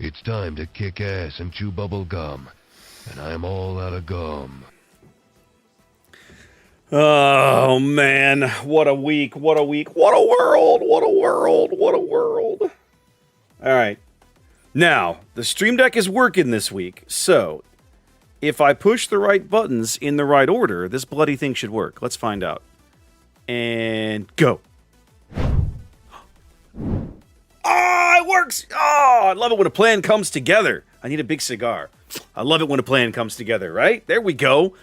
It's time to kick ass and chew bubble gum. And I'm all out of gum. Oh, man. What a week. What a week. What a world. What a world. What a world. All right. Now, the Stream Deck is working this week, so if I push the right buttons in the right order, this bloody thing should work. Let's find out. And go. Ah, it works! Oh, I love it when a plan comes together. I need a big cigar. I love it when a plan comes together, right? There we go.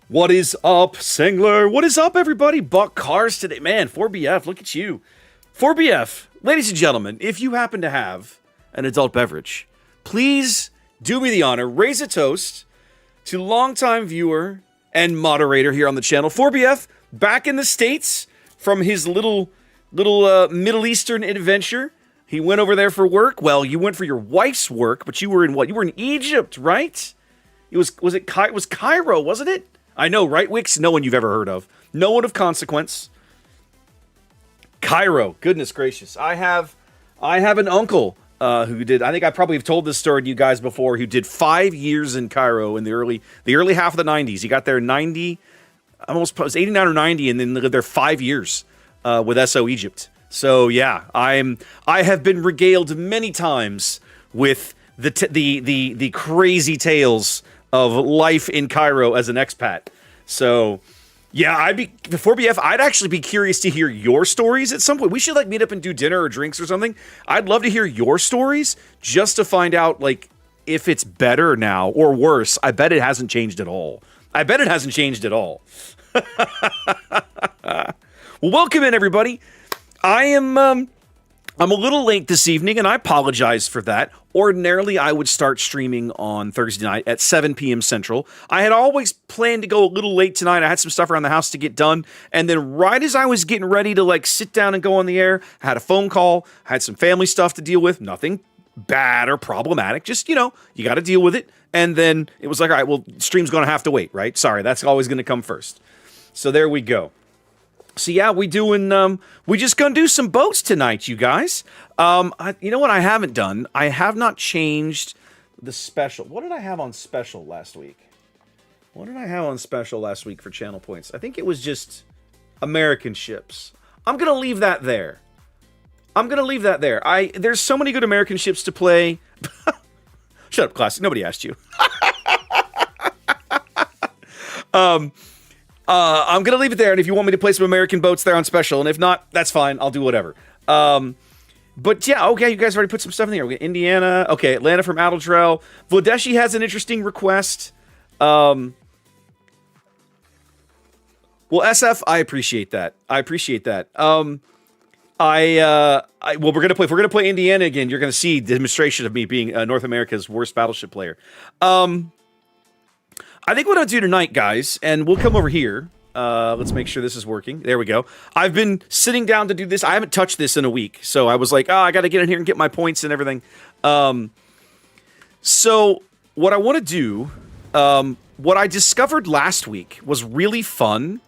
What is up, Singler? What is up, everybody? Bought cars today. Man, 4BF, look at you. 4BF, ladies and gentlemen, if you happen to have an adult beverage, please do me the honor, raise a toast to longtime viewer and moderator here on the channel, 4BF, back in the States from his little Middle Eastern adventure. He went over there for work. Well, you went for your wife's work, but you were in what? You were in Egypt, right? It was Cairo, wasn't it? I know, right, Wix? No one you've ever heard of. No one of consequence. Cairo. Goodness gracious. I have an uncle who did. I think I probably have told this story to you guys before. Who did 5 years in Cairo in the early half of the 90s. He got there 90, almost it was 89 or 90, and then lived there 5 years with SO Egypt. So yeah, I have been regaled many times with the crazy tales of life in Cairo as an expat. So yeah, before BF, I'd actually be curious to hear your stories at some point. We should like meet up and do dinner or drinks or something. I'd love to hear your stories just to find out like if it's better now or worse. I bet it hasn't changed at all. Well, welcome in everybody. I'm a little late this evening, and I apologize for that. Ordinarily, I would start streaming on Thursday night at 7 p.m. Central. I had always planned to go a little late tonight. I had some stuff around the house to get done, and then right as I was getting ready to like sit down and go on the air, I had a phone call, I had some family stuff to deal with, nothing bad or problematic, just, you know, you got to deal with it. And then it was like, all right, well, stream's going to have to wait, right? Sorry, that's always going to come first. So there we go. So yeah, we just gonna do some boats tonight, you guys. You know what I haven't done? I have not changed the special. What did I have on special last week? What did I have on special last week for channel points? I think it was just American ships. I'm gonna leave that there. There's so many good American ships to play. Shut up, classic. Nobody asked you. I'm going to leave it there, and if you want me to play some American boats there on special, and if not, that's fine. I'll do whatever. But yeah, okay, you guys already put some stuff in there. We got Indiana. Okay, Atlanta from Adaldrell. Vladeshi has an interesting request. Well, SF, I appreciate that. Well, we're gonna play. If we're gonna play Indiana again, you're gonna see the demonstration of me being North America's worst battleship player. I think what I'll do tonight, guys, and we'll come over here. Let's make sure this is working. There we go. I've been sitting down to do this. I haven't touched this in a week, so I was like, I got to get in here and get my points and everything. So what I want to do, what I discovered last week was really fun,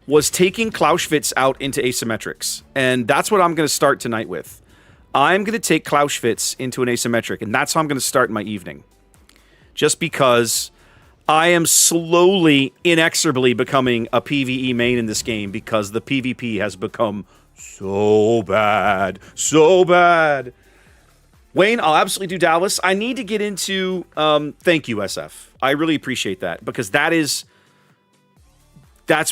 was taking Clausewitz out into asymmetrics, and that's what I'm going to start tonight with. I'm going to take Clausewitz into an asymmetric, and that's how I'm going to start my evening. Just because I am slowly, inexorably becoming a PvE main in this game because the PvP has become so bad. Wayne, I'll absolutely do Dallas. I need to get into, thank you, SF. I really appreciate that because that's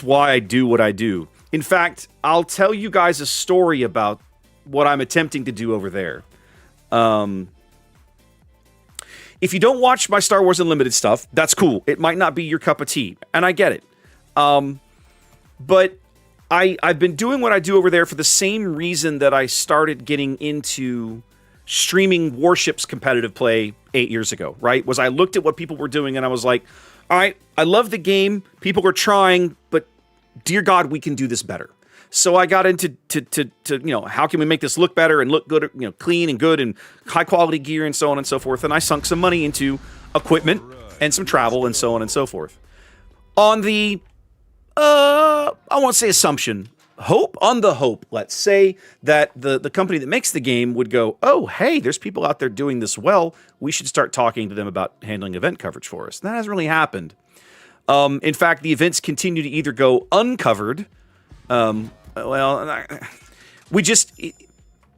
why I do what I do. In fact, I'll tell you guys a story about what I'm attempting to do over there. If you don't watch my Star Wars Unlimited stuff, that's cool. It might not be your cup of tea, and I get it. But I've been doing what I do over there for the same reason that I started getting into streaming Warships competitive play 8 years ago, right? Was I looked at what people were doing, and I was like, all right, I love the game. People are trying, but dear God, we can do this better. So I got into how can we make this look better and look good, clean and good and high quality gear and so on and so forth. And I sunk some money into equipment and some travel and so on and so forth. On the, I won't say assumption, hope, let's say that the company that makes the game would go, oh, hey, there's people out there doing this well. We should start talking to them about handling event coverage for us. And that hasn't really happened. In fact, the events continue to either go uncovered.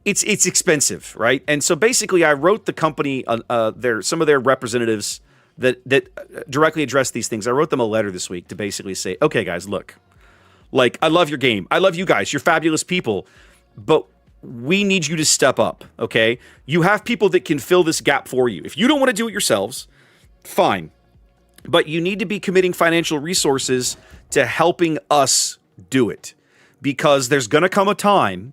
It's expensive, right? And so basically I wrote the company, some of their representatives that directly address these things. I wrote them a letter this week to basically say, okay, guys, look, like, I love your game. I love you guys. You're fabulous people, but we need you to step up. Okay. You have people that can fill this gap for you. If you don't want to do it yourselves, fine, but you need to be committing financial resources to helping us do it. Because there's going to come a time,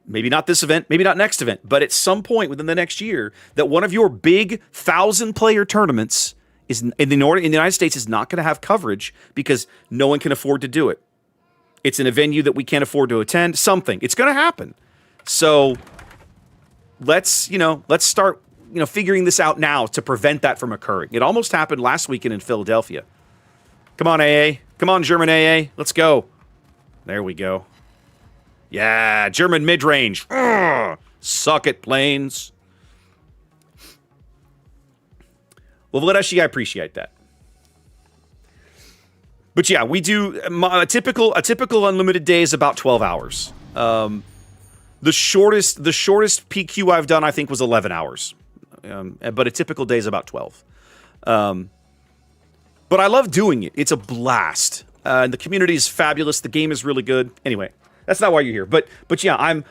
maybe not this event, maybe not next event, but at some point within the next year, that one of your big 1,000-player tournaments is in the United States is not going to have coverage because no one can afford to do it. It's in a venue that we can't afford to attend. Something. It's going to happen. So let's start figuring this out now to prevent that from occurring. It almost happened last weekend in Philadelphia. Come on, AA. Come on, German AA. Let's go. There we go. Yeah, German mid-range. Suck it, planes. Well, Vladeshi, I appreciate that. But yeah, we do a typical unlimited day is about 12 hours. The shortest PQ I've done, I think, was 11 hours. But a typical day is about 12. But I love doing it. It's a blast. And the community is fabulous. The game is really good. Anyway, that's not why you're here. But yeah,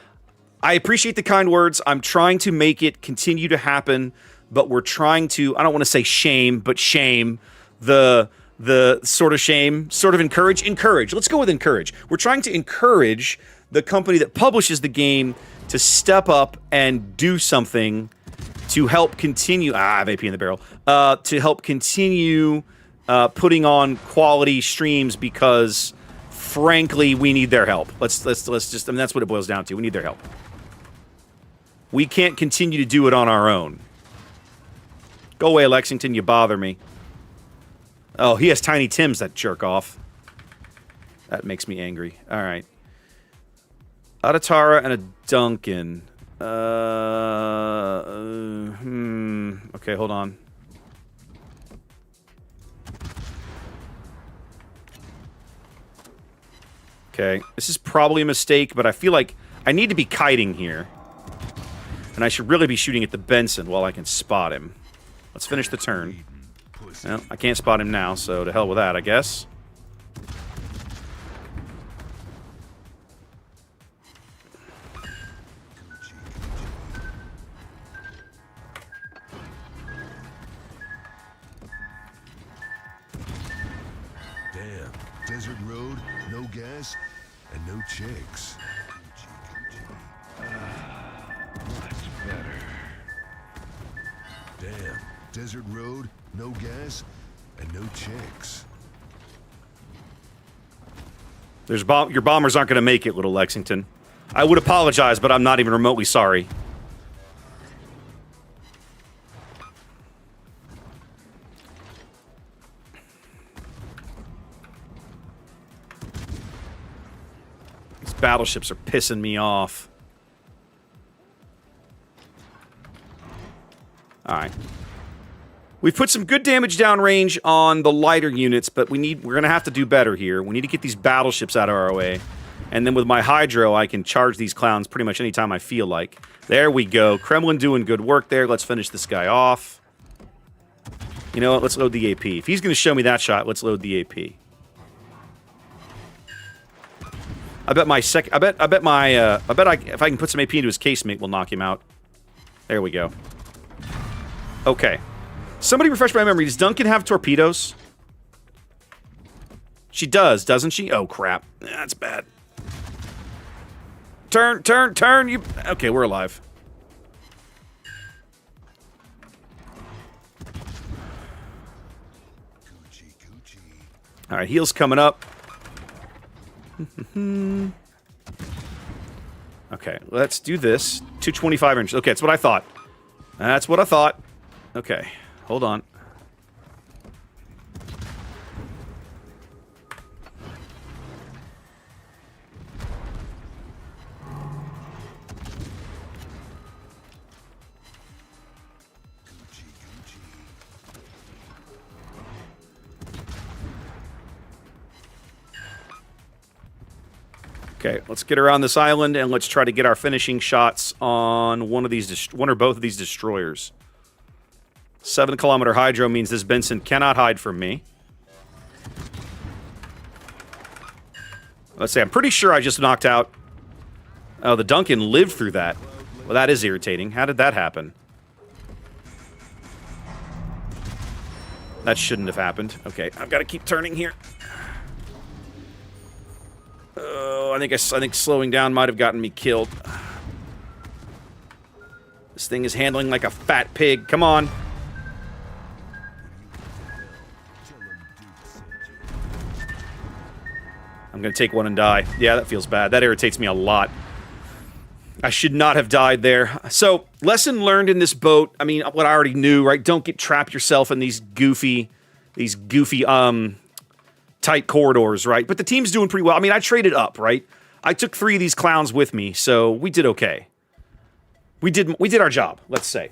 I appreciate the kind words. I'm trying to make it continue to happen, but we're trying to, I don't want to say shame, but shame the sort of shame, sort of encourage. Let's go with encourage. We're trying to encourage the company that publishes the game to step up and do something to help continue. I have AP in the barrel. To help continue putting on quality streams because, frankly, we need their help. Let's just. I mean, that's what it boils down to. We need their help. We can't continue to do it on our own. Go away, Lexington. You bother me. Oh, he has Tiny Tims, that jerk off. That makes me angry. All right. Adatara and a Duncan. Okay, hold on. Okay, this is probably a mistake, but I feel like I need to be kiting here. And I should really be shooting at the Benson while I can spot him. Let's finish the turn. Well, I can't spot him now, so to hell with that, I guess. Damn, desert road, no gas, and no chicks. That's better. Damn, desert road, no gas, and no chicks. Your bombers aren't going to make it, little Lexington. I would apologize, but I'm not even remotely sorry. These battleships are pissing me off. Alright. We've put some good damage downrange on the lighter units, but we're going to have to do better here. We need to get these battleships out of our way. And then with my Hydro, I can charge these clowns pretty much anytime I feel like. There we go. Kremlin doing good work there. Let's finish this guy off. You know what? Let's load the AP. If he's going to show me that shot, let's load the AP. I bet if I can put some AP into his casemate, we'll knock him out. There we go. Okay. Somebody refresh my memory. Does Duncan have torpedoes? She does, doesn't she? Oh, crap. That's bad. Turn, turn, turn. You. Okay, we're alive. All right, heels coming up. Okay, let's do this. 225 inches. Okay, that's what I thought. That's what I thought. Okay, hold on. Okay, let's get around this island and let's try to get our finishing shots on one or both of these destroyers. 7-kilometer Hydro means this Benson cannot hide from me. Let's see, I'm pretty sure I just knocked out... Oh, the Duncan lived through that. Well, that is irritating. How did that happen? That shouldn't have happened. Okay, I've got to keep turning here. Oh, I think slowing down might have gotten me killed. This thing is handling like a fat pig. Come on. I'm going to take one and die. Yeah, that feels bad. That irritates me a lot. I should not have died there. So, lesson learned in this boat. I mean, what I already knew, right? Don't trap yourself in these goofy, tight corridors, right? But the team's doing pretty well. I mean, I traded up, right? I took 3 of these clowns with me, so we did okay. We did our job, let's say.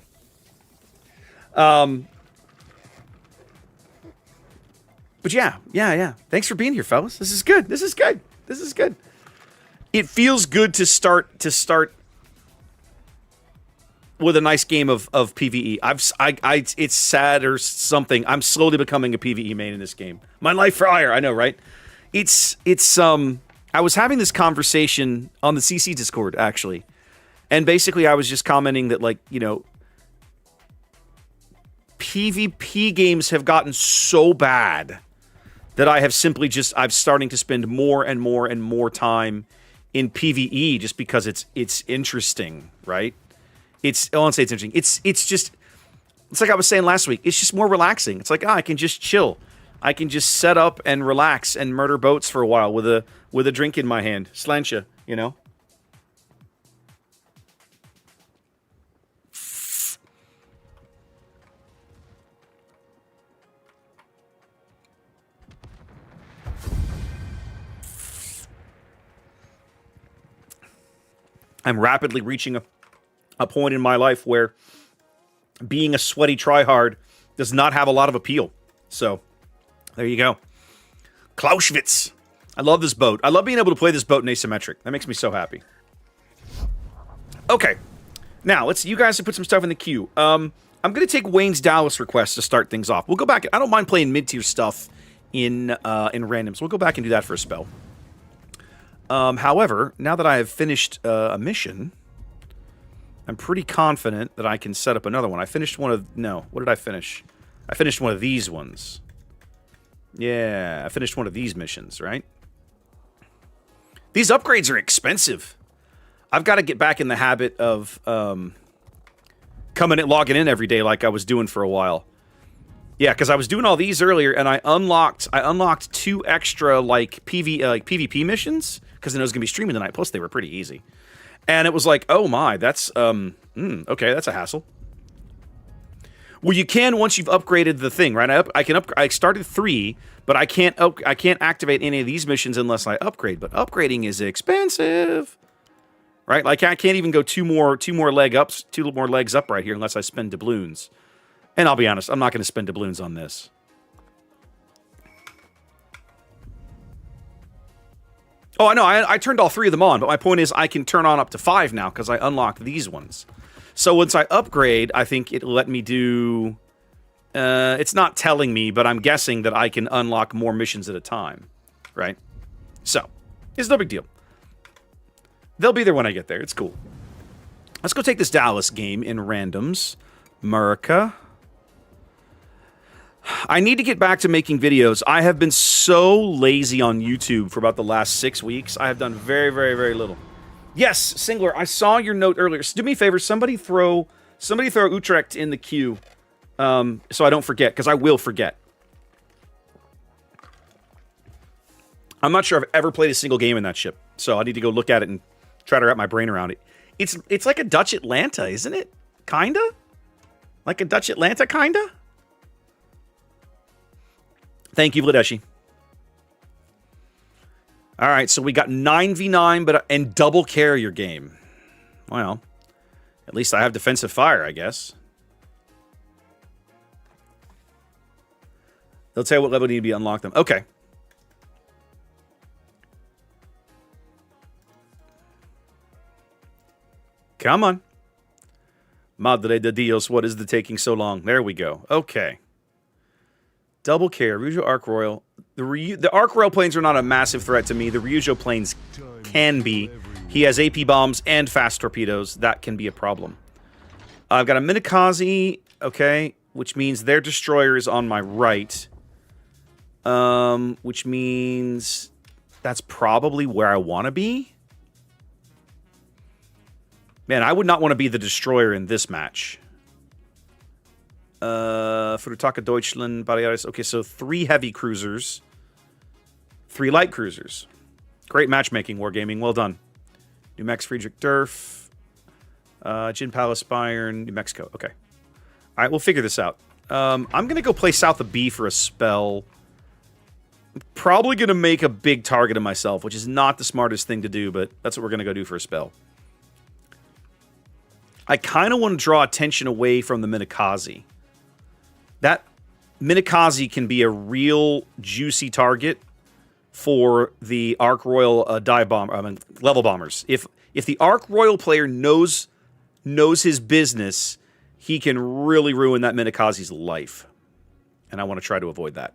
But yeah. Thanks for being here, fellas. This is good. It feels good to start with a nice game of PvE. It's sad or something. I'm slowly becoming a PvE main in this game. My life for ire, I know, right? I was having this conversation on the CC Discord, actually. And basically I was just commenting that, like, you know, PvP games have gotten so bad that I'm starting to spend more and more and more time in PvE just because it's interesting, right? I won't say it's interesting. It's like I was saying last week. It's just more relaxing. It's like, I can just chill. I can just set up and relax and murder boats for a while with a drink in my hand. Slancha, you know? I'm rapidly reaching a point in my life where being a sweaty tryhard does not have a lot of appeal. So, there you go. Clausewitz. I love this boat. I love being able to play this boat in asymmetric. That makes me so happy. Okay. Now, you guys have put some stuff in the queue. I'm going to take Wayne's Dallas request to start things off. We'll go back. I don't mind playing mid-tier stuff in randoms. We'll go back and do that for a spell. However, now that I have finished a mission, I'm pretty confident that I can set up another one. I finished one of... No, what did I finish? I finished one of these ones. Yeah, I finished one of these missions, right? These upgrades are expensive. I've got to get back in the habit of logging in every day like I was doing for a while. Yeah, because I was doing all these earlier, and I unlocked 2 extra PvP missions because I know it was gonna be streaming tonight. Plus, they were pretty easy, and it was like, oh my, that's okay, that's a hassle. Well, you can once you've upgraded the thing, right? I started 3, but I can't activate any of these missions unless I upgrade. But upgrading is expensive, right? Like I can't even go 2 more legs up right here unless I spend doubloons. And I'll be honest, I'm not going to spend doubloons on this. Oh, I know, I turned all 3 of them on, but my point is I can turn on up to 5 now because I unlocked these ones. So once I upgrade, I think it'll let me do... it's not telling me, but I'm guessing that I can unlock more missions at a time, right? So, it's no big deal. They'll be there when I get there. It's cool. Let's go take this Dallas game in randoms. America. I need to get back to making videos. I have been so lazy on YouTube for about the last 6 weeks. I have done very, very, very little. Yes, Singler, I saw your note earlier. So do me a favor, somebody throw Utrecht in the queue, so I don't forget, because I will forget. I'm not sure I've ever played a single game in that ship, so I need to go look at it and try to wrap my brain around it. It's like a Dutch Atlanta, isn't it? Kinda? Like a Dutch Atlanta, kinda? Thank you, Vladeshi. All right, so we got 9v9 and double carrier game. Well, at least I have defensive fire, I guess. They'll tell you what level need to be unlocked them. Okay. Come on. Madre de Dios, what is the taking so long? There we go. Okay. Double carrier, Ryujo Arc Royal. The Arc Royal planes are not a massive threat to me. The Ryujo planes can be. He has AP bombs and fast torpedoes. That can be a problem. I've got a Minakaze, okay, which means their destroyer is on my right. Which means that's probably where I want to be. Man, I would not want to be the destroyer in this match. Furutaka Deutschland, Baleares. Okay, so 3 heavy cruisers. 3 light cruisers. Great matchmaking, Wargaming. Well done. New Mex Friedrich Durf. Jin Palace Bayern, New Mexico. Okay. Alright, we'll figure this out. I'm going to go play south of B for a spell. Probably going to make a big target of myself, which is not the smartest thing to do, but that's what we're going to go do for a spell. I kind of want to draw attention away from the Minakaze. That Minakaze can be a real juicy target for the Ark Royal level bombers. If the Ark Royal player knows his business, he can really ruin that Minakaze's life. And I want to try to avoid that.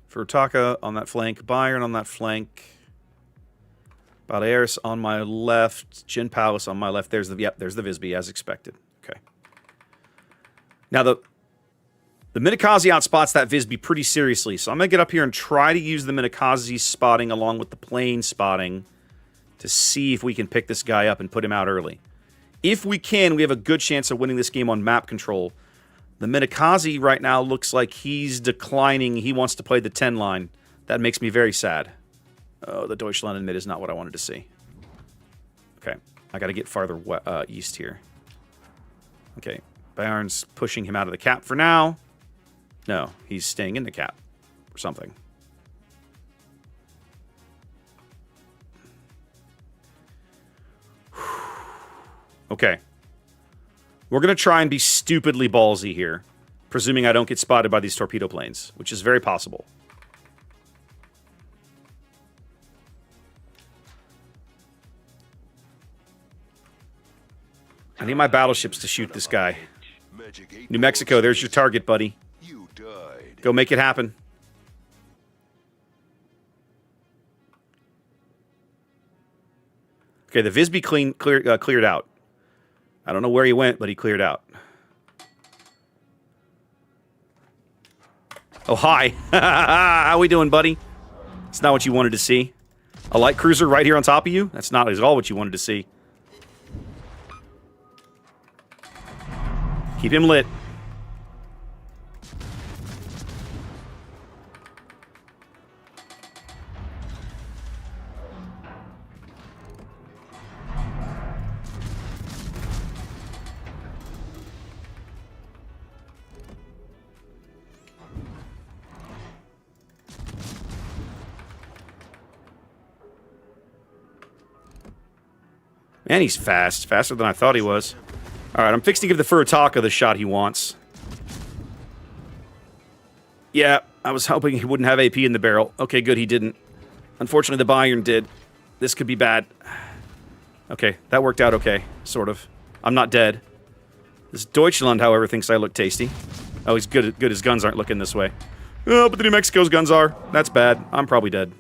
Furutaka on that flank. Bayern on that flank. Balearis on my left. Jin Palace on my left. There's the Visby, as expected. Okay. Now, the Minakaze outspots that Visby pretty seriously, so I'm going to get up here and try to use the Minakaze spotting along with the plane spotting to see if we can pick this guy up and put him out early. If we can, we have a good chance of winning this game on map control. The Minakaze right now looks like he's declining. He wants to play the 10 line. That makes me very sad. Oh, the Deutschland mid is not what I wanted to see. Okay, I got to get farther east here. Okay, Bayern's pushing him out of the cap for now. No, he's staying in the cap or something. Okay. We're going to try and be stupidly ballsy here, presuming I don't get spotted by these torpedo planes, which is very possible. I need my battleships to shoot this guy. New Mexico, there's your target, buddy. Go make it happen. Okay, the Visby cleared out. I don't know where he went, but he cleared out. Oh, hi. How we doing, buddy? It's not what you wanted to see. A light cruiser right here on top of you? That's not at all what you wanted to see. Keep him lit. Man, he's fast. Faster than I thought he was. Alright, I'm fixing to give the Furutaka the shot he wants. Yeah, I was hoping he wouldn't have AP in the barrel. Okay, good, he didn't. Unfortunately, the Bayern did. This could be bad. Okay, that worked out okay. Sort of. I'm not dead. This Deutschland, however, thinks I look tasty. Oh, he's good. His guns aren't looking this way. Oh, but the New Mexico's guns are. That's bad. I'm probably dead.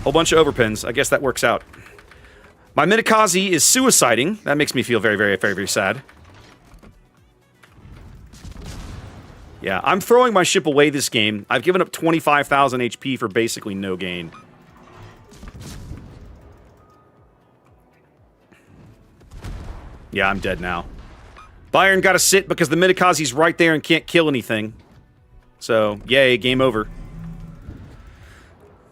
Whole bunch of overpins. I guess that works out. My Minakaze is suiciding. That makes me feel very, very, very, very sad. Yeah, I'm throwing my ship away this game. I've given up 25,000 HP for basically no gain. Yeah, I'm dead now. Bayern got to sit because the Minakaze's right there and can't kill anything. So, yay, game over.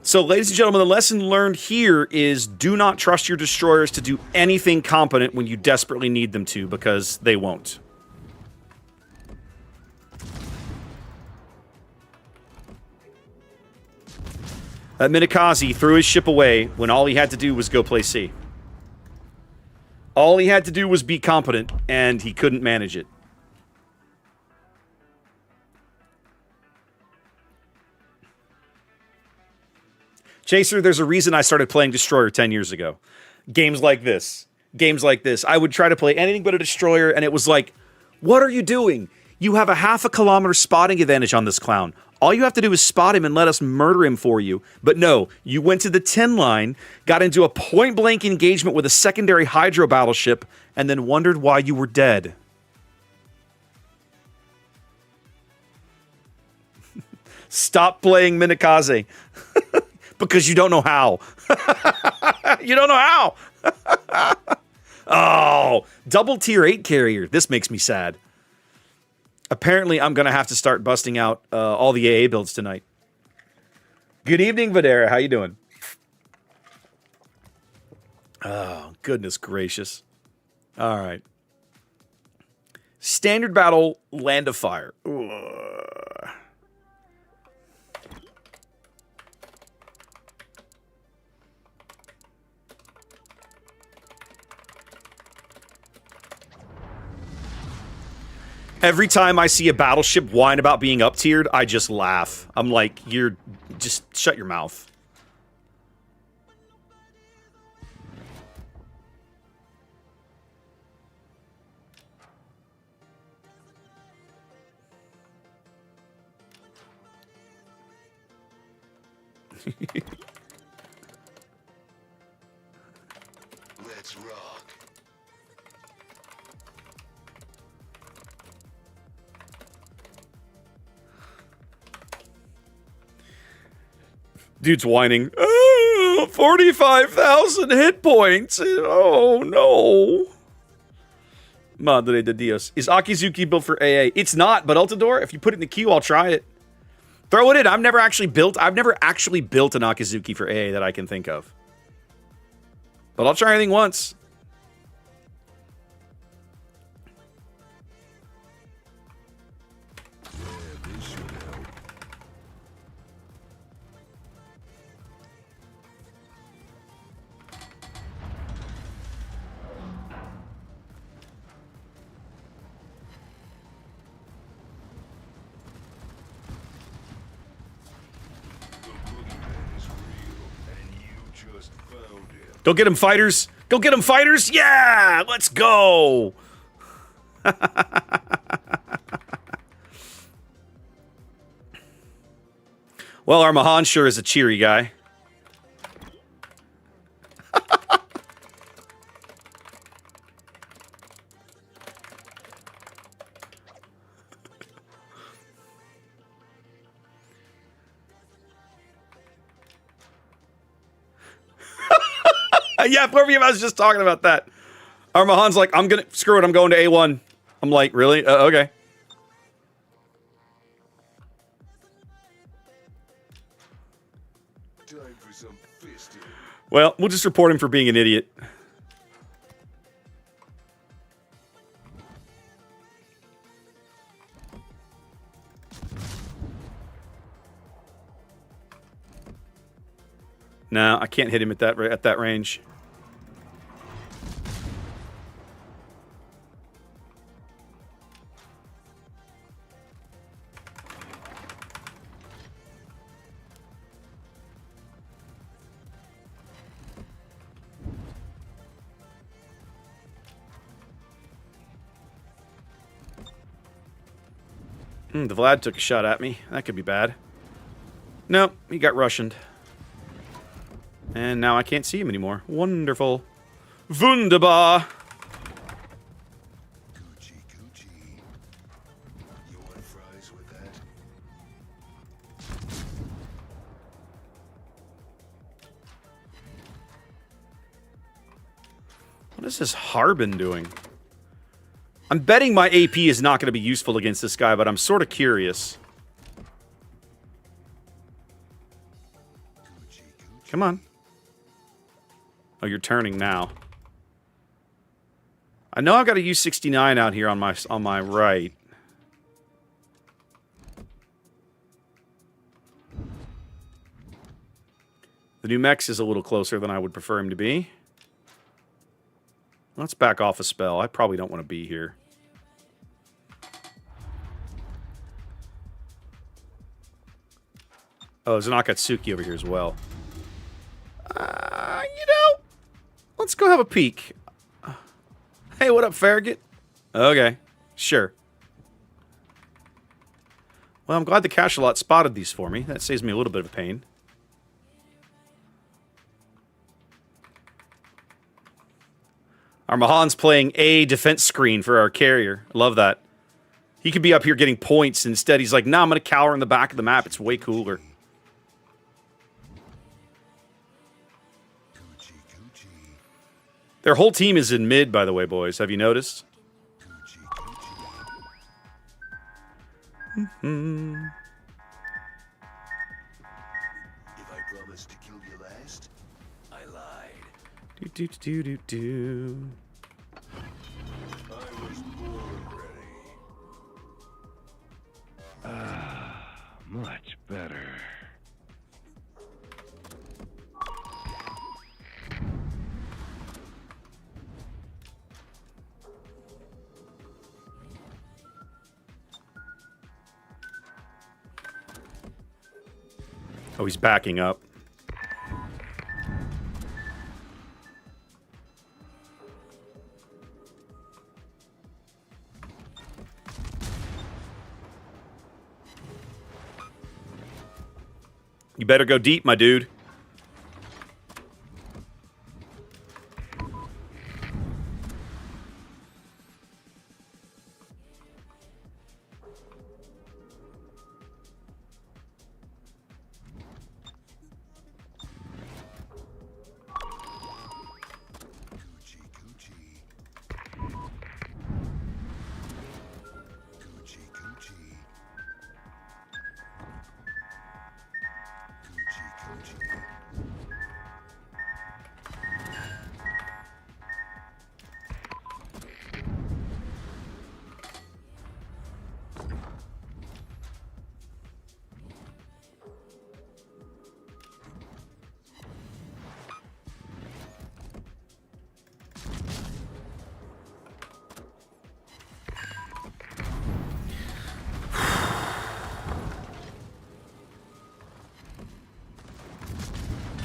So, ladies and gentlemen, the lesson learned here is do not trust your destroyers to do anything competent when you desperately need them to, because they won't. Minakaze threw his ship away when all he had to do was go play C. All he had to do was be competent, and he couldn't manage it. Chaser, there's a reason I started playing Destroyer 10 years ago. Games like this. Games like this. I would try to play anything but a Destroyer, and it was like, what are you doing? You have a half a kilometer spotting advantage on this clown. All you have to do is spot him and let us murder him for you. But no, you went to the 10 line, got into a point-blank engagement with a secondary Hydro battleship, and then wondered why you were dead. Stop playing Minakaze. Because you don't know how. You don't know how. Oh, double tier 8 carrier. This makes me sad. Apparently, I'm going to have to start busting out all the AA builds tonight. Good evening, Vadera. How you doing? Oh, goodness gracious. All right. Standard battle, Land of Fire. Ugh. Every time I see a battleship whine about being up-tiered, I just laugh. I'm like, you're... just shut your mouth. Let's rock. Dude's whining. Oh, 45,000 hit points. Oh, no. Madre de Dios. Is Akizuki built for AA? It's not, but Altador, if you put it in the queue, I'll try it. Throw it in. I've never actually built an Akizuki for AA that I can think of. But I'll try anything once. Yeah, this should help. The boogeyman is real, and you just found it. Go get him, fighters. Go get him, fighters. Yeah, let's go. Well, our Mahan sure is a cheery guy. Yeah, Perfume, I was just talking about that. Our Mahan's like, screw it, I'm going to A1. I'm like, really? Okay. Time for some fisting. Well, we'll just report him for being an idiot. No, I can't hit him at that range. The Vlad took a shot at me. That could be bad. Nope, he got Russianed. And now I can't see him anymore. Wonderful. Wunderbar. Coochie coochie. You want fries with that? What is this Harbin doing? I'm betting my AP is not going to be useful against this guy, but I'm sort of curious. Coochie coochie. Come on. Oh, you're turning now. I know I've got a U-69 out here on my right. The New Mex is a little closer than I would prefer him to be. Let's back off a spell. I probably don't want to be here. Oh, there's an Akatsuki over here as well. You know, let's go have a peek. Hey, what up, Farragut? Okay, sure. Well, I'm glad the Cachalot spotted these for me. That saves me a little bit of a pain. Our Mahan's playing a defense screen for our carrier. I love that. He could be up here getting points. Instead, he's like, nah, I'm going to cower in the back of the map. It's way cooler. Coochie coochie. Their whole team is in mid, by the way, boys. Have you noticed? Coochie coochie. If I promised to kill you last, I lied. Do. I was born ready. much better. Oh, he's backing up. You better go deep, my dude.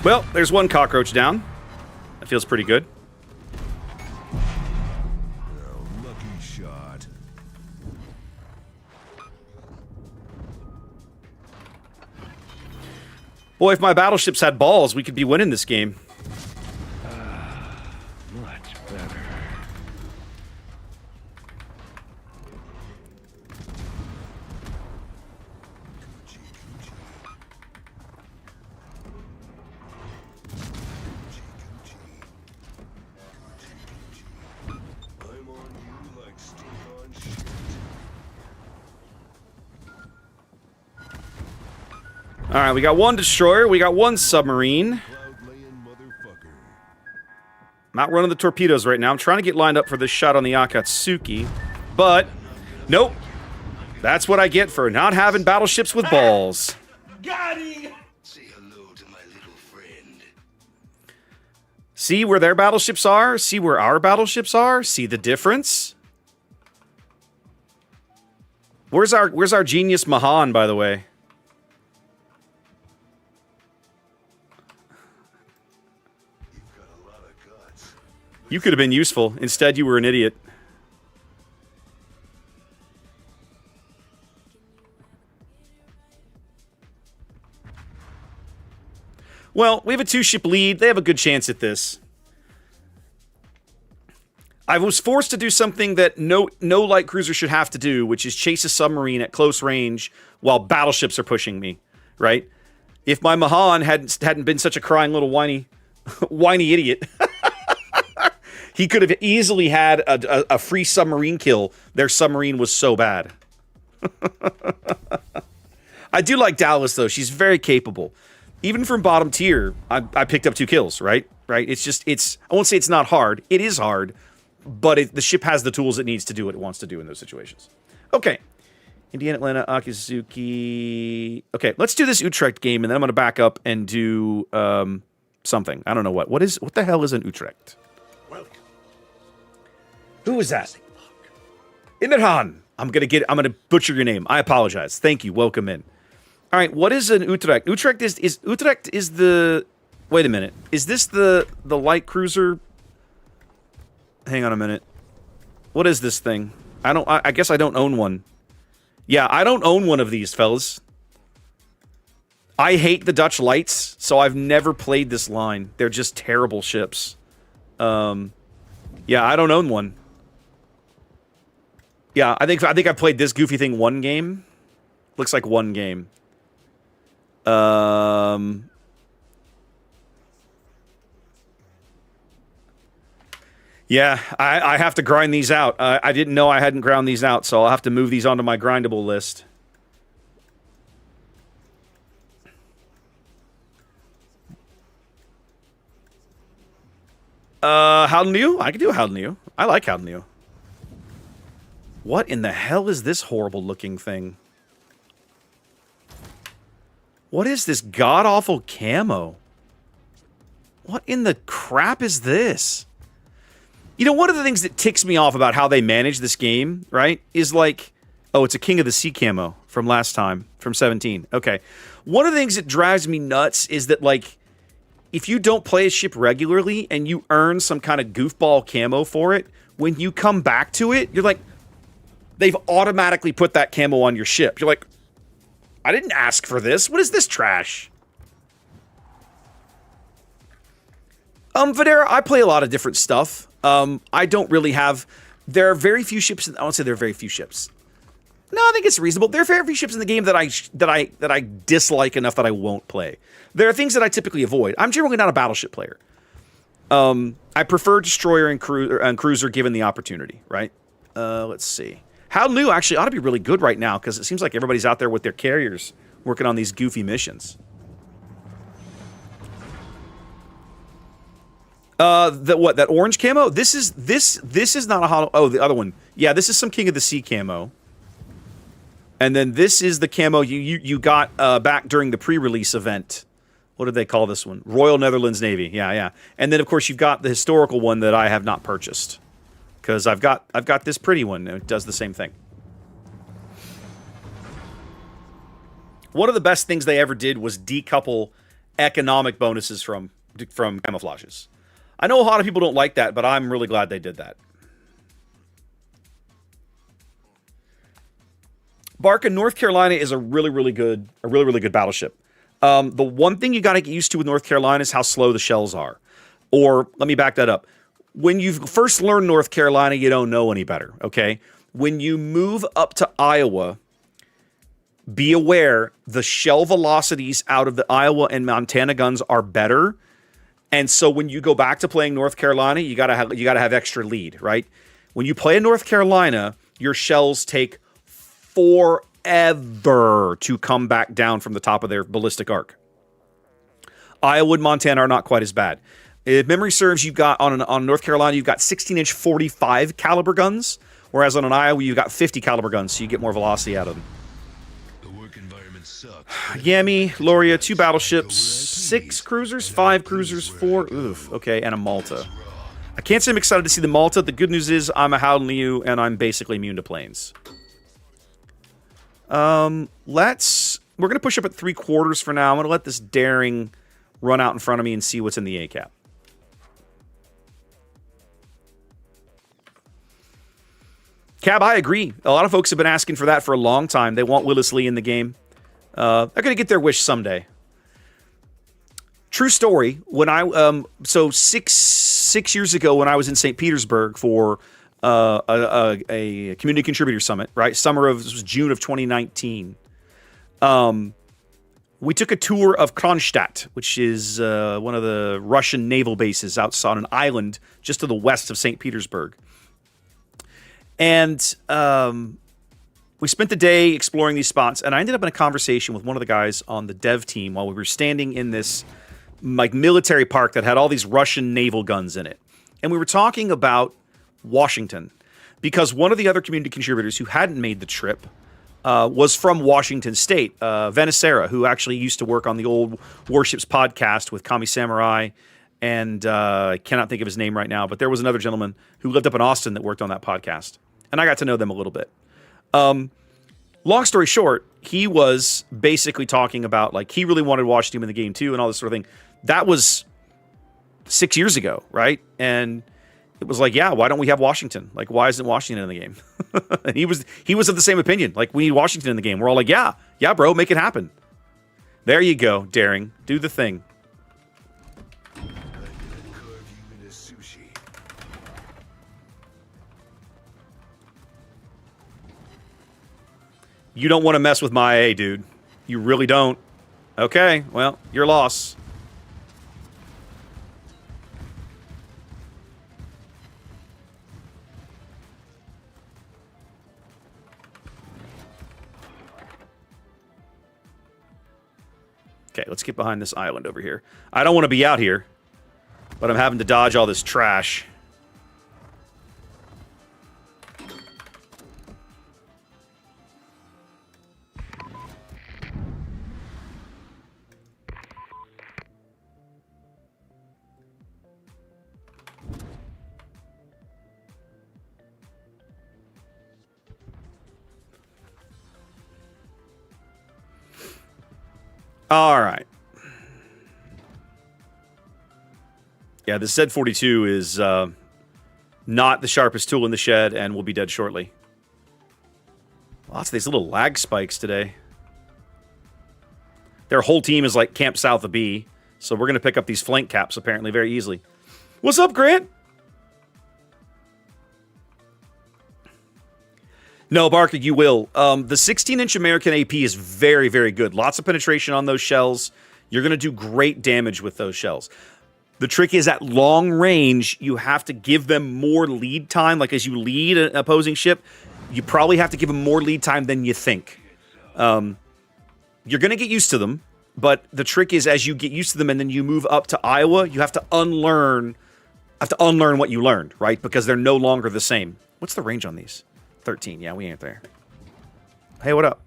Well, there's one cockroach down. That feels pretty good. Oh, lucky shot. Boy, if my battleships had balls, we could be winning this game. Much better. I'm on you like stick on shit. All right, we got one destroyer. We got one submarine. Cloud-laying motherfucker. I'm outrunning the torpedoes right now. I'm trying to get lined up for this shot on the Akatsuki. But, nope. That's what I get for not having battleships with balls. Say hello to my little friend. See where their battleships are? See where our battleships are? See the difference? Where's our genius Mahan, by the way? You've got a lot of guts. You could have been useful. Instead, you were an idiot. Well, we have a 2-ship lead. They have a good chance at this. I was forced to do something that no light cruiser should have to do, which is chase a submarine at close range while battleships are pushing me, right? If my Mahan hadn't been such a crying little whiny idiot, he could have easily had a free submarine kill. Their submarine was so bad. I do like Dallas, though. She's very capable. Even from bottom tier, I picked up 2 kills, right? Right? I won't say it's not hard. It is hard, but the ship has the tools it needs to do what it wants to do in those situations. Okay. Indiana, Atlanta, Akizuki. Okay, let's do this Utrecht game, and then I'm going to back up and do something. I don't know what. What the hell is an Utrecht? Welcome. Who is that? Imirhan. I'm gonna butcher your name. I apologize. Thank you. Welcome in. All right, what is an Utrecht? Utrecht is the. Wait a minute. Is this the light cruiser? Hang on a minute. What is this thing? I guess I don't own one. Yeah, I don't own one of these, fellas. I hate the Dutch lights, so I've never played this line. They're just terrible ships. Yeah, I don't own one. Yeah, I think I played this goofy thing one game. Looks like one game. Yeah, I have to grind these out. I didn't know I hadn't ground these out, so I'll have to move these onto my grindable list. Howden Liu? I can do Howden Liu. I like Howden Liu. What in the hell is this horrible looking thing? What is this god-awful camo? What in the crap is this? You know, one of the things that ticks me off about how they manage this game, right, is like, oh, it's a King of the Sea camo from last time, from 17. Okay. One of the things that drives me nuts is that, like, if you don't play a ship regularly and you earn some kind of goofball camo for it, when you come back to it, you're like, they've automatically put that camo on your ship. You're like, I didn't ask for this. What is this trash? Videra, I play a lot of different stuff. I don't really have... There are very few ships... I won't say there are very few ships. No, I think it's reasonable. There are very few ships in the game that I dislike enough that I won't play. There are things that I typically avoid. I'm generally not a battleship player. I prefer destroyer and cruiser given the opportunity, right? Let's see. How New actually ought to be really good right now because it seems like everybody's out there with their carriers working on these goofy missions. That orange camo? This is not a hollow. Oh, the other one. Yeah, this is some King of the Sea camo. And then this is the camo you got back during the pre-release event. What did they call this one? Royal Netherlands Navy. Yeah. And then of course you've got the historical one that I have not purchased. Because I've got this pretty one. It does the same thing. One of the best things they ever did was decouple economic bonuses from camouflages. I know a lot of people don't like that, but I'm really glad they did that. Barca, North Carolina is a really good battleship. The one thing you got to get used to with North Carolina is how slow the shells are. Or let me back that up. When you first learn North Carolina, you don't know any better, okay? When you move up to Iowa, be aware the shell velocities out of the Iowa and Montana guns are better. And so when you go back to playing North Carolina, you gotta have extra lead, right? When you play in North Carolina, your shells take forever to come back down from the top of their ballistic arc. Iowa and Montana are not quite as bad. If memory serves, you've got on North Carolina, you've got 16-inch 45 caliber guns, whereas on an Iowa, you've got 50 caliber guns, so you get more velocity out of them. The work environment sucks. Yami, Loria, 2 battleships, 6 cruisers, 5 cruisers, 4, oof, okay, and a Malta. I can't say I'm excited to see the Malta. The good news is I'm a Howden Liu, and I'm basically immune to planes. We're going to push up at 3/4 for now. I'm going to let this daring run out in front of me and see what's in the ACAP. Cab, I agree. A lot of folks have been asking for that for a long time. They want Willis Lee in the game. They're going to get their wish someday. True story. When so six years ago, when I was in St. Petersburg for a community contributor summit, right? This was June of 2019. We took a tour of Kronstadt, which is one of the Russian naval bases outside on an island just to the west of St. Petersburg. And we spent the day exploring these spots, and I ended up in a conversation with one of the guys on the dev team while we were standing in this like military park that had all these Russian naval guns in it. And we were talking about Washington because one of the other community contributors who hadn't made the trip was from Washington State, Venicera, who actually used to work on the old Warships podcast with Kami Samurai. And I cannot think of his name right now, but there was another gentleman who lived up in Austin that worked on that podcast. And I got to know them a little bit. Long story short, he was basically talking about, like, he really wanted Washington in the game too and all this sort of thing. That was 6 years ago, right? And it was like, yeah, why don't we have Washington? Like, why isn't Washington in the game? And he was of the same opinion. Like, we need Washington in the game. We're all like, yeah, bro, make it happen. There you go, Daring. Do the thing. You don't want to mess with my A, dude. You really don't. Okay, well, your loss. Okay, let's get behind this island over here. I don't want to be out here, but I'm having to dodge all this trash. All right. Yeah, the Z42 is not the sharpest tool in the shed and will be dead shortly. Lots of these little lag spikes today. Their whole team is like camped south of B, so we're going to pick up these flank caps apparently very easily. What's up, Grant? No, Barker, you will. The 16-inch American AP is very, very good. Lots of penetration on those shells. You're going to do great damage with those shells. The trick is at long range, you have to give them more lead time. Like as you lead an opposing ship, you probably have to give them more lead time than you think. You're going to get used to them, but the trick is as you get used to them and then you move up to Iowa, you have to unlearn what you learned, right? Because they're no longer the same. What's the range on these? 13. Yeah, we ain't there. Hey, what up?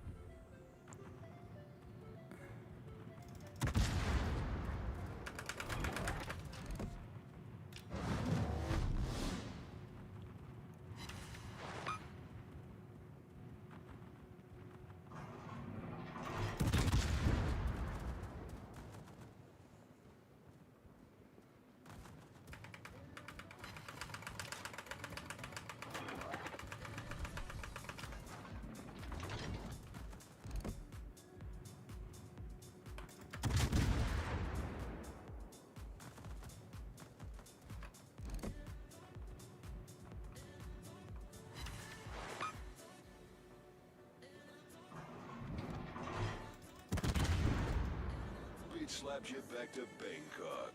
Slaps you back to Bangkok.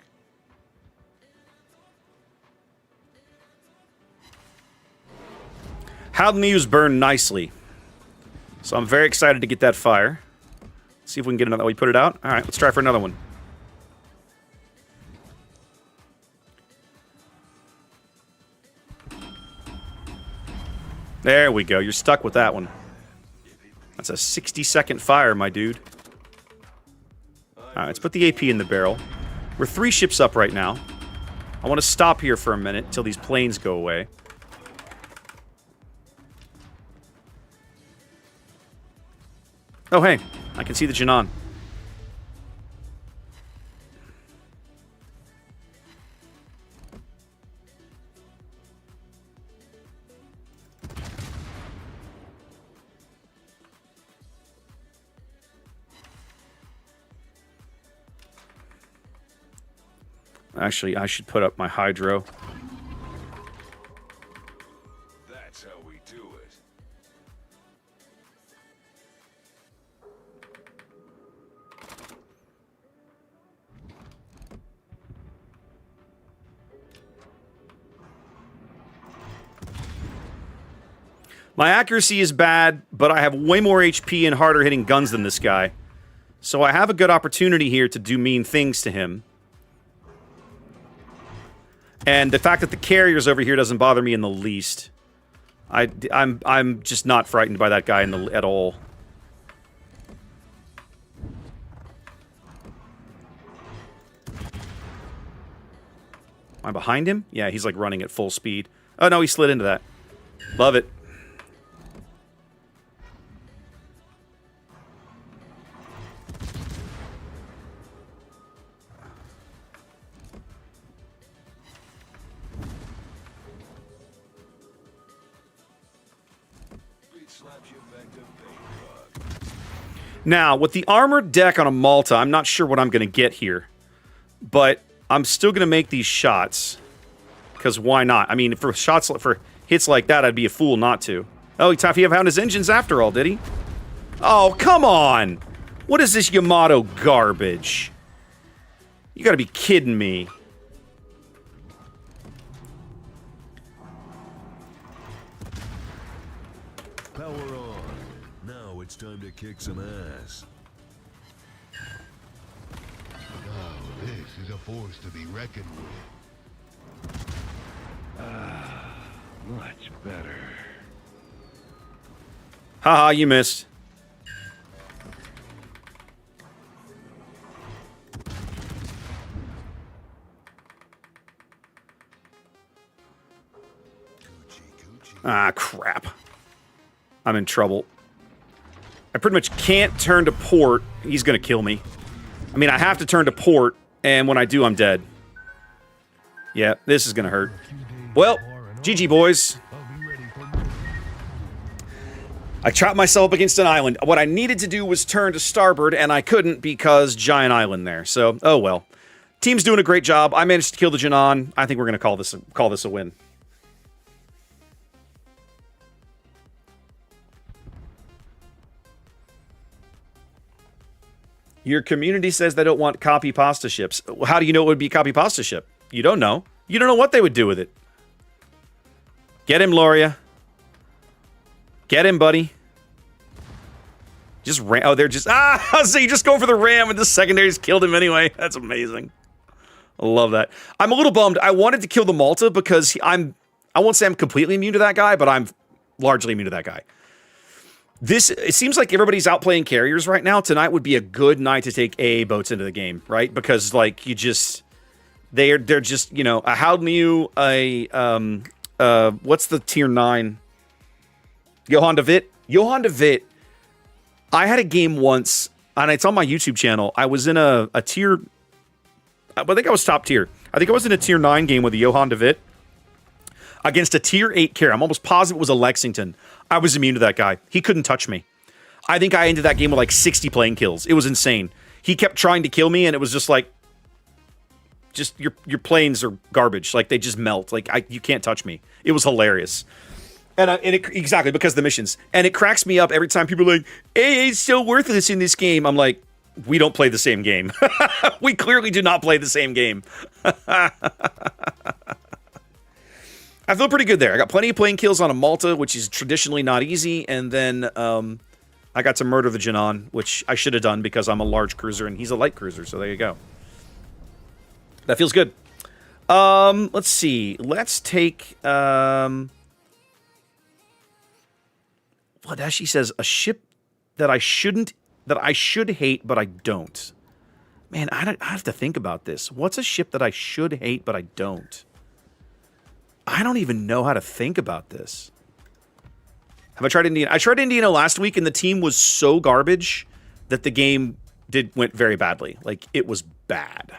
How'd Muse burn nicely? So I'm very excited to get that fire. See if we can get another. Oh, we put it out? All right, let's try for another one. There we go. You're stuck with that one. That's a 60-second fire, my dude. Alright, let's put the AP in the barrel. We're 3 ships up right now. I want to stop here for a minute until these planes go away. Oh, hey. I can see the Janan. Actually, I should put up my hydro. That's how we do it. My accuracy is bad, but I have way more HP and harder hitting guns than this guy. So I have a good opportunity here to do mean things to him. And the fact that the carrier's over here doesn't bother me in the least. I'm just not frightened by that guy at all. Am I behind him? Yeah, he's like running at full speed. Oh no, he slid into that. Love it. Now, with the armored deck on a Malta, I'm not sure what I'm going to get here. But I'm still going to make these shots. Because why not? I mean, for hits like that, I'd be a fool not to. Oh, Taffy found his engines after all, did he? Oh, come on! What is this Yamato garbage? You gotta be kidding me. Power on. Now it's time to kick some ass. Now this is a force to be reckoned with. Much better. Haha, you missed. Ah, crap. I'm in trouble. I pretty much can't turn to port. He's gonna kill me. I mean, I have to turn to port, and when I do, I'm dead. Yeah, this is gonna hurt. Well, GG, boys. I trapped myself up against an island. What I needed to do was turn to starboard, and I couldn't because giant island there. So, oh well. Team's doing a great job. I managed to kill the Janan. I think we're gonna call this a win. Your community says they don't want copy pasta ships. How do you know it would be copy pasta ship? You don't know. You don't know what they would do with it. Get him, Loria. Get him, buddy. Just ram. Oh, they're just... Ah! So you just go for the ram and the secondaries killed him anyway. That's amazing. I love that. I'm a little bummed. I wanted to kill the Malta because I won't say I'm completely immune to that guy, but I'm largely immune to that guy. It seems like everybody's out playing carriers right now. Tonight would be a good night to take AA boats into the game, right? Because like they're just, you know, a Howlmew, what's the tier 9? Johan de Witt. Johan de Witt. I had a game once, and it's on my YouTube channel. I was in a tier, I think I was top tier. I think I was in a tier 9 game with a Johan de Witt against a tier 8 carrier. I'm almost positive it was a Lexington. I was immune to that guy. He couldn't touch me. I think I ended that game with like 60 plane kills. It was insane. He kept trying to kill me, and it was just like, just your planes are garbage. Like they just melt. Like you can't touch me. It was hilarious. Exactly because of the missions. And it cracks me up every time people are like, AA's so worthless in this game. I'm like, we don't play the same game. We clearly do not play the same game. I feel pretty good there. I got plenty of plane kills on a Malta, which is traditionally not easy, and then I got to murder the Janan, which I should have done because I'm a large cruiser and he's a light cruiser, so there you go. That feels good. Let's see. Let's take... what as she says, a ship that I should hate, but I don't. Man, I have to think about this. What's a ship that I should hate, but I don't? I don't even know how to think about this. Have I tried Indiana? I tried Indiana last week, and the team was so garbage that the game went very badly. Like, it was bad.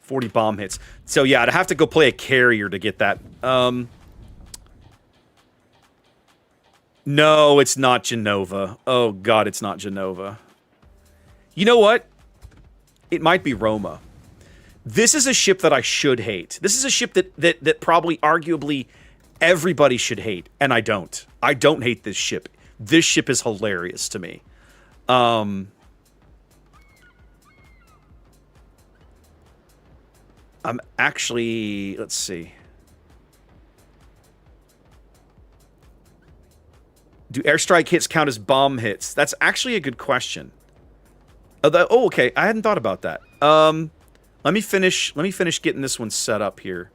$40 bomb hits. So, yeah, I'd have to go play a carrier to get that. No, it's not Genova. Oh, God, it's not Genova. You know what? It might be Roma. This is a ship that I should hate. This is a ship that probably, arguably, everybody should hate, and I don't. I don't hate this ship. This ship is hilarious to me. I'm actually... Let's see. Do airstrike hits count as bomb hits? That's actually a good question. Oh, okay. I hadn't thought about that. Let me finish getting this one set up here.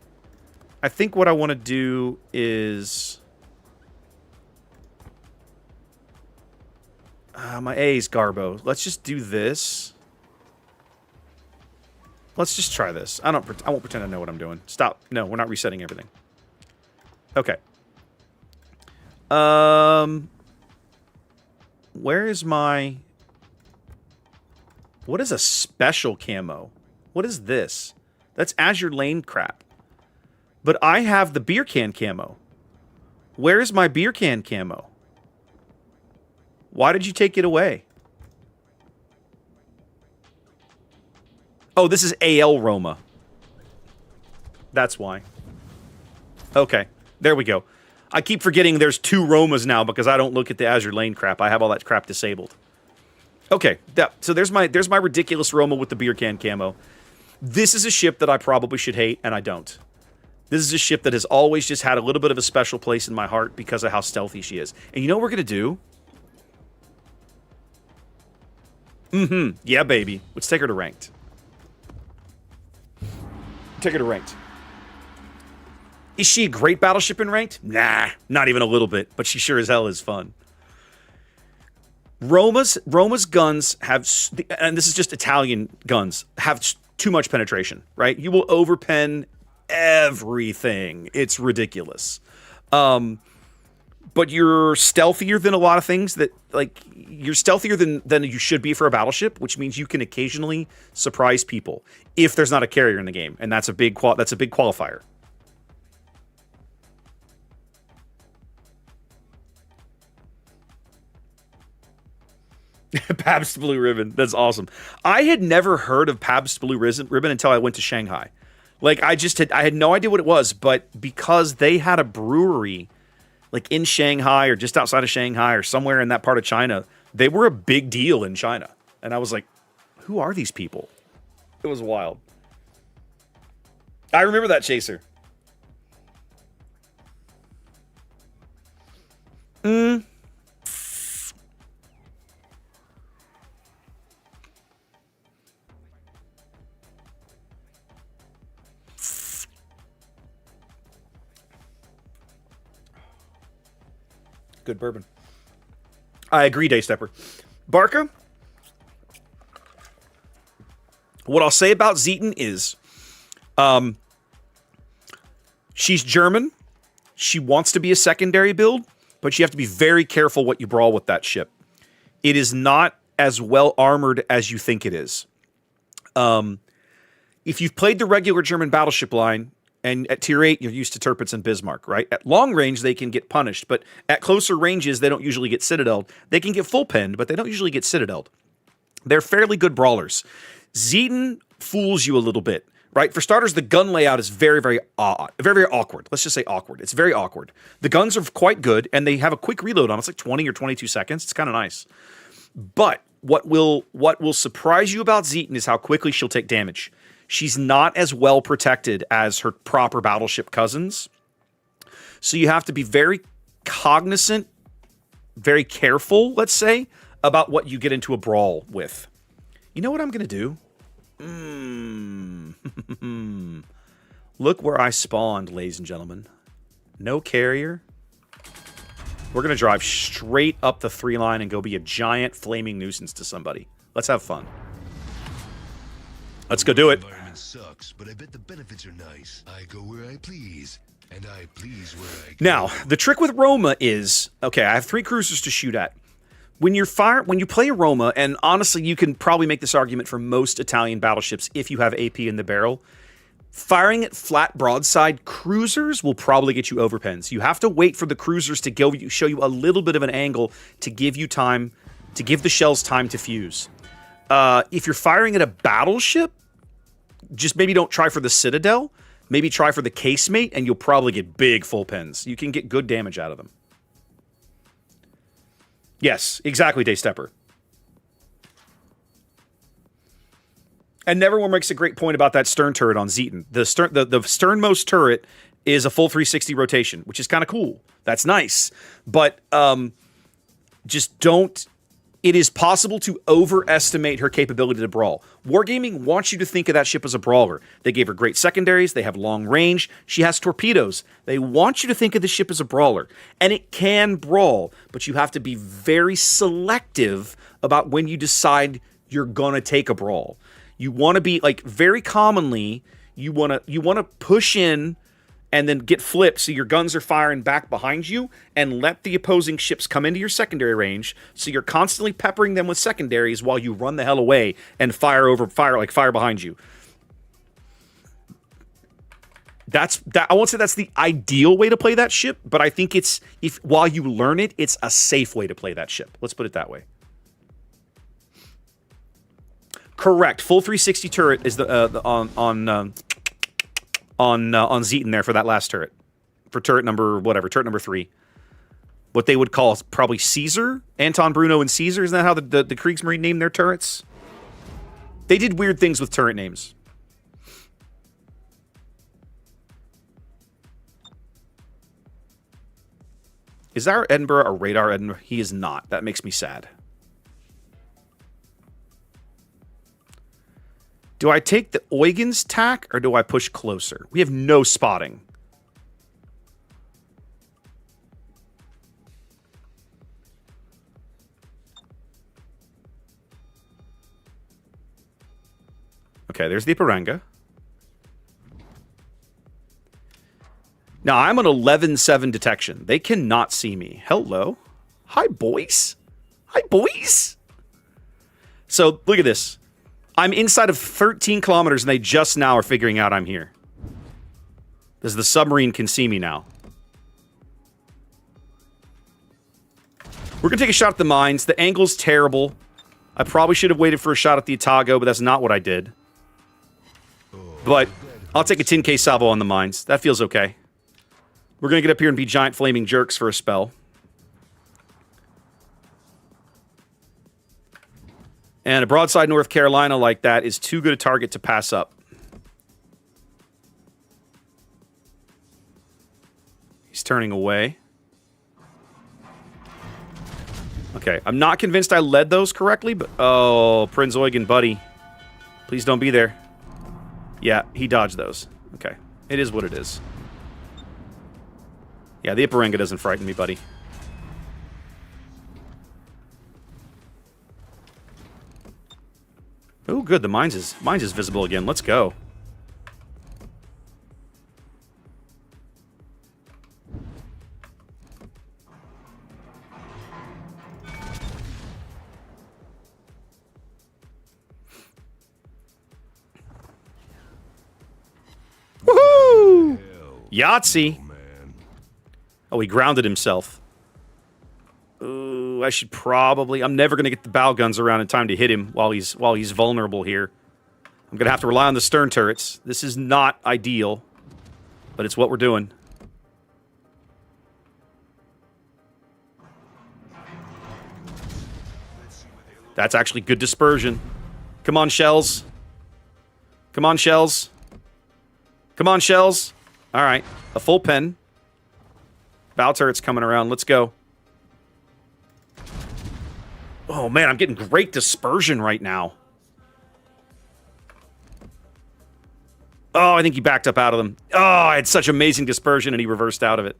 I think what I want to do is... my A's Garbo. Let's just do this. Let's just try this. I won't pretend I know what I'm doing. Stop. No, we're not resetting everything. Okay. Where is my... What is a special camo? What is this? That's Azure Lane crap. But I have the beer can camo. Where is my beer can camo? Why did you take it away? Oh, this is AL Roma. That's why. Okay, there we go. I keep forgetting there's 2 Romas now because I don't look at the Azure Lane crap. I have all that crap disabled. Okay, so there's my ridiculous Roma with the beer can camo. This is a ship that I probably should hate, and I don't. This is a ship that has always just had a little bit of a special place in my heart because of how stealthy she is. And you know what we're going to do? Yeah, baby. Let's take her to ranked. Take her to ranked. Is she a great battleship in ranked? Nah, not even a little bit, but she sure as hell is fun. Roma's guns have, and this is just Italian guns, have too much penetration, right? You will overpen everything. It's ridiculous. but you're stealthier than a lot of things that, like, you're stealthier than you should be for a battleship, which means you can occasionally surprise people if there's not a carrier in the game, and that's a big qualifier. Pabst Blue Ribbon. That's awesome. I had never heard of Pabst Blue Ribbon until I went to Shanghai. Like, I had no idea what it was, but because they had a brewery like in Shanghai or just outside of Shanghai or somewhere in that part of China, they were a big deal in China. And I was like, who are these people? It was wild. I remember that, Chaser. Good bourbon. I agree, Daystepper. Barca, what I'll say about Zeton is she's German. She wants to be a secondary build, but you have to be very careful what you brawl with that ship. It is not as well armored as you think it is. If you've played the regular German battleship line, and at tier 8, you're used to Tirpitz and Bismarck, right? At long range, they can get punished, but at closer ranges, they don't usually get citadeled. They can get full penned, but they don't usually get citadeled. They're fairly good brawlers. Zeton fools you a little bit, right? For starters, the gun layout is very, very odd, very, very awkward. Let's just say awkward. It's very awkward. The guns are quite good, and they have a quick reload on. It's like 20 or 22 seconds. It's kind of nice. But what will surprise you about Zeton is how quickly she'll take damage. She's not as well protected as her proper battleship cousins. So you have to be very cognizant, very careful, let's say, about what you get into a brawl with. You know what I'm going to do? Look where I spawned, ladies and gentlemen. No carrier. We're going to drive straight up the 3 line and go be a giant flaming nuisance to somebody. Let's have fun. Let's go do it. Sucks, but I bet the benefits are nice. I go where I please, and I please where I go. Now, the trick with Roma is, okay, I have 3 cruisers to shoot at. When you play Roma, and honestly, you can probably make this argument for most Italian battleships if you have AP in the barrel, firing at flat broadside cruisers will probably get you overpens. You have to wait for the cruisers to show you a little bit of an angle to give you time, to give the shells time to fuse. If you're firing at a battleship, just maybe don't try for the Citadel. Maybe try for the casemate, and you'll probably get big full pens. You can get good damage out of them. Yes, exactly, Daystepper. And Nevermore makes a great point about that stern turret on Zeton. The sternmost turret is a full 360 rotation, which is kind of cool. That's nice. But just don't... It is possible to overestimate her capability to brawl. Wargaming wants you to think of that ship as a brawler. They gave her great secondaries. They have long range. She has torpedoes. They want you to think of the ship as a brawler. And it can brawl, but you have to be very selective about when you decide you're going to take a brawl. You want to be, like, very commonly, you want to push in and then get flipped so your guns are firing back behind you and let the opposing ships come into your secondary range so you're constantly peppering them with secondaries while you run the hell away and fire behind you. I won't say that's the ideal way to play that ship, but I think while you learn it, it's a safe way to play that ship. Let's put it that way. Correct. Full 360 turret is on Zeton there for that last turret. For turret number 3. What they would call probably Caesar? Anton, Bruno, and Caesar? Isn't that how the Kriegsmarine named their turrets? They did weird things with turret names. Is our Edinburgh a radar Edinburgh? He is not. That makes me sad. Do I take the Huygens tack or do I push closer? We have no spotting. Okay, there's the Paranga. Now, I'm an 11-7 detection. They cannot see me. Hello. Hi, boys. Hi, boys. So, look at this. I'm inside of 13 kilometers, and they just now are figuring out I'm here. Because the submarine can see me now. We're going to take a shot at the mines. The angle's terrible. I probably should have waited for a shot at the Otago, but that's not what I did. But I'll take a 10k salvo on the mines. That feels okay. We're going to get up here and be giant flaming jerks for a spell. And a broadside North Carolina like that is too good a target to pass up. He's turning away. Okay, I'm not convinced I led those correctly, but... Oh, Prinz Eugen, buddy. Please don't be there. Yeah, he dodged those. Okay, it is what it is. Yeah, the Iparanga doesn't frighten me, buddy. Oh, good. The mines is visible again. Let's go. Woohoo! Yahtzee. Oh, he grounded himself. Ooh, I should probably... I'm never going to get the bow guns around in time to hit him while he's vulnerable here. I'm going to have to rely on the stern turrets. This is not ideal, but it's what we're doing. That's actually good dispersion. Come on, shells. Come on, shells. Come on, shells. All right, a full pen. Bow turret's coming around. Let's go. Oh, man, I'm getting great dispersion right now. Oh, I think he backed up out of them. Oh, I had such amazing dispersion, and he reversed out of it.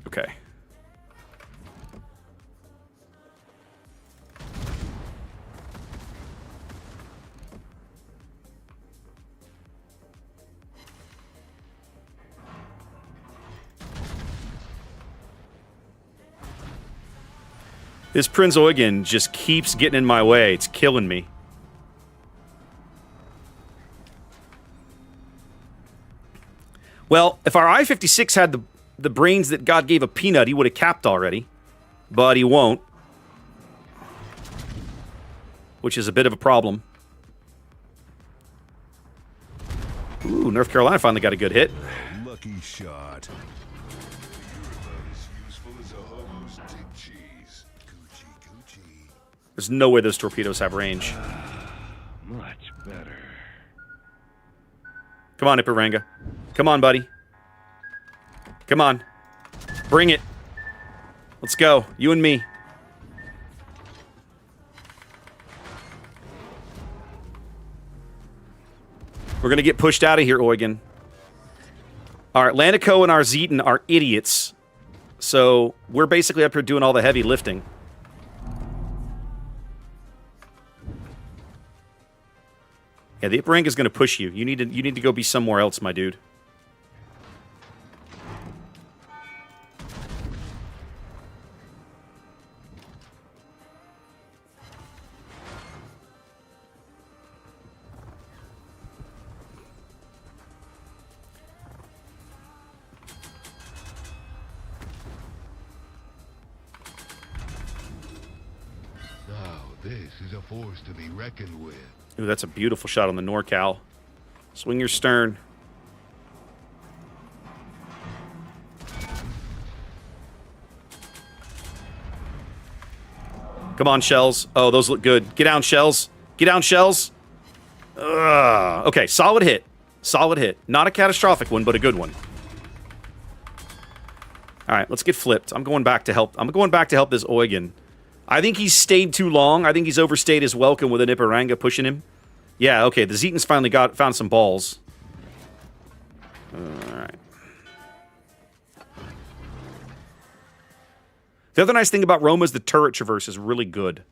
Okay. This Prinz Eugen just keeps getting in my way. It's killing me. Well, if our I-56 had the brains that God gave a peanut, he would have capped already. But he won't. Which is a bit of a problem. Ooh, North Carolina finally got a good hit. Lucky shot. There's no way those torpedoes have range. Much better. Come on, Iparanga. Come on, buddy. Come on. Bring it. Let's go. You and me. We're going to get pushed out of here, Eugen. Our Atlantico and our Zeton are idiots. So we're basically up here doing all the heavy lifting. Yeah, the Iparanga's going to push you. You need to go be somewhere else, my dude. Now, this is a force to be reckoned with. Ooh, that's a beautiful shot on the NorCal. Swing your stern. Come on, shells. Oh, those look good. Get down, shells. Get down, shells. Ugh. Okay, solid hit. Solid hit. Not a catastrophic one, but a good one. All right, let's get flipped. I'm going back to help. I'm going back to help this Eugen. I think he's stayed too long. I think he's overstayed his welcome with an Iparanga pushing him. Yeah, okay, the Zetons finally found some balls. Alright. The other nice thing about Roma is the turret traverse is really good.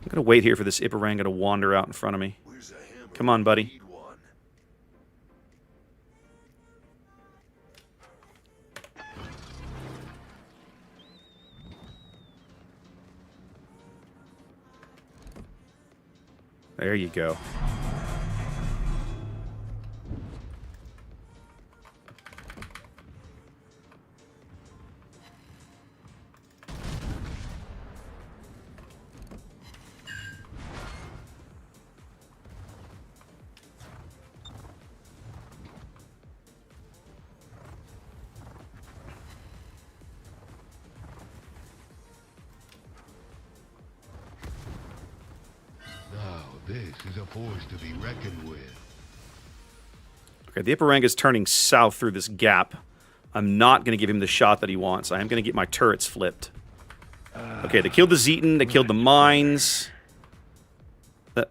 I'm gonna wait here for this Iparanga to wander out in front of me. Where's the hammer? Come on, buddy. Need one. There you go. Now, this is a force to be reckoned with. Okay, the Iparanga's turning south through this gap. I'm not going to give him the shot that he wants. I am going to get my turrets flipped. Okay, they killed the Zeton. They killed the mines. Okay,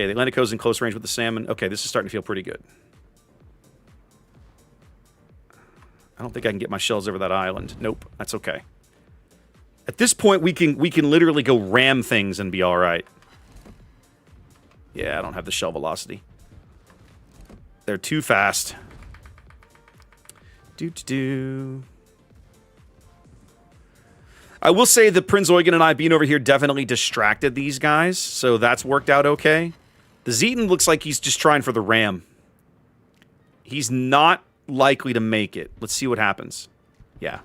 the Atlantico's in close range with the salmon. Okay, this is starting to feel pretty good. I don't think I can get my shells over that island. Nope, that's okay. At this point, we can literally go ram things and be all right. Yeah, I don't have the shell velocity. They're too fast. Do. I will say that Prince Eugen and I being over here definitely distracted these guys, so that's worked out okay. The Zeton looks like he's just trying for the ram. He's not likely to make it. Let's see what happens. Yeah.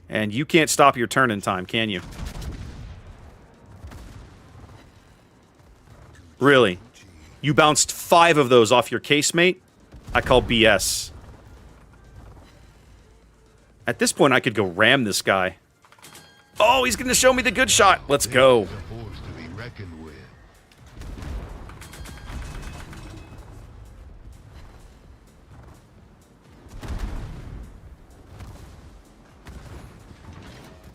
And you can't stop your turn in time, can you? Really? You bounced 5 of those off your casemate? I call BS. At this point, I could go ram this guy. Oh, he's going to show me the good shot. Let's go. This is a force to be reckoned with.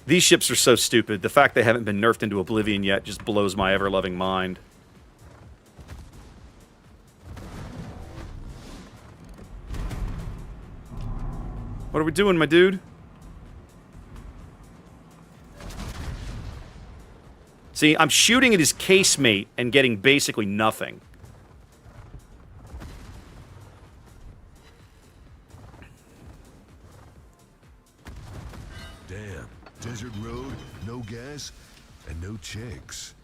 These ships are so stupid. The fact they haven't been nerfed into oblivion yet just blows my ever-loving mind. What are we doing, my dude? See, I'm shooting at his casemate and getting basically nothing. Damn. Desert road, no gas, and no chicks.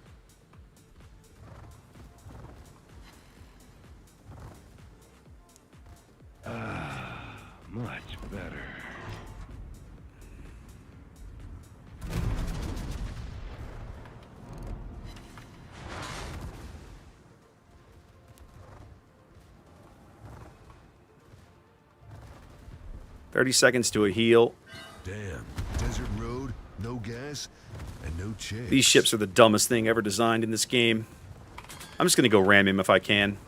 Much better. $30 seconds to a heal. Damn. Desert road, no gas, and no chicks. These ships are the dumbest thing ever designed in this game. I'm just going to go ram him if I can.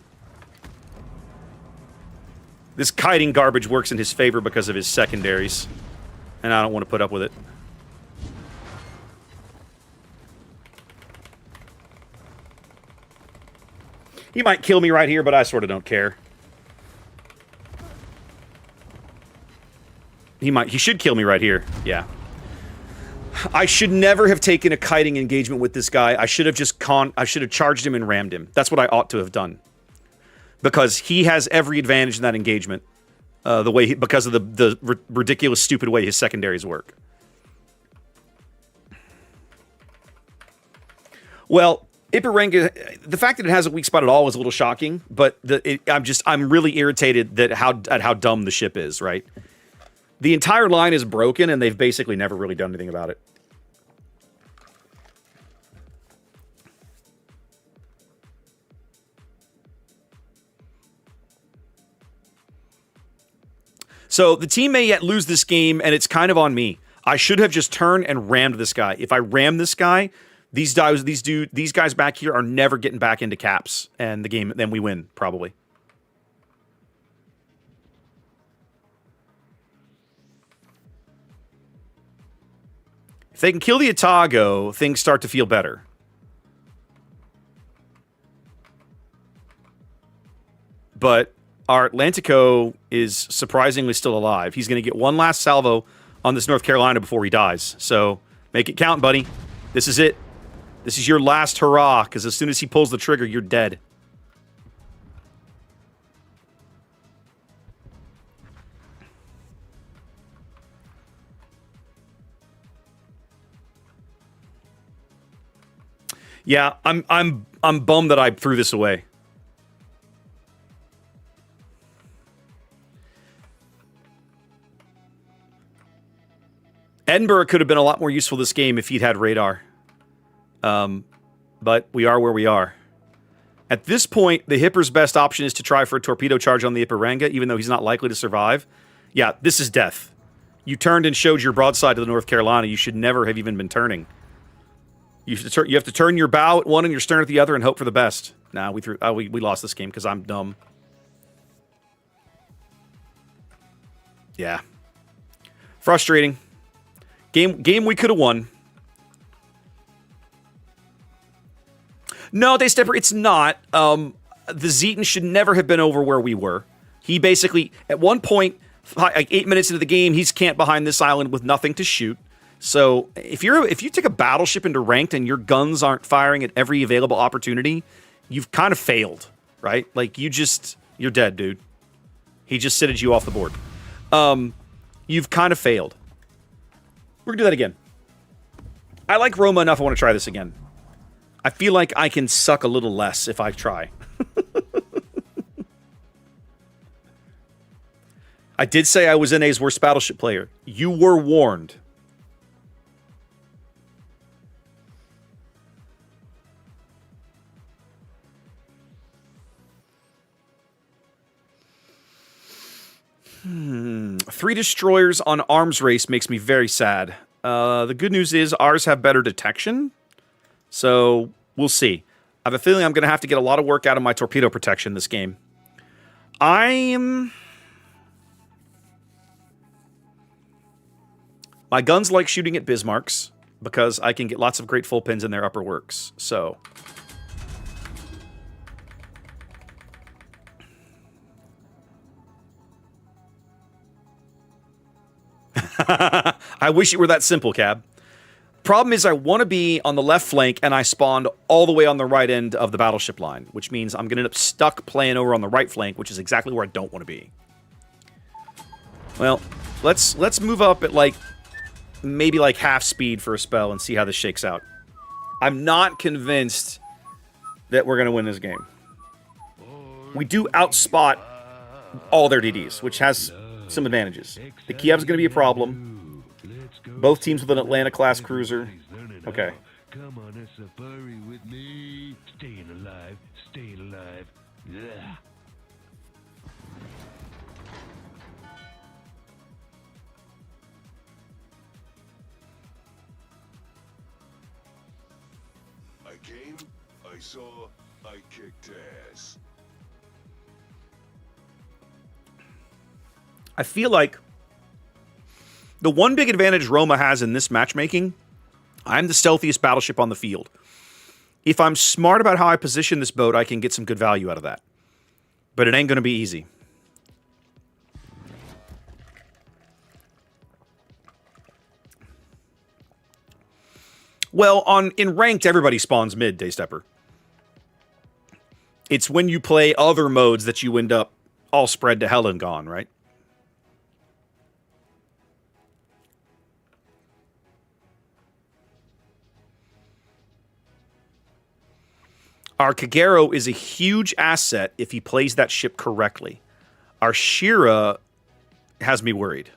This kiting garbage works in his favor because of his secondaries. And I don't want to put up with it. He might kill me right here, but I sort of don't care. He should kill me right here. Yeah. I should never have taken a kiting engagement with this guy. I should have charged him and rammed him. That's what I ought to have done. Because he has every advantage in that engagement. Because of the ridiculous, stupid way his secondaries work. Well, Iparanga, the fact that it has a weak spot at all is a little shocking, but I'm really irritated at how dumb the ship is, right? The entire line is broken, and they've basically never really done anything about it. So the team may yet lose this game, and it's kind of on me. I should have just turned and rammed this guy. If I ram this guy, these guys back here are never getting back into caps, and the game, then we win, probably. If they can kill the Atago, things start to feel better. But our Atlantico is surprisingly still alive. He's going to get one last salvo on this North Carolina before he dies. So make it count, buddy. This is it. This is your last hurrah, because as soon as he pulls the trigger, you're dead. Yeah, I'm bummed that I threw this away. Edinburgh could have been a lot more useful this game if he'd had radar. But we are where we are. At this point, the Hipper's best option is to try for a torpedo charge on the Ipiranga, even though he's not likely to survive. Yeah, this is death. You turned and showed your broadside to the North Carolina. You should never have even been turning. You have to turn your bow at one and your stern at the other and hope for the best. Nah, we lost this game because I'm dumb. Yeah. Frustrating. Game we could have won. No, Daystepper, it's not. The Zeton should never have been over where we were. He basically, at one point, like 8 minutes into the game, he's camped behind this island with nothing to shoot. So if you take a battleship into ranked and your guns aren't firing at every available opportunity, you've kind of failed, right? Like you're dead, dude. He just sitted you off the board. You've kind of failed. We're gonna do that again. I like Roma enough. I want to try this again. I feel like I can suck a little less if I try. I did say I was NA's worst battleship player. You were warned. Three destroyers on arms race makes me very sad. The good news is ours have better detection. So we'll see. I have a feeling I'm going to have to get a lot of work out of my torpedo protection this game. My guns like shooting at Bismarcks because I can get lots of great full pins in their upper works. So I wish it were that simple, Cab. Problem is I want to be on the left flank, and I spawned all the way on the right end of the battleship line, which means I'm going to end up stuck playing over on the right flank, which is exactly where I don't want to be. Well, let's move up at maybe half speed for a spell and see how this shakes out. I'm not convinced that we're going to win this game. We do outspot all their DDs, which has some advantages. The Kiev's going to be a problem. Both teams with an Atlanta-class cruiser. Okay. Come on a safari with me. Staying alive, staying alive. Yeah. I came, I saw, I kicked ass. I feel like the one big advantage Roma has in this matchmaking, I'm the stealthiest battleship on the field. If I'm smart about how I position this boat, I can get some good value out of that. But it ain't going to be easy. Well, in ranked, everybody spawns mid, Daystepper. It's when you play other modes that you end up all spread to hell and gone, right? Our Kagero is a huge asset if he plays that ship correctly. Our Shira has me worried.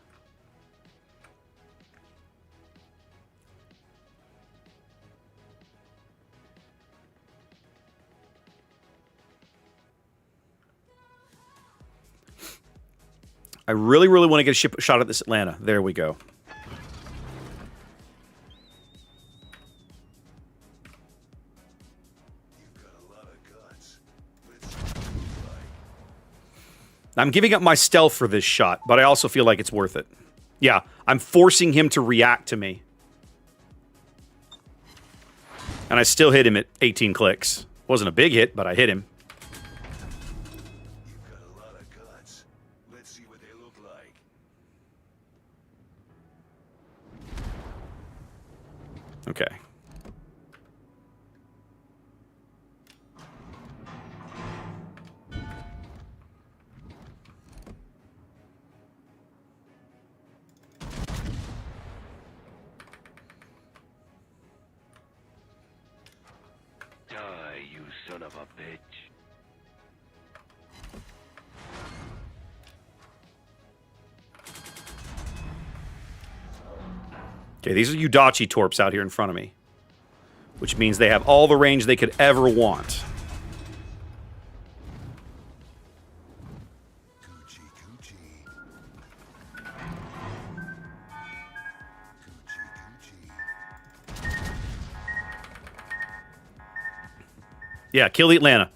I really, really want to get a shot at this Atlanta. There we go. I'm giving up my stealth for this shot, but I also feel like it's worth it. Yeah, I'm forcing him to react to me. And I still hit him at 18 clicks. Wasn't a big hit, but I hit him. You've got a lot of guts. Let's see what they look like. Okay. son of a bitch. Okay, these are Udachi torps out here in front of me. Which means they have all the range they could ever want. Coochie, coochie. Coochie, coochie. Yeah, kill the Atlanta.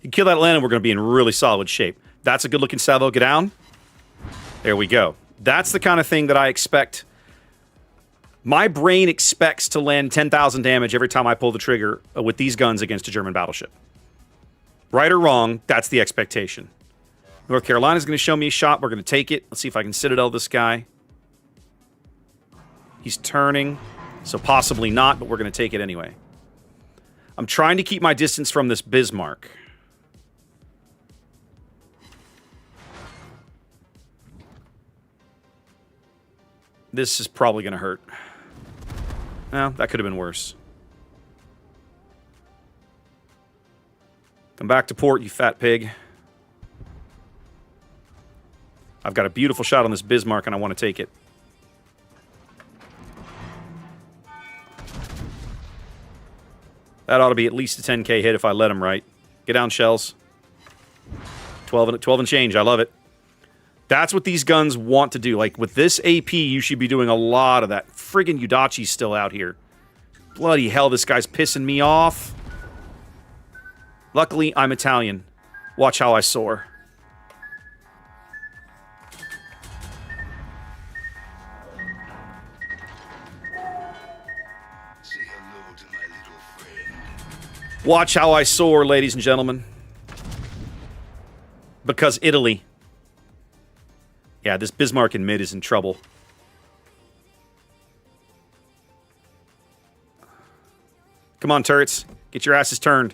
You kill that Atlanta, we're going to be in really solid shape. That's a good-looking salvo. Get down. There we go. That's the kind of thing that I expect. My brain expects to land 10,000 damage every time I pull the trigger with these guns against a German battleship. Right or wrong, that's the expectation. North Carolina's going to show me a shot. We're going to take it. Let's see if I can Citadel this guy. He's turning, so possibly not, but we're going to take it anyway. I'm trying to keep my distance from this Bismarck. This is probably going to hurt. Well, that could have been worse. Come back to port, you fat pig. I've got a beautiful shot on this Bismarck, and I want to take it. That ought to be at least a 10k hit if I let him right. Get down, shells. 12 and change. I love it. That's what these guns want to do. Like, with this AP, you should be doing a lot of that. Friggin' Udachi's still out here. Bloody hell, this guy's pissing me off. Luckily, I'm Italian. Watch how I soar. Say hello to my little friend. Watch how I soar, ladies and gentlemen. Because Italy. Yeah, this Bismarck in mid is in trouble. Come on, turrets. Get your asses turned.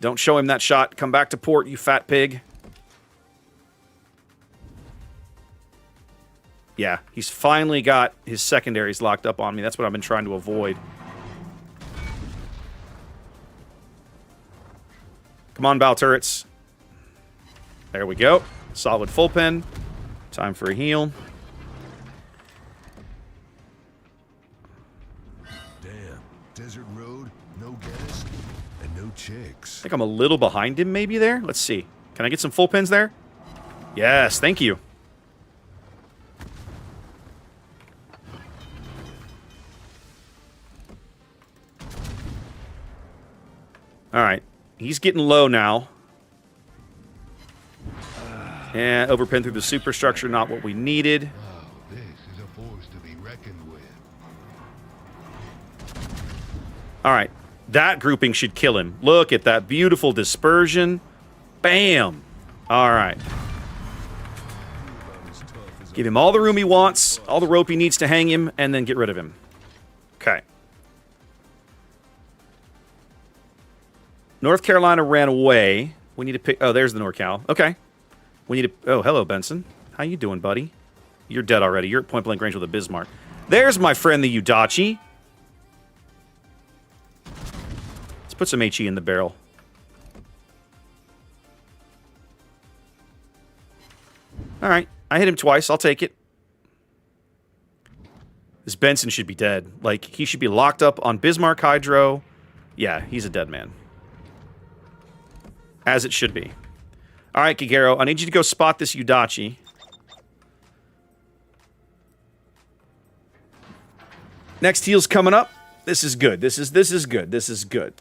Don't show him that shot. Come back to port, you fat pig. Yeah, he's finally got his secondaries locked up on me. That's what I've been trying to avoid. Come on, bow turrets. There we go. Solid full pen. Time for a heal. Damn. Desert road, no gas, and no chicks. I think I'm a little behind him maybe there. Let's see. Can I get some full pins there? Yes, thank you. All right. He's getting low now. Yeah, overpin through the superstructure, not what we needed. Wow, this is a force to be reckoned with. All right. That grouping should kill him. Look at that beautiful dispersion. Bam. All right. Give him all the room he wants, all the rope he needs to hang him, and then get rid of him. Okay. North Carolina ran away. We need to pick... Oh, there's the NorCal. Okay. We need to... Oh, hello, Benson. How you doing, buddy? You're dead already. You're at point-blank range with a Bismarck. There's my friend, the Udachi. Let's put some HE in the barrel. All right. I hit him twice. I'll take it. This Benson should be dead. Like, he should be locked up on Bismarck Hydro. Yeah, he's a dead man. As it should be. All right, Kigero, I need you to go spot this Udachi. Next heal's coming up. This is good. This is good. This is good.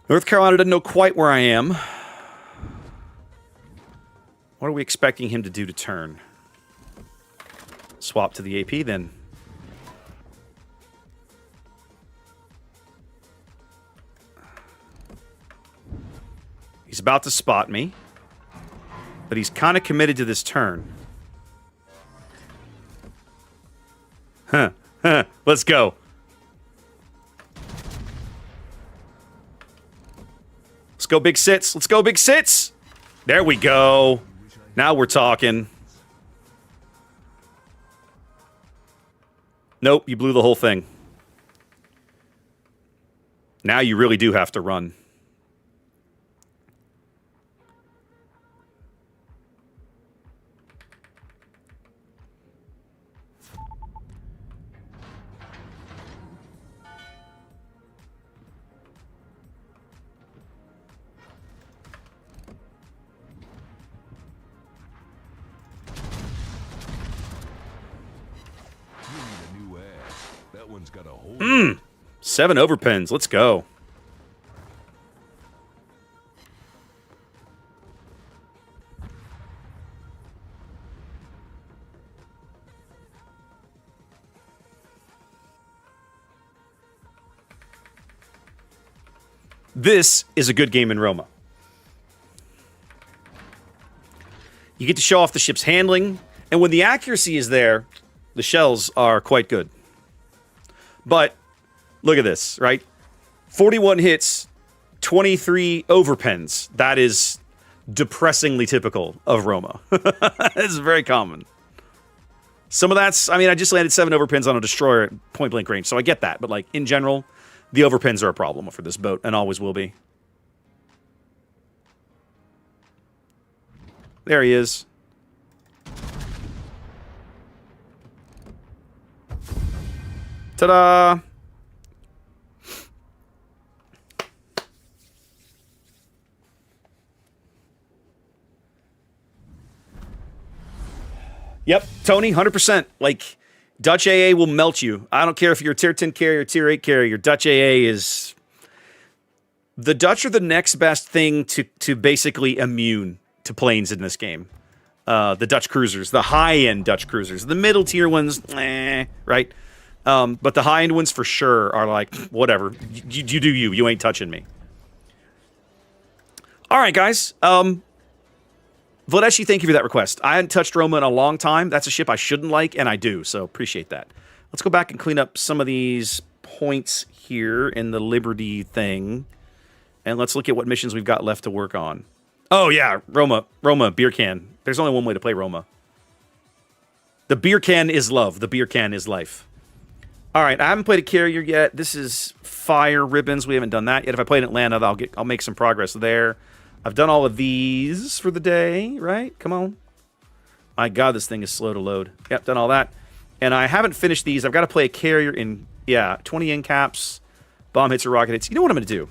North Carolina doesn't know quite where I am. What are we expecting him to do to turn? Swap to the AP, then. He's about to spot me. But he's kind of committed to this turn. Let's go. Let's go, big sits. Let's go, big sits. There we go. Now we're talking. Nope, you blew the whole thing. Now you really do have to run. That one's got a hole. 7 overpins. Let's go. This is a good game in Roma. You get to show off the ship's handling, and when the accuracy is there, the shells are quite good. But look at this, right? 41 hits, 23 overpens. That is depressingly typical of Roma. It's very common. Some of that's, I mean, I just landed 7 overpens on a destroyer at point blank range, so I get that. But like in general, the overpens are a problem for this boat and always will be. There he is. Ta-da! Yep, Tony, 100%. Like, Dutch AA will melt you. I don't care if you're a tier 10 carrier or tier 8 carrier. Dutch AA is... The Dutch are the next best thing to basically immune to planes in this game. The Dutch cruisers, the high-end Dutch cruisers. The middle tier ones, right? But the high-end ones for sure are like, whatever. You do you. You ain't touching me. All right, guys. Vladeshi, thank you for that request. I hadn't touched Roma in a long time. That's a ship I shouldn't like, and I do, so appreciate that. Let's go back and clean up some of these points here in the Liberty thing, and let's look at what missions we've got left to work on. Oh, yeah, Roma, beer can. There's only one way to play Roma. The beer can is love. The beer can is life. All right, I haven't played a carrier yet. This is Fire Ribbons. We haven't done that yet. If I play in Atlanta, I'll make some progress there. I've done all of these for the day, right? Come on. My God, this thing is slow to load. Yep, done all that. And I haven't finished these. I've got to play a carrier in, 20 end caps, bomb hits or rocket hits. You know what I'm going to do?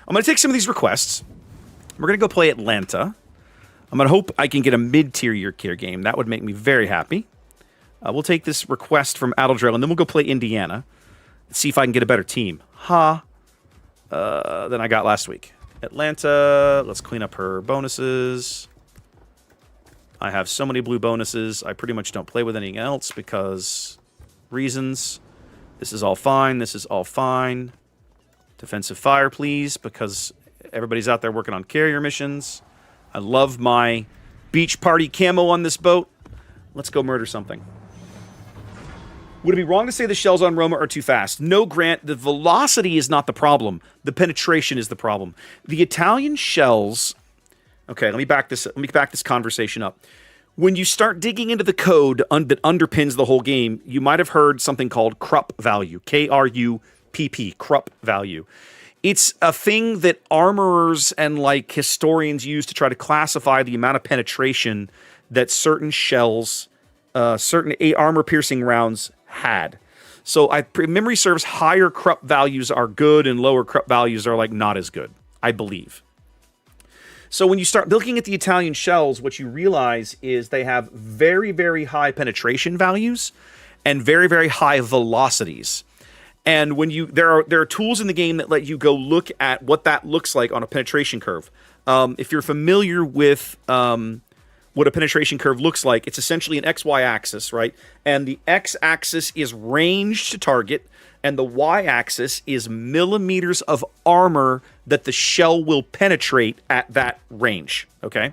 I'm going to take some of these requests. We're going to go play Atlanta. I'm going to hope I can get a mid-tier carrier game. That would make me very happy. We'll take this request from Adeldrill, and then we'll go play Indiana. Let's see if I can get a better team. Than I got last week. Atlanta, let's clean up her bonuses. I have so many blue bonuses, I pretty much don't play with anything else because reasons. This is all fine, this is all fine. Defensive fire, please, because everybody's out there working on carrier missions. I love my beach party camo on this boat. Let's go murder something. Would it be wrong to say the shells on Roma are too fast? No, Grant, the velocity is not the problem. The penetration is the problem. The Italian shells... Okay, let me back this conversation up. When you start digging into the code that underpins the whole game, you might have heard something called Krupp value. K-R-U-P-P, Krupp value. It's a thing that armorers and like historians use to try to classify the amount of penetration that certain shells, certain armor-piercing rounds had. So memory serves, higher Krupp values are good and lower Krupp values are like not as good, I believe. So when you start looking at the Italian shells, what you realize is they have very, very high penetration values and very, very high velocities. And when there are tools in the game that let you go look at what that looks like on a penetration curve. If you're familiar with what a penetration curve looks like, it's essentially an XY axis, right? And the X axis is range to target, and the Y axis is millimeters of armor that the shell will penetrate at that range, okay?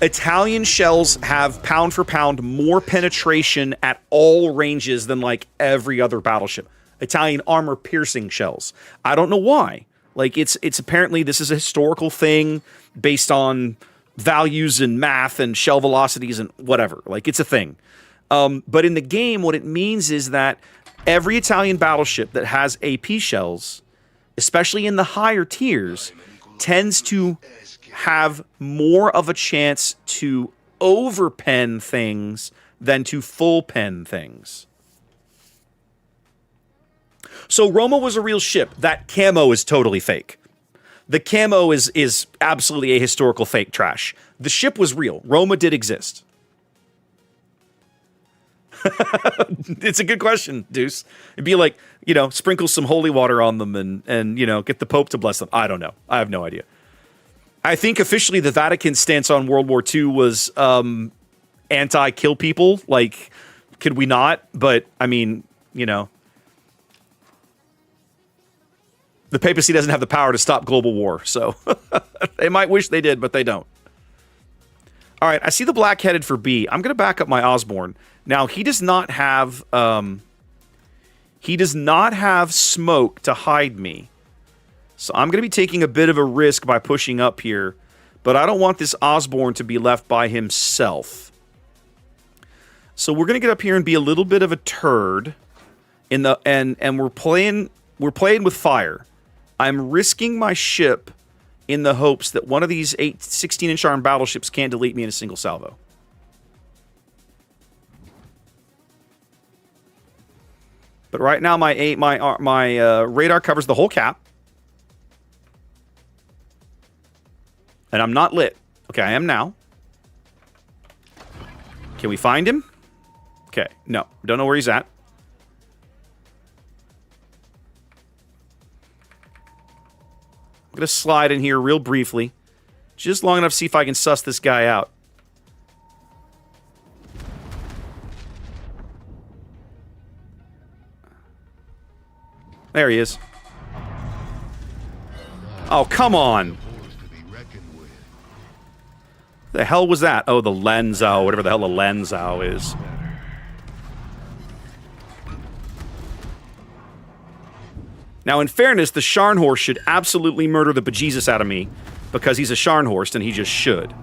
Italian shells have pound for pound more penetration at all ranges than like every other battleship. Italian armor piercing shells. I don't know why. Like, it's apparently this is a historical thing based on values and math and shell velocities and whatever. Like, it's a thing. But in the game, what it means is that every Italian battleship that has AP shells, especially in the higher tiers, tends to have more of a chance to overpen things than to full pen things. So Roma was a real ship. That camo is totally fake. The camo is absolutely a historical fake trash. The ship was real. Roma did exist. It's a good question, Deuce. It'd be like, sprinkle some holy water on them and get the Pope to bless them. I don't know. I have no idea. I think officially the Vatican's stance on World War II was anti-kill people. Like, could we not? But, I mean, the papacy doesn't have the power to stop global war. So they might wish they did, but they don't. All right, I see the black headed for B. I'm going to back up my Osborne. Now, he does not have smoke to hide me. So I'm going to be taking a bit of a risk by pushing up here, but I don't want this Osborne to be left by himself. So we're going to get up here and be a little bit of a turd and we're playing with fire. I'm risking my ship in the hopes that one of these 16-inch armed battleships can't delete me in a single salvo. But right now my radar covers the whole cap. And I'm not lit. Okay, I am now. Can we find him? Okay, no. Don't know where he's at. I'm going to slide in here real briefly. Just long enough to see if I can suss this guy out. There he is. Oh, come on. The hell was that? Oh, the Lenzau, whatever the hell the Lenzau is. Now, in fairness, the Scharnhorst should absolutely murder the bejesus out of me because he's a Scharnhorst and he just should.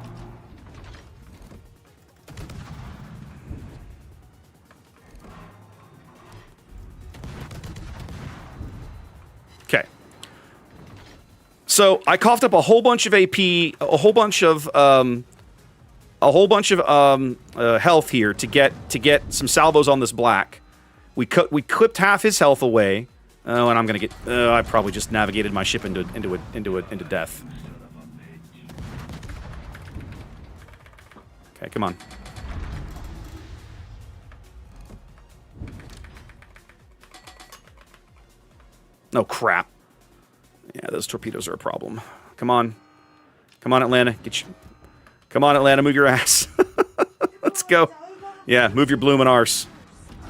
Okay. So I coughed up a whole bunch of AP, a whole bunch of health here to get some salvos on this black. We clipped half his health away. Oh, and I'm gonna get. I probably just navigated my ship into death. Okay, come on. Oh crap! Yeah, those torpedoes are a problem. Come on, come on, Atlanta, get you. Come on, Atlanta, move your ass. Let's go. Yeah, move your bloomin' arse.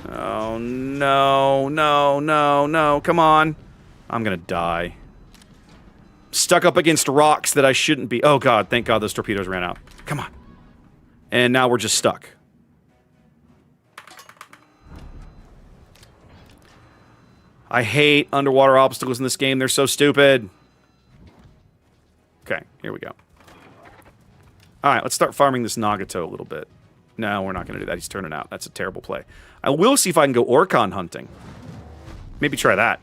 Oh, no, no, no, no. Come on. I'm gonna die. Stuck up against rocks that I shouldn't be. Oh, God. Thank God those torpedoes ran out. Come on. And now we're just stuck. I hate underwater obstacles in this game. They're so stupid. Okay, here we go. All right, let's start farming this Nagato a little bit. No, we're not going to do that. He's turning out. That's a terrible play. I will see if I can go Orcon hunting. Maybe try that.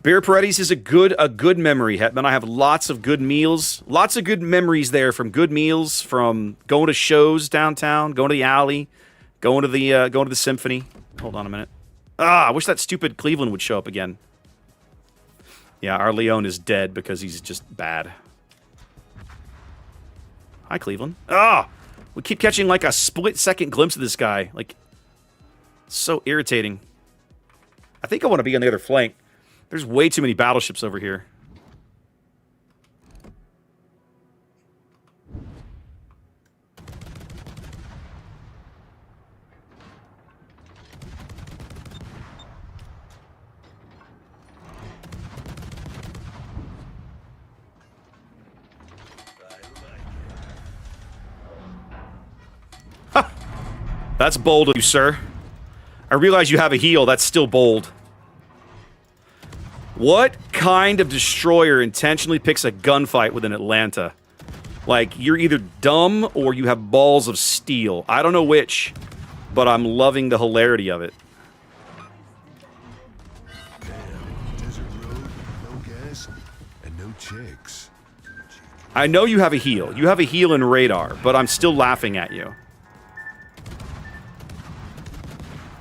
Bear Paredes is a good memory, Hetman. I have lots of good meals. Lots of good memories there from good meals, from going to shows downtown, going to the alley, going to the symphony. Hold on a minute. I wish that stupid Cleveland would show up again. Yeah, our Leon is dead because he's just bad. Hi, Cleveland. We keep catching like a split-second glimpse of this guy. Like, so irritating. I think I want to be on the other flank. There's way too many battleships over here. That's bold of you, sir. I realize you have a heal. That's still bold. What kind of destroyer intentionally picks a gunfight with an Atlanta? Like, you're either dumb or you have balls of steel. I don't know which, but I'm loving the hilarity of it. Damn, desert road, no gas, and no chicks. I know you have a heal. You have a heal in radar, but I'm still laughing at you.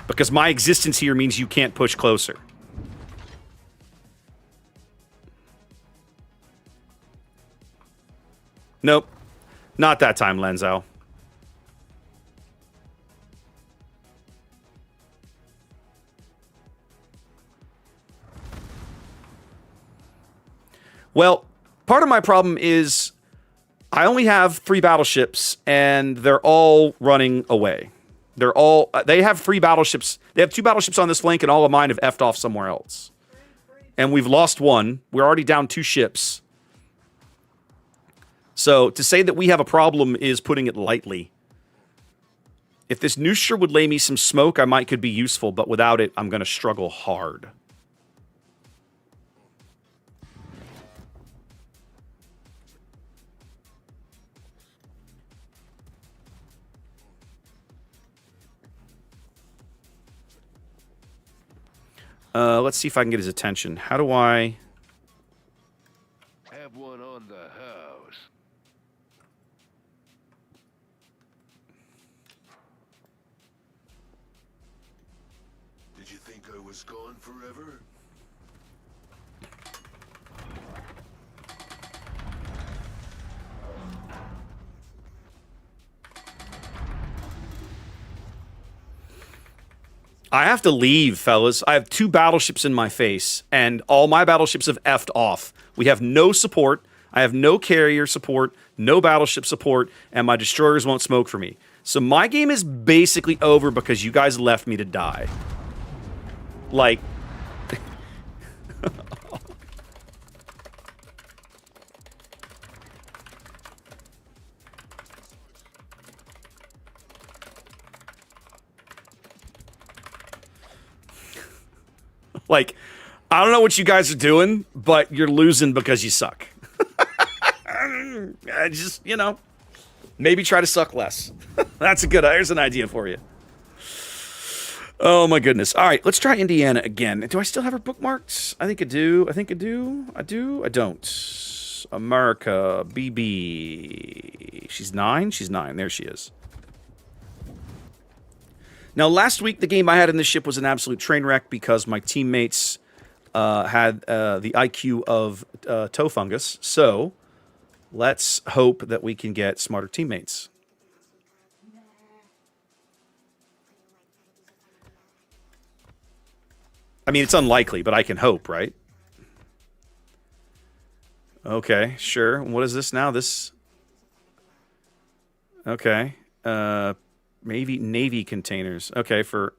Because my existence here means you can't push closer. Nope. Not that time, Lenzo. Well, part of my problem is I only have 3 battleships, and they're all running away. They have 3 battleships. They have 2 battleships on this flank, and all of mine have effed off somewhere else. And we've lost 1. We're already down 2 ships. So to say that we have a problem is putting it lightly. If this Neustra would lay me some smoke, I might could be useful, but without it, I'm going to struggle hard. Let's see if I can get his attention. How do I... Have one on the house. Did you think I was gone forever? I have to leave, fellas. I have 2 battleships in my face, and all my battleships have effed off. We have no support. I have no carrier support, no battleship support, and my destroyers won't smoke for me. So my game is basically over because you guys left me to die. Like... Like, I don't know what you guys are doing, but you're losing because you suck. Just, you know, maybe try to suck less. There's an idea for you. Oh my goodness. All right, let's try Indiana again. Do I still have her bookmarked? I think I do. I don't. America, BB. She's 9? She's 9. There she is. Now, last week, the game I had in this ship was an absolute train wreck because my teammates had the IQ of toe fungus. So, let's hope that we can get smarter teammates. I mean, it's unlikely, but I can hope, right? Okay, sure. What is this now? Okay. Maybe Navy containers. Okay, for...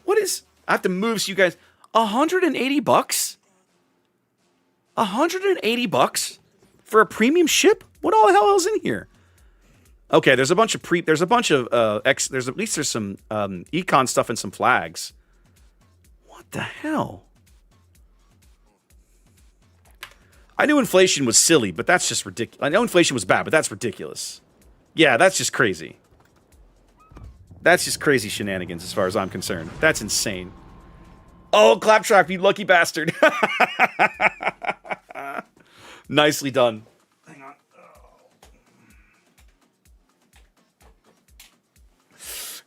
What is... I have to move so you guys... $180 bucks? $180 for a premium ship? What all the hell is in here? Okay, there's a bunch of there's at least there's some econ stuff and some flags. What the hell? I knew inflation was silly, but that's just ridiculous. I know inflation was bad, but that's ridiculous. Yeah, that's just crazy. That's just crazy shenanigans as far as I'm concerned. That's insane. Oh, Claptrap, you lucky bastard. Nicely done. Hang on.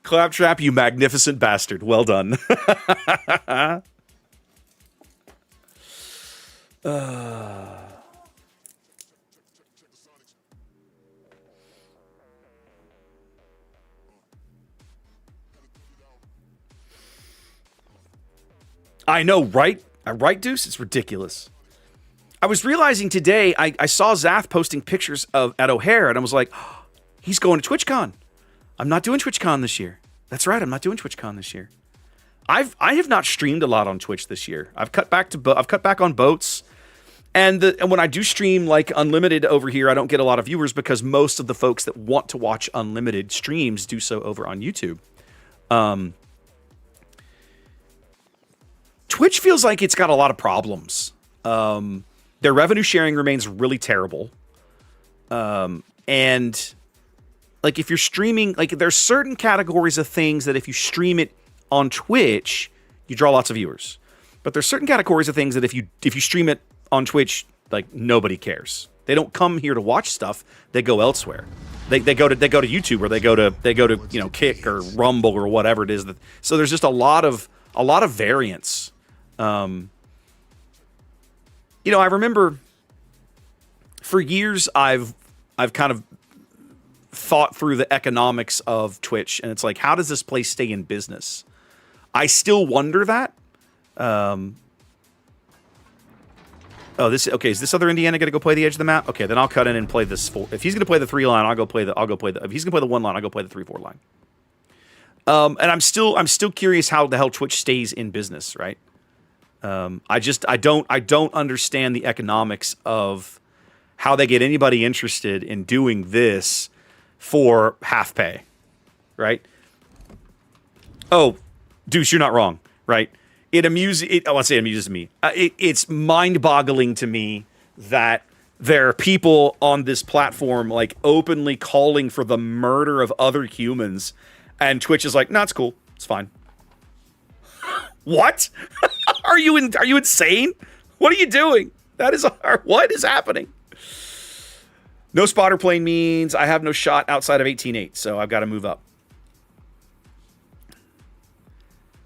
Claptrap, you magnificent bastard. Well done. I know, right? Right, Deuce? It's ridiculous. I was realizing today, I saw Zath posting pictures at O'Hare, and I was like, oh, he's going to TwitchCon. I'm not doing TwitchCon this year. That's right, I'm not doing TwitchCon this year. I have not streamed a lot on Twitch this year. I've cut back on boats, And when I do stream like Unlimited over here, I don't get a lot of viewers because most of the folks that want to watch Unlimited streams do so over on YouTube. Twitch feels like it's got a lot of problems. Their revenue sharing remains really terrible. And like if you're streaming, like there's certain categories of things that if you stream it on Twitch, you draw lots of viewers. But there's certain categories of things that if you stream it on Twitch, like nobody cares. They don't come here to watch stuff. They go elsewhere. They go to YouTube, or they go to Kick or Rumble or whatever it is. So there's just a lot of variance. I remember for years I've kind of thought through the economics of Twitch, and it's like, how does this place stay in business? I still wonder that. Is this other Indiana going to go play the edge of the map? Okay, then I'll cut in and play this 4. If he's going to play the 3 line, if he's going to play the 1 line, I'll go play the 3-4 line. And I'm still curious how the hell Twitch stays in business, right? I don't understand the economics of how they get anybody interested in doing this for half pay, right? Oh, Deuce, you're not wrong, right? I won't say it amuses me. It's mind-boggling to me that there are people on this platform like openly calling for the murder of other humans, and Twitch is like, "No, it's cool. It's fine." What? Are you insane? What are you doing? What is happening? No spotter plane means I have no shot outside of 18.8, so I've got to move up.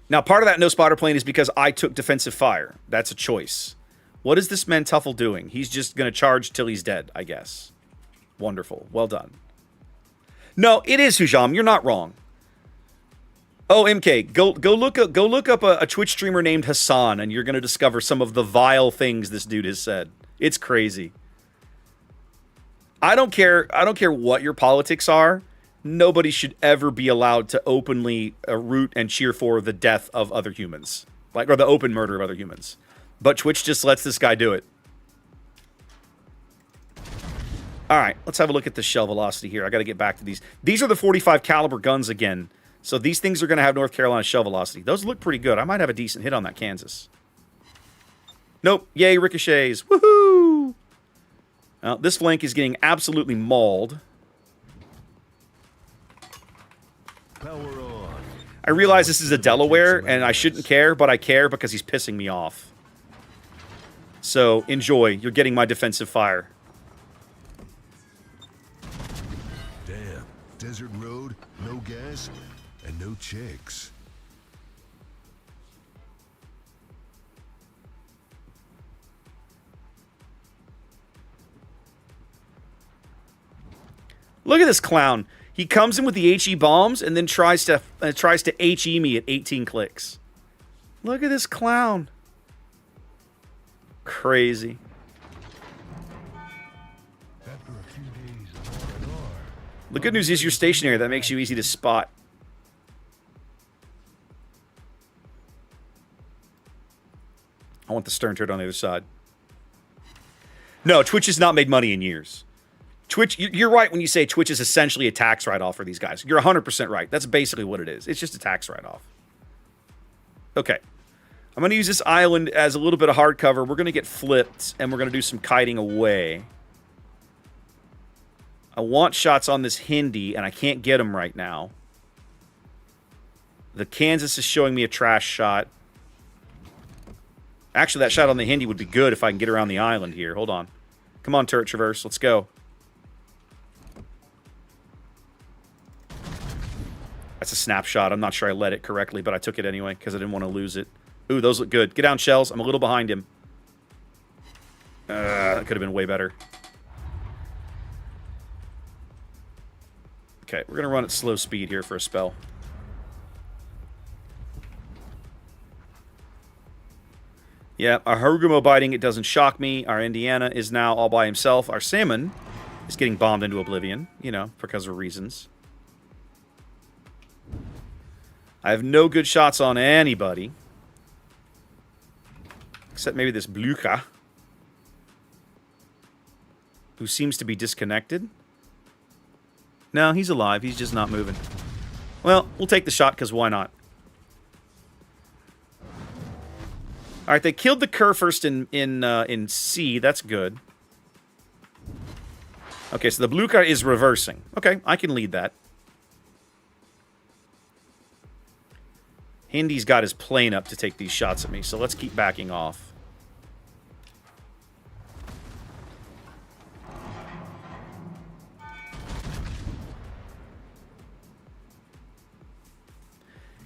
Now, part of that no spotter plane is because I took defensive fire. That's a choice. What is this Mantuffle doing? He's just going to charge till he's dead, I guess. Wonderful. Well done. No, it is Hujam. You're not wrong. Oh, MK, go look up a Twitch streamer named Hassan, and you're going to discover some of the vile things this dude has said. It's crazy. I don't care what your politics are. Nobody should ever be allowed to openly root and cheer for the death of other humans, or the open murder of other humans. But Twitch just lets this guy do it. All right, let's have a look at the shell velocity here. I got to get back to these. These are the 45 caliber guns again. So these things are going to have North Carolina shell velocity. Those look pretty good. I might have a decent hit on that Kansas. Nope. Yay, ricochets. Woohoo! This flank is getting absolutely mauled. Power on. I realize this is a Delaware, and I shouldn't care, but I care because he's pissing me off. So, enjoy. You're getting my defensive fire. Damn. Desert road, no gas, and no chicks. Look at this clown. He comes in with the HE bombs and then tries to HE me at 18 clicks. Look at this clown. Crazy. After a few days of R&R, The good news is you're stationary. That makes you easy to spot. I want the stern turret on the other side. No, Twitch has not made money in years. Twitch, you're right when you say Twitch is essentially a tax write-off for these guys. You're 100% right. That's basically what it is. It's just a tax write-off. Okay. I'm going to use this island as a little bit of hardcover. We're going to get flipped, and we're going to do some kiting away. I want shots on this Hindi, and I can't get them right now. The Kansas is showing me a trash shot. Actually, that shot on the Hindi would be good if I can get around the island here. Hold on. Come on, turret traverse. Let's go. That's a snapshot. I'm not sure I led it correctly, but I took it anyway because I didn't want to lose it. Ooh, those look good. Get down, shells. I'm a little behind him. That could have been way better. Okay, we're going to run at slow speed here for a spell. Yeah, our Harugumo biting, it doesn't shock me. Our Indiana is now all by himself. Our salmon is getting bombed into oblivion, because of reasons. I have no good shots on anybody. Except maybe this Bluka. who seems to be disconnected. No, he's alive. He's just not moving. Well, we'll take the shot, because why not? Alright, they killed the Cur first in C. That's good. Okay, so the blue car is reversing. Okay, I can lead that. Hindy's got his plane up to take these shots at me, so let's keep backing off.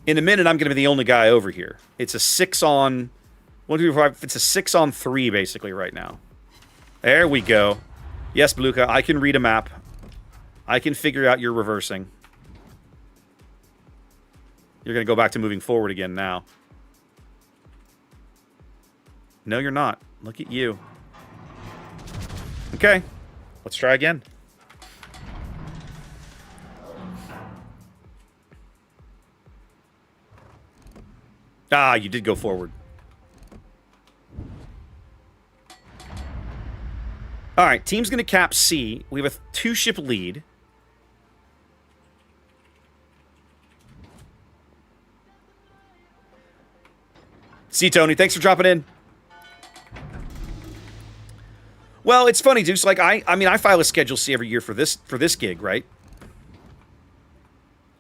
In a minute, I'm going to be the only guy over here. It's a 6 on... 1, 2, 3, 5... It's a 6 on 3, basically, right now. There we go. Yes, Bluka, I can read a map. I can figure out your reversing. You're going to go back to moving forward again now. No, you're not. Look at you. Okay. Let's try again. Ah, you did go forward. Alright, team's going to cap C. We have a 2-ship lead. See, Tony, thanks for dropping in. Well, it's funny, Deuce. Like, I mean, I file a Schedule C every year for this gig, right?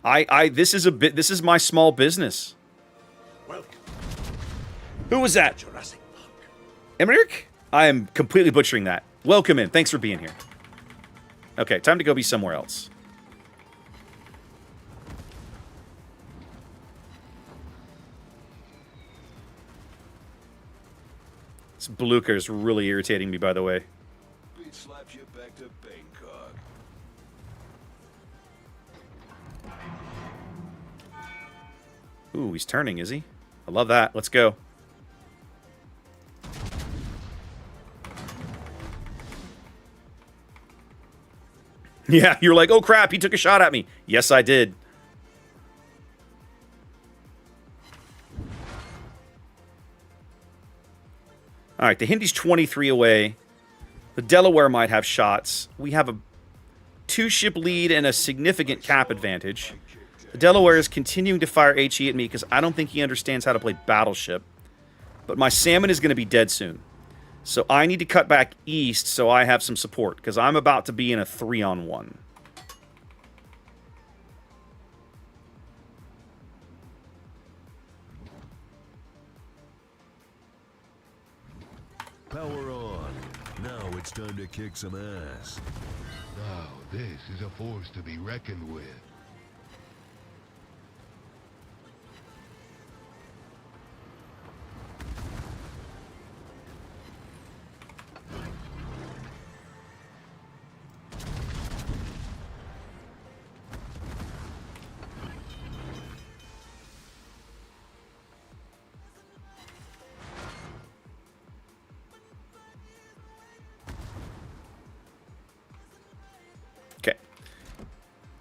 This is my small business. Welcome. Who was that? Jurassic Park. Emmerich? I am completely butchering that. Welcome in. Thanks for being here. Okay, time to go be somewhere else. This Blucher is really irritating me, by the way. It slaps you back to Bangkok. Ooh, he's turning, is he? I love that. Let's go. Yeah, you're like, oh crap, he took a shot at me. Yes, I did. All right, the Hindy's 23 away. The Delaware might have shots. We have a 2-ship lead and a significant cap advantage. The Delaware is continuing to fire HE at me because I don't think he understands how to play Battleship. But my Salmon is going to be dead soon. So I need to cut back east so I have some support, because I'm about to be in a 3-on-1. Power on. Now it's time to kick some ass. Now, this is a force to be reckoned with.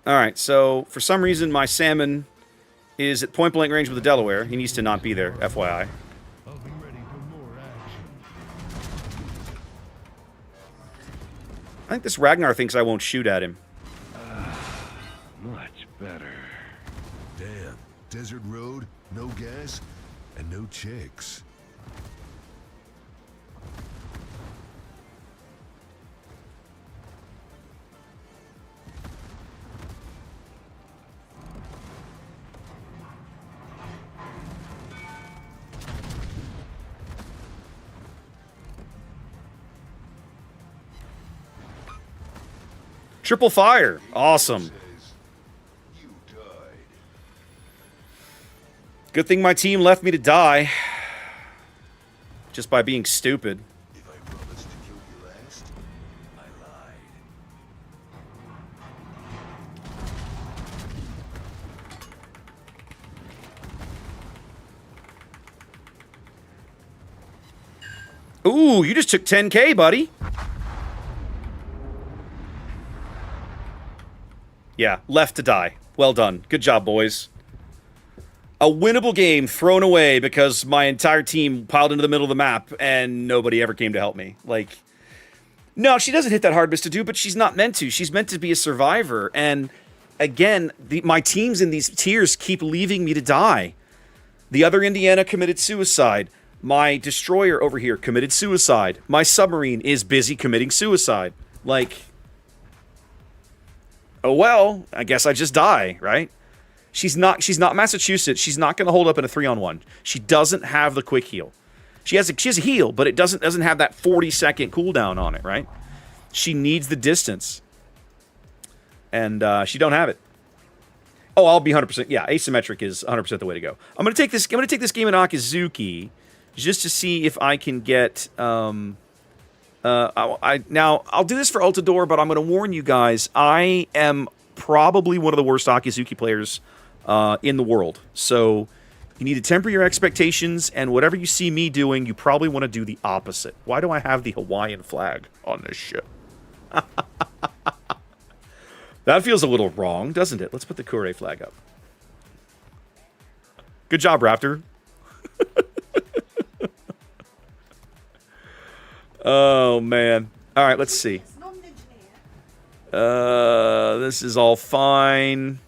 Alright, so for some reason my Salmon is at point blank range with the Delaware. He needs to not be there, FYI. I'll be ready for more action. I think this Ragnar thinks I won't shoot at him. Much better. Damn. Desert road, no gas, and no chicks. Triple fire. Awesome. Says, you died. Good thing my team left me to die. Just by being stupid. If I promised to kill you last, I lied. Ooh, you just took 10K, buddy. Yeah, left to die. Well done. Good job, boys. A winnable game thrown away because my entire team piled into the middle of the map and nobody ever came to help me. Like, No, she doesn't hit that hard, Mr. Dude, but she's not meant to. She's meant to be a survivor. And again, my teams in these tiers keep leaving me to die. The other Indiana committed suicide. My destroyer over here committed suicide. My submarine is busy committing suicide. Like, oh well, I guess I just die, right? She's not Massachusetts. She's not going to hold up in a 3-on-1. She doesn't have the quick heal. She has a heal, but it doesn't have that 40-second cooldown on it, right? She needs the distance. And she don't have it. Oh, I'll be 100%. Yeah, asymmetric is 100% the way to go. I'm going to take this game in Akizuki just to see if I can get now I'll do this for Ultador, but I'm going to warn you guys, I am probably one of the worst Akizuki players in the world. So you need to temper your expectations, and whatever you see me doing, you probably want to do the opposite. Why do I have the Hawaiian flag on this ship? That feels a little wrong, doesn't it? Let's put the Kure flag up. Good job, Raptor. Oh, man. All right, let's see. This is all fine.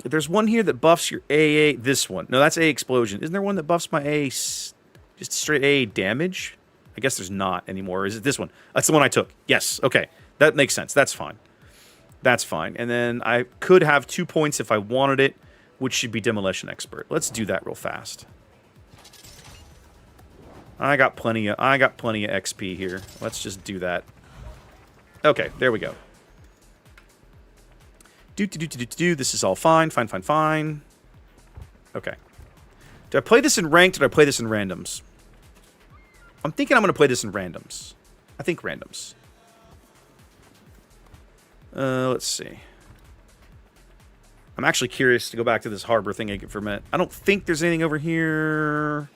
There's one here that buffs your AA. This one. No, that's A explosion. Isn't there one that buffs my A just straight A damage? I guess there's not anymore. Is it this one? That's the one I took. Yes. Okay. That makes sense. That's fine. That's fine. And then I could have 2 points if I wanted it, which should be Demolition Expert. Let's do that real fast. I got plenty of XP here. Let's just do that. Okay, there we go. This is all fine. Fine. Okay. Did I play this in ranked or did I play this in randoms? I'm thinking I'm going to play this in randoms. I think randoms. Let's see. I'm actually curious to go back to this harbor thing again for a minute. I don't think there's anything over here.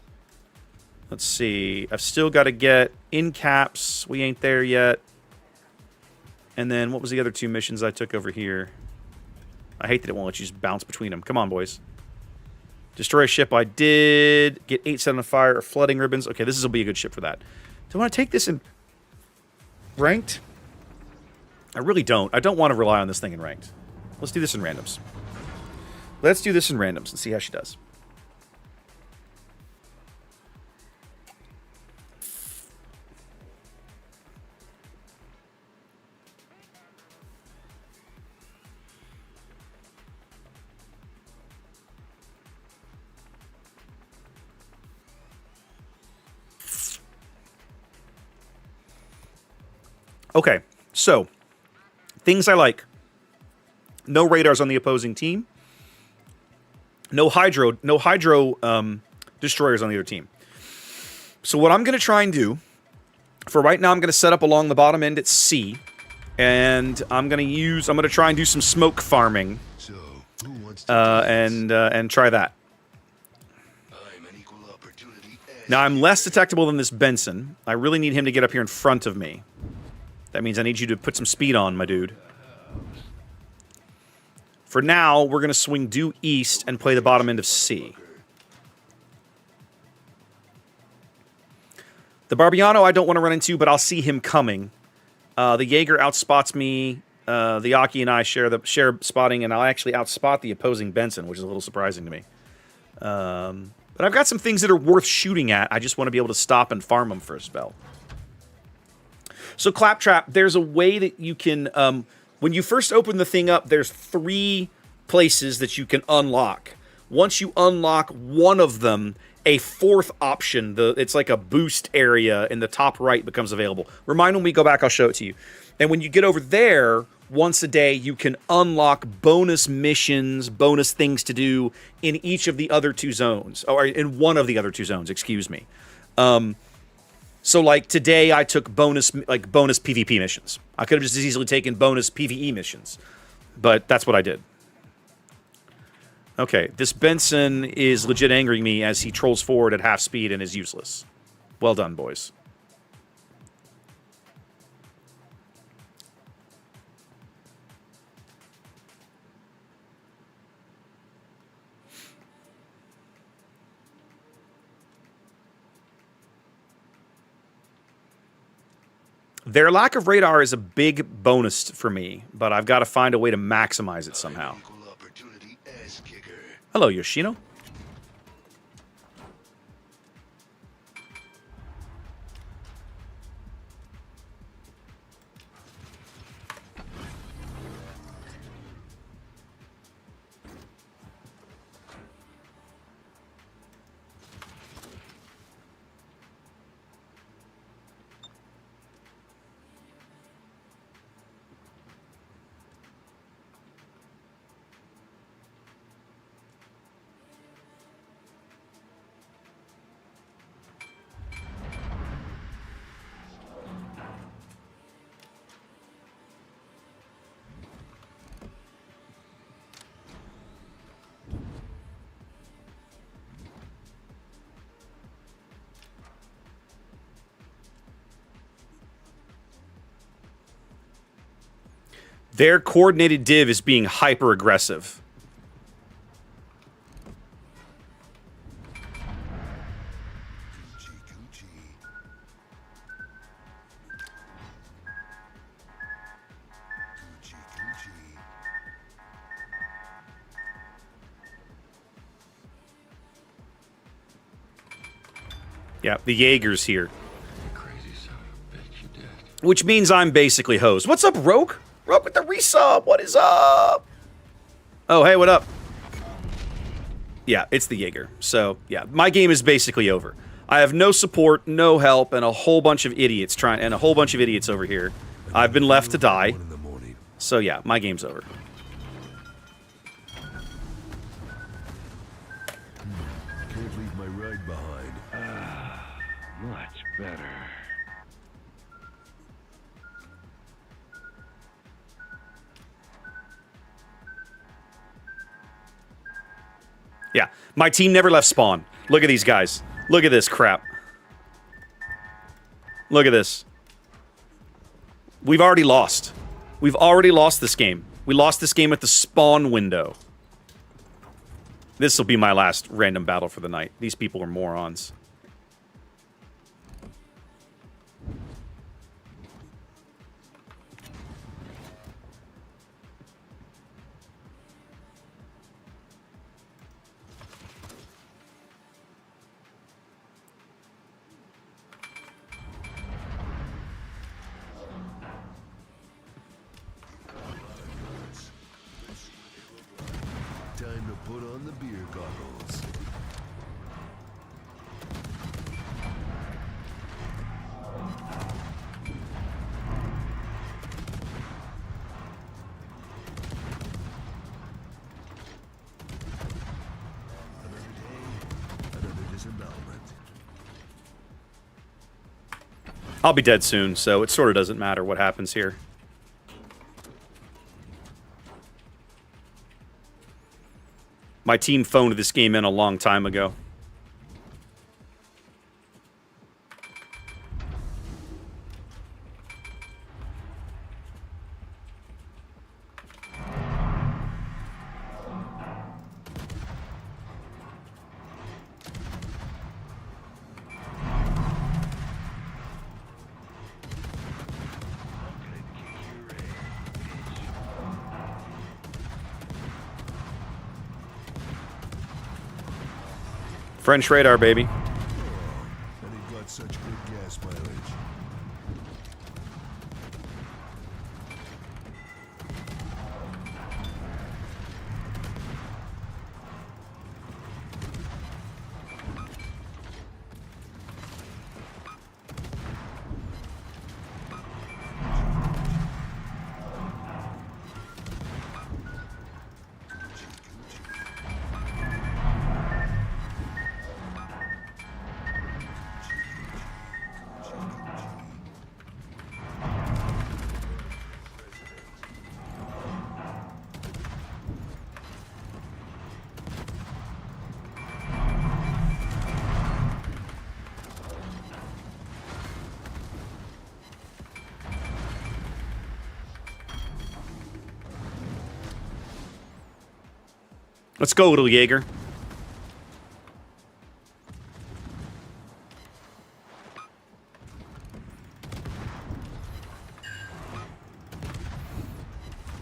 Let's see. I've still got to get in caps. We ain't there yet. And then what was the other 2 missions I took over here? I hate that it won't let you just bounce between them. Come on, boys. Destroy a ship I did. Get 8 set on fire or flooding ribbons. Okay, this will be a good ship for that. Do I want to take this in ranked? I really don't. I don't want to rely on this thing in ranked. Let's do this in randoms. Let's do this in randoms and see how she does. Okay, so things I like. No radars on the opposing team. No hydro destroyers on the other team. So what I'm going to try and do, for right now, I'm going to set up along the bottom end at C, and I'm going to try and do some smoke farming, So, who wants to and try that. I'm an equal opportunity. Now I'm less detectable than this Benson. I really need him to get up here in front of me. That means I need you to put some speed on, my dude. For now, we're going to swing due east and play the bottom end of C. The Barbiano I don't want to run into, but I'll see him coming. The Jaeger outspots me. The Aki and I share spotting, and I'll actually outspot the opposing Benson, which is a little surprising to me. But I've got some things that are worth shooting at. I just want to be able to stop and farm them for a spell. So Claptrap, there's a way that you can... when you first open the thing up, there's 3 places that you can unlock. Once you unlock one of them, a 4th option, it's like a boost area in the top right becomes available. Remind when we go back, I'll show it to you. And when you get over there, once a day, you can unlock bonus missions, bonus things to do in each of the other 2 zones. Or in one of the other 2 zones, excuse me. So, like, today I took bonus PvP missions. I could have just as easily taken bonus PvE missions. But that's what I did. Okay, this Benson is legit angering me as he trolls forward at half speed and is useless. Well done, boys. Their lack of radar is a big bonus for me, but I've got to find a way to maximize it somehow. Equal opportunity ass kicker. Hello, Yoshino. Their coordinated div is being hyper aggressive. Coochie coochie. Coochie coochie. Yeah, the Jaeger's here. Crazy son of a bitch, you did. Which means I'm basically host. What's up, Rogue? Rogue with the resub. What is up? Oh, hey, what up? Yeah, it's the Jaeger. So, yeah, my game is basically over. I have no support, no help, and a whole bunch of idiots over here. I've been left to die. 1 in the morning. So, yeah, my game's over. Can't leave my ride behind. Much better. Yeah, my team never left spawn. Look at these guys. Look at this crap. Look at this. We've already lost. We've already lost this game. We lost this game at the spawn window. This will be my last random battle for the night. These people are morons. Time to put on the beer goggles. Another day, another disembowelment. I'll be dead soon, so it sort of doesn't matter what happens here. My team phoned this game in a long time ago. French radar, baby. And it got such good gas mileage. Let's go, little Jaeger.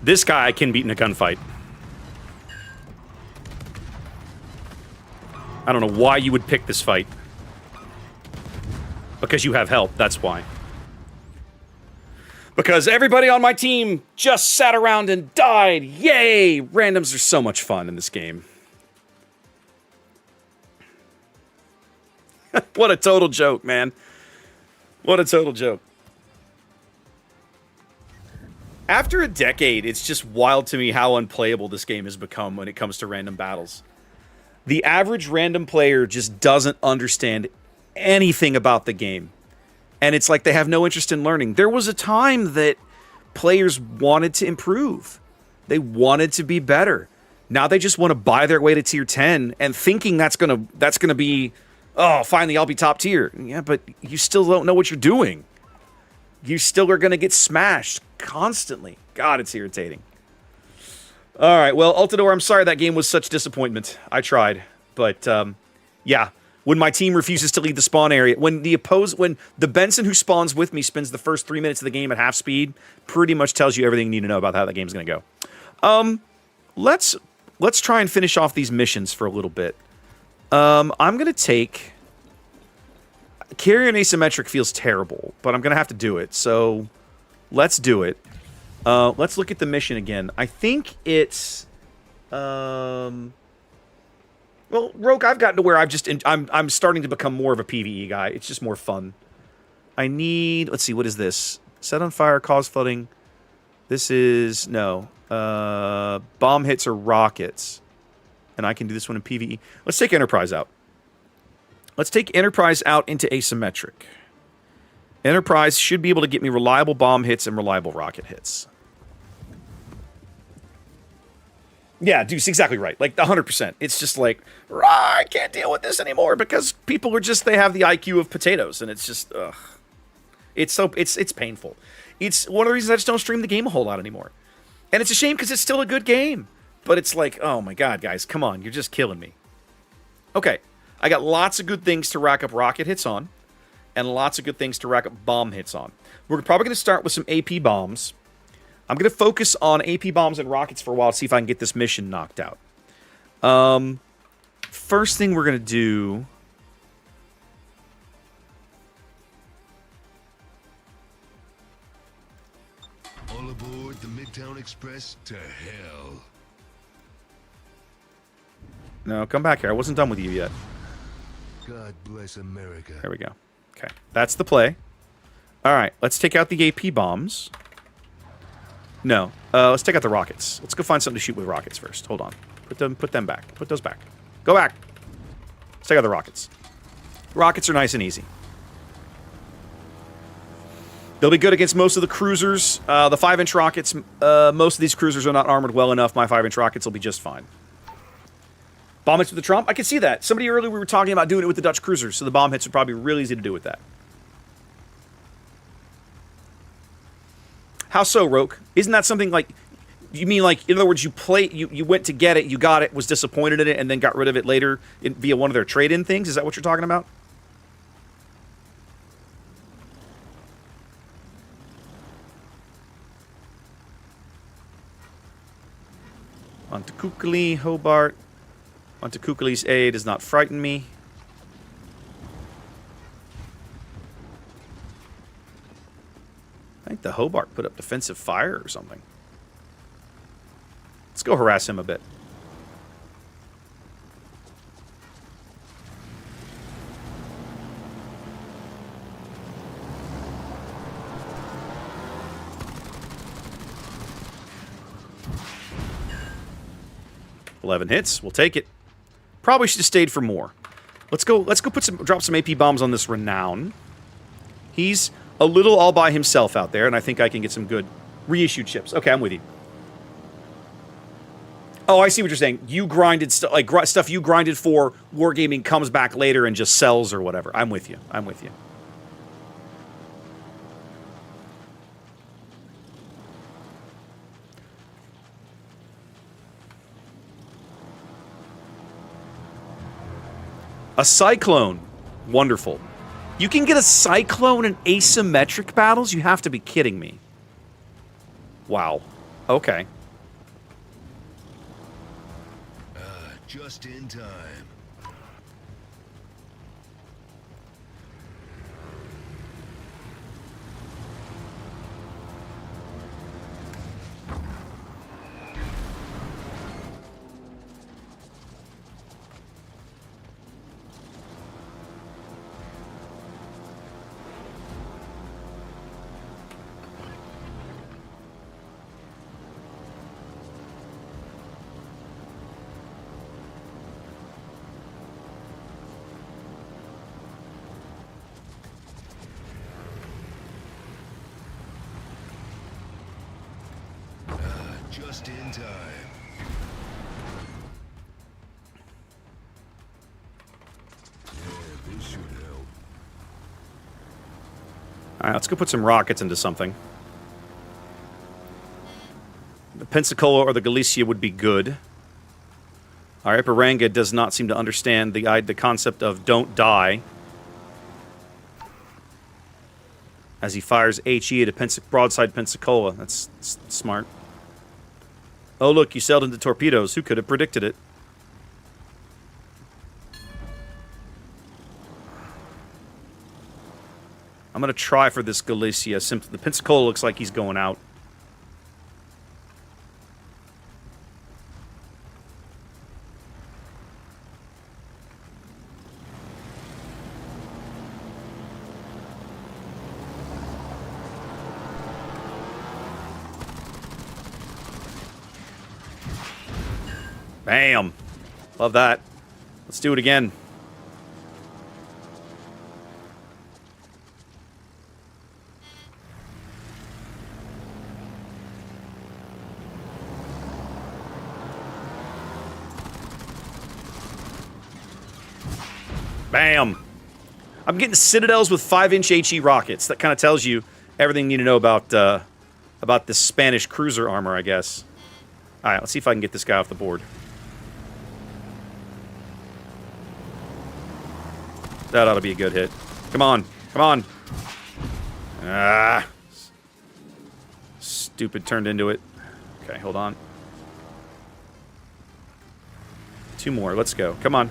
This guy I can beat in a gunfight. I don't know why you would pick this fight. Because you have help, that's why. Because everybody on my team just sat around and died. Yay! Randoms are so much fun in this game. What a total joke, man. What a total joke. After a decade, it's just wild to me how unplayable this game has become when it comes to random battles. The average random player just doesn't understand anything about the game. And it's like they have no interest in learning. There was a time that players wanted to improve. They wanted to be better. Now they just want to buy their way to tier 10 and thinking that's gonna be, oh, finally I'll be top tier. Yeah, but you still don't know what you're doing. You still are gonna get smashed constantly. God, it's irritating. All right, well, Altador, I'm sorry that game was such disappointment. I tried, but yeah. When my team refuses to leave the spawn area, when the Benson who spawns with me spends the first 3 minutes of the game at half speed, pretty much tells you everything you need to know about how that game's going to go. Let's try and finish off these missions for a little bit. I'm going to take... Carrying asymmetric feels terrible, but I'm going to have to do it, so let's do it. Let's look at the mission again. I think it's... Well, Rogue, I've gotten to where I'm starting to become more of a PvE guy. It's just more fun. I need... Let's see, what is this? Set on fire, cause flooding. This is... No. Bomb hits or rockets. And I can do this one in PvE. Let's take Enterprise out. Let's take Enterprise out into asymmetric. Enterprise should be able to get me reliable bomb hits and reliable rocket hits. Yeah, Deuce, exactly right. Like, 100%. It's just like, I can't deal with this anymore because people are just, they have the IQ of potatoes, and it's just, ugh. It's painful. It's one of the reasons I just don't stream the game a whole lot anymore. And it's a shame because it's still a good game. But it's like, oh my god, guys, come on, you're just killing me. Okay, I got lots of good things to rack up rocket hits on, and lots of good things to rack up bomb hits on. We're probably going to start with some AP bombs. I'm going to focus on AP bombs and rockets for a while to see if I can get this mission knocked out. First thing we're going to do... All aboard the Midtown Express to hell. No, come back here. I wasn't done with you yet. God bless America. There we go. Okay, that's the play. All right, let's take out the AP bombs. No, let's take out the rockets. Let's go find something to shoot with rockets first. Hold on. Put them back. Put those back. Go back. Let's take out the rockets. Rockets are nice and easy. They'll be good against most of the cruisers. The 5-inch rockets, most of these cruisers are not armored well enough. My 5-inch rockets will be just fine. Bomb hits with the Trump? I can see that. Somebody earlier, we were talking about doing it with the Dutch cruisers, so the bomb hits are probably really easy to do with that. How so, Roke? Isn't that something like... You mean like, in other words, you went to get it, you got it, was disappointed in it, and then got rid of it later via one of their trade-in things? Is that what you're talking about? Montecuccoli, Hobart. Montecuccoli's A does not frighten me. I think the Hobart put up defensive fire or something. Let's go harass him a bit. $11 hits. We'll take it. Probably should have stayed for more. Let's go drop some AP bombs on this Renown. He's a little all by himself out there, and I think I can get some good reissued chips. Okay, I'm with you. Oh, I see what you're saying. You grinded stuff you grinded for Wargaming comes back later and just sells or whatever. I'm with you. I'm with you. A Cyclone. Wonderful. You can get a Cyclone in asymmetric battles? You have to be kidding me. Wow. Okay. Just in time. Just in time. Yeah, this should help. Alright, let's go put some rockets into something. The Pensacola or the Galicia would be good. Our Iparanga does not seem to understand the concept of don't die. As he fires HE at a broadside Pensacola. That's smart. Oh, look, you sailed into torpedoes. Who could have predicted it? I'm going to try for this Galicia. Simply, the Pensacola looks like he's going out. Bam! Love that. Let's do it again. Bam! I'm getting citadels with 5-inch HE rockets. That kind of tells you everything you need to know about this Spanish cruiser armor, I guess. All right, let's see if I can get this guy off the board. That ought to be a good hit. Come on. Come on. Ah. Stupid turned into it. Okay, hold on. 2 more. Let's go. Come on.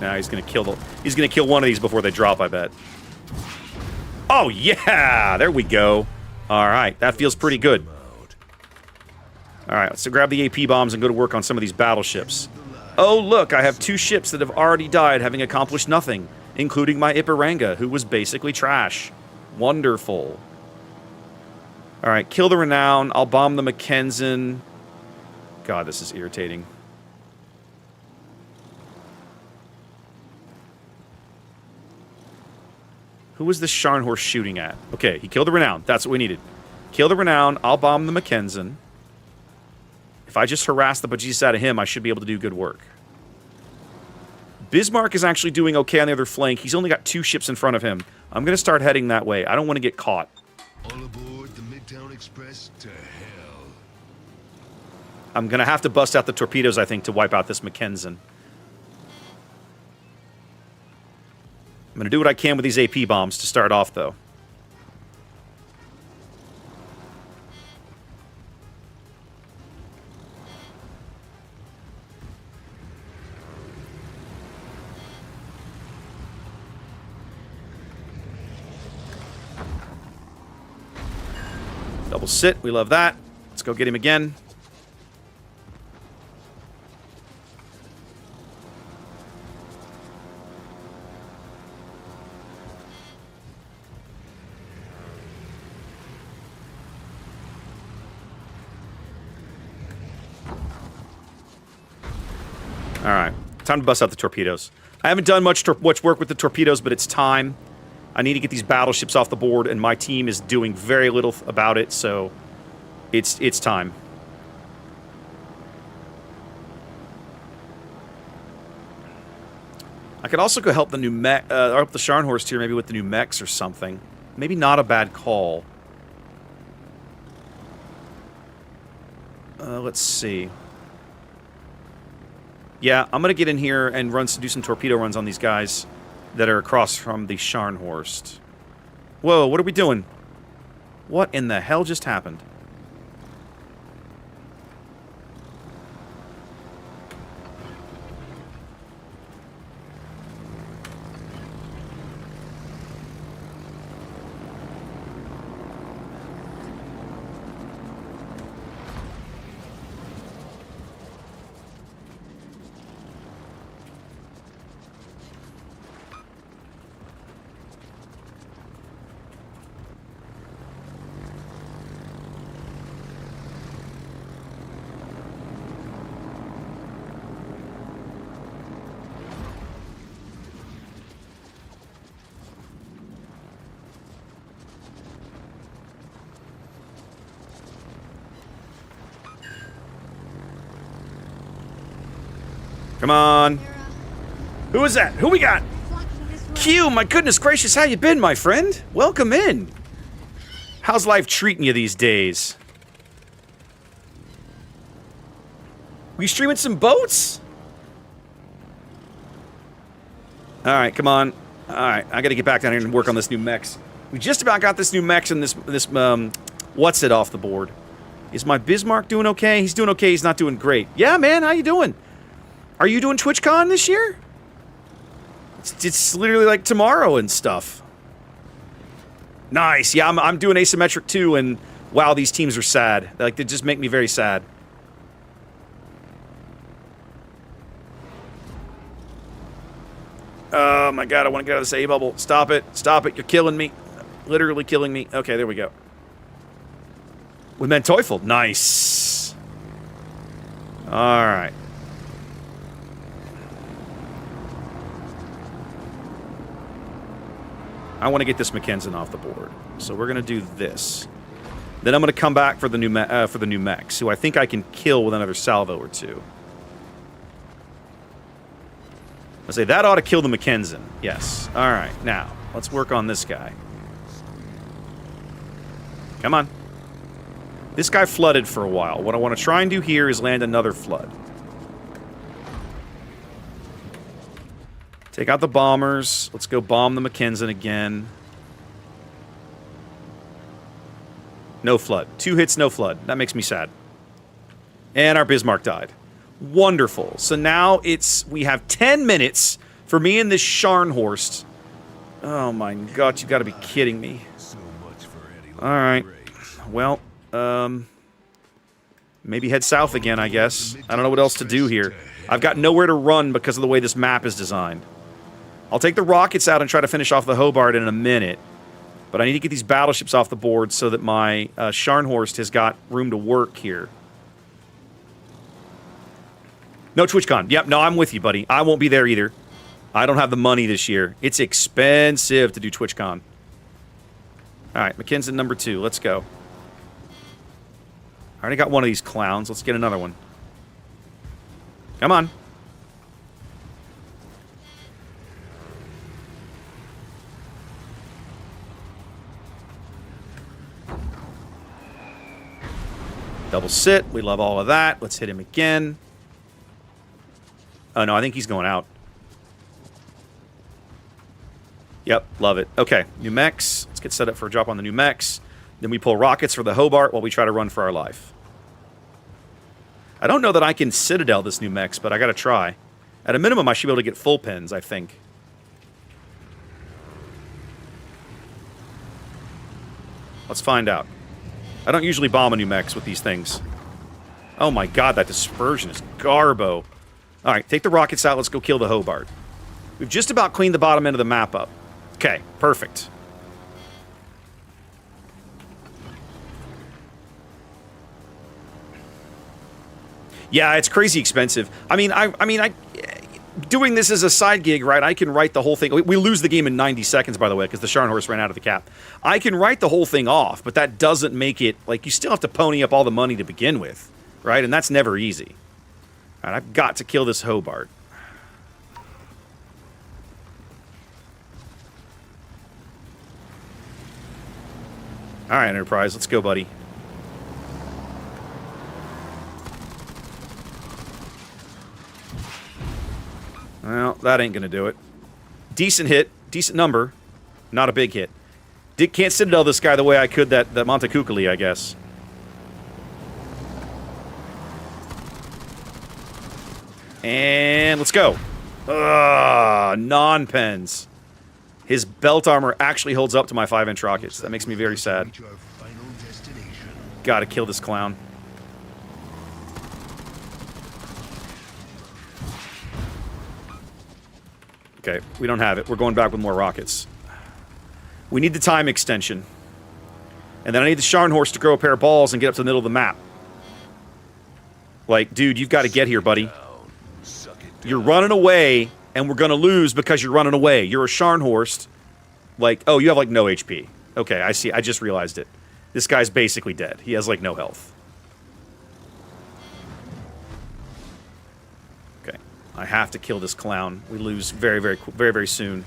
Now he's gonna kill one of these before they drop, I bet. Oh yeah! There we go. Alright, that feels pretty good. Alright, let's grab the AP bombs and go to work on some of these battleships. Oh, look, I have 2 ships that have already died, having accomplished nothing, including my Iparanga, who was basically trash. Wonderful. Alright, kill the Renown. I'll bomb the Mackenzie. God, this is irritating. Who was this Scharnhorst shooting at? Okay, he killed the Renown. That's what we needed. Kill the Renown. I'll bomb the Mackenzie. If I just harass the bejesus out of him, I should be able to do good work. Bismarck is actually doing okay on the other flank. He's only got 2 ships in front of him. I'm going to start heading that way. I don't want to get caught. All aboard the Midtown Express to hell. I'm going to have to bust out the torpedoes, I think, to wipe out this Mackenzie. I'm going to do what I can with these AP bombs to start off, though. Double sit. We love that. Let's go get him again. All right. Time to bust out the torpedoes. I haven't done much work with the torpedoes, but it's time. I need to get these battleships off the board, and my team is doing very little about it, so it's time. I could also go help the new mech, or help the Scharnhorst here, maybe with the new mechs or something. Maybe not a bad call. Let's see. Yeah, I'm gonna get in here and do some torpedo runs on these guys that are across from the Scharnhorst. Whoa, what are we doing? What in the hell just happened? Come on. Who is that? Who we got? Q, my goodness gracious, how you been, my friend? Welcome in. How's life treating you these days? We streaming some boats? Alright, come on. Alright, I gotta get back down here and work on this new mechs. We just about got this new mechs and this what's it off the board. Is my Bismarck doing okay? He's doing okay, he's not doing great. Yeah, man, how you doing? Are you doing TwitchCon this year? It's literally like tomorrow and stuff. Nice, yeah, I'm doing asymmetric too, and wow, these teams are sad. Like, they just make me very sad. Oh my god, I want to get out of this A bubble. Stop it. Stop it. You're killing me. Literally killing me. Okay, there we go. With Menteufel. Nice. Alright. I want to get this Mackenzie off the board. So we're going to do this. Then I'm going to come back for the new mechs, who I think I can kill with another salvo or two. I say that ought to kill the Mackenzie. Yes. All right. Now let's work on this guy. Come on. This guy flooded for a while. What I want to try and do here is land another flood. Take out the bombers. Let's go bomb the Mackenzie again. No flood. 2 hits, no flood. That makes me sad. And our Bismarck died. Wonderful. So now we have 10 minutes for me and this Scharnhorst. Oh my god, you gotta be kidding me. Alright. Well, maybe head south again, I guess. I don't know what else to do here. I've got nowhere to run because of the way this map is designed. I'll take the rockets out and try to finish off the Hobart in a minute. But I need to get these battleships off the board so that my Scharnhorst has got room to work here. No TwitchCon. Yep, no, I'm with you, buddy. I won't be there either. I don't have the money this year. It's expensive to do TwitchCon. Alright, Mackenzie number 2. Let's go. I already got one of these clowns. Let's get another one. Come on. Double sit. We love all of that. Let's hit him again. Oh, no, I think he's going out. Yep, love it. Okay, new mechs. Let's get set up for a drop on the new mechs. Then we pull rockets for the Hobart while we try to run for our life. I don't know that I can Citadel this new mechs, but I gotta try. At a minimum, I should be able to get full pins, I think. Let's find out. I don't usually bomb a new mechs with these things. Oh my god, that dispersion is garbo. Alright, take the rockets out. Let's go kill the Hobart. We've just about cleaned the bottom end of the map up. Okay, perfect. Yeah, it's crazy expensive. I mean, doing this as a side gig, right? I can write the whole thing. We lose the game in 90 seconds, by the way, because the Scharnhorst ran out of the cap. I can write the whole thing off, but that doesn't make it, like, you still have to pony up all the money to begin with, right? And that's never easy. All right, I've got to kill this Hobart. All right, Enterprise, let's go, buddy. Well, that ain't gonna do it. Decent hit, decent number, not a big hit. Can't Citadel this guy the way I could that Montecuccoli, I guess. And let's go. Non-pens. His belt armor actually holds up to my 5-inch rockets. That makes me very sad. Gotta kill this clown. Okay, we don't have it. We're going back with more rockets. We need the time extension. And then I need the Scharnhorst to grow a pair of balls and get up to the middle of the map. Like, dude, you've got to get here, buddy. You're running away, and we're going to lose because you're running away. You're a Scharnhorst. Like, oh, you have, like, no HP. Okay, I see. I just realized it. This guy's basically dead. He has, like, no health. Okay. I have to kill this clown. We lose very, very, very, very soon.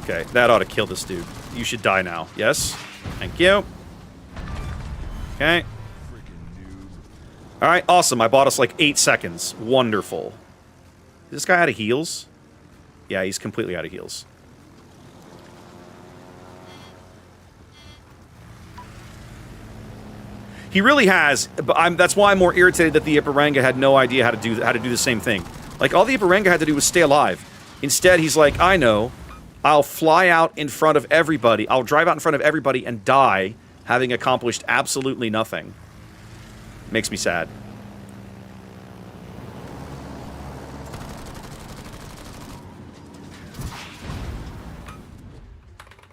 Okay, that ought to kill this dude. You should die now. Yes? Thank you. Okay. Alright, awesome. I bought us like 8 seconds. Wonderful. Is this guy out of heals? Yeah, he's completely out of heals. He really has, but that's why I'm more irritated that the Ipiranga had no idea how to do the same thing. Like, all the Ipiranga had to do was stay alive. Instead, he's like, I know. I'll fly out in front of everybody. I'll drive out in front of everybody and die, having accomplished absolutely nothing. Makes me sad.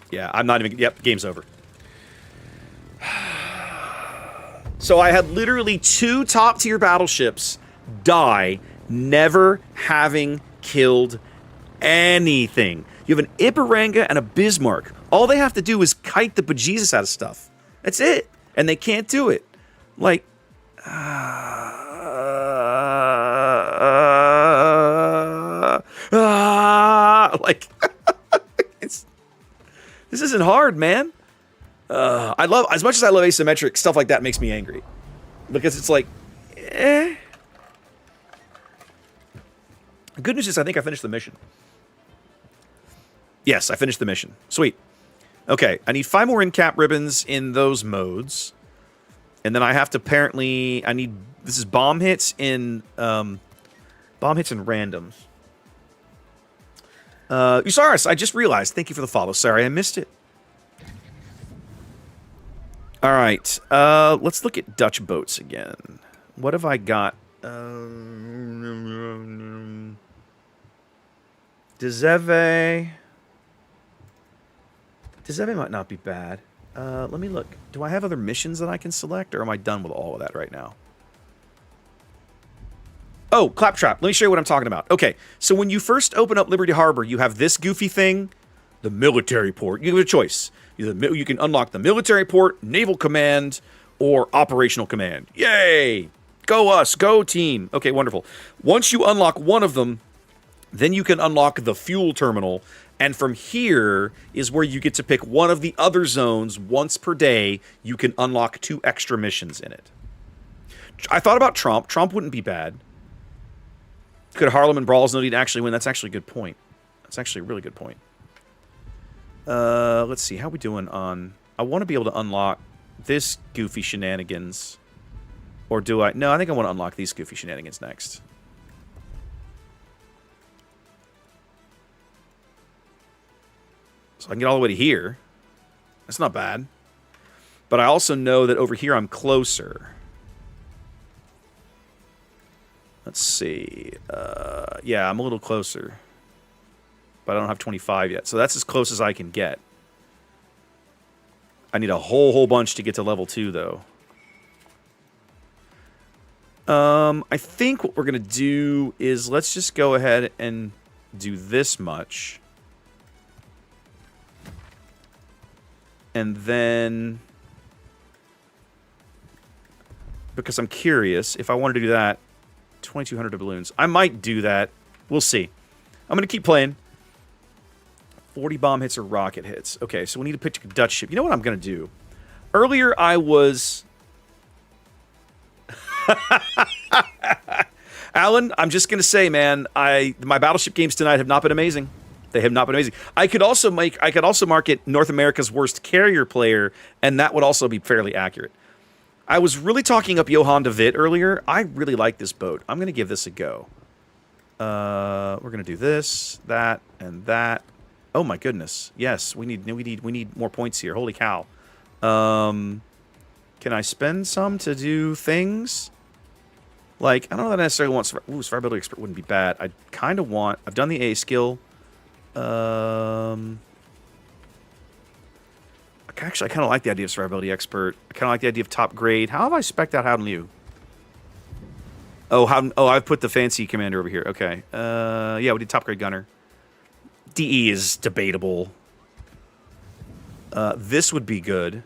Yeah, I'm not even... Yep, game's over. So I had literally 2 top-tier battleships die, never having killed anything. You have an Ipiranga and a Bismarck. All they have to do is kite the bejesus out of stuff. That's it. And they can't do it. Like... like... This isn't hard, man. I love, as much as I love asymmetric, stuff like that makes me angry. Because it's like, eh. The good news is I think I finished the mission. Yes, I finished the mission. Sweet. Okay, I need 5 more in-cap ribbons in those modes. And then I have to apparently, I need, this is bomb hits in randoms. Usaris, I just realized. Thank you for the follow. Sorry, I missed it. All right. Let's look at Dutch boats again. What have I got? Dzeve. Dzeve might not be bad. Let me look. Do I have other missions that I can select, or am I done with all of that right now? Oh, Claptrap. Let me show you what I'm talking about. Okay, so when you first open up Liberty Harbor, you have this goofy thing, the military port. You have a choice. You can unlock the military port, naval command, or operational command. Yay! Go us, go team. Okay, wonderful. Once you unlock one of them, then you can unlock the fuel terminal, and from here is where you get to pick one of the other zones once per day. You can unlock 2 extra missions in it. I thought about Trump. Trump wouldn't be bad. Could Harlem and Brawls Need actually win? That's actually a good point. That's actually a really good point. Let's see. How are we doing on... I want to be able to unlock this goofy shenanigans. Or do I... No, I think I want to unlock these goofy shenanigans next. So I can get all the way to here. That's not bad. But I also know that over here I'm closer. Let's see. Yeah, I'm a little closer. But I don't have 25 yet. So that's as close as I can get. I need a whole bunch to get to level 2, though. I think what we're going to do is let's just go ahead and do this much. And then... because I'm curious, if I wanted to do that... 2,200 doubloons. I might do that. We'll see. I'm going to keep playing. 40 bomb hits or rocket hits. Okay, so we need to pick a Dutch ship. You know what I'm going to do? Earlier, I was... Alan, I'm just going to say, man, my battleship games tonight have not been amazing. They have not been amazing. I could also mark it North America's worst carrier player, and that would also be fairly accurate. I was really talking up Johan de Witt earlier. I really like this boat. I'm going to give this a go. We're going to do this, that, and that. Oh my goodness. Yes, we need more points here. Holy cow. Can I spend some to do things? Like, I don't know that I necessarily want... Ooh, survivability expert wouldn't be bad. I kind of want... I've done the A skill. Actually, I kind of like the idea of survivability expert. I kind of like the idea of top grade. How have I spec'd out Howden Liu? Oh, I've put the fancy commander over here. Okay. Yeah, we did top grade gunner. DE is debatable. This would be good.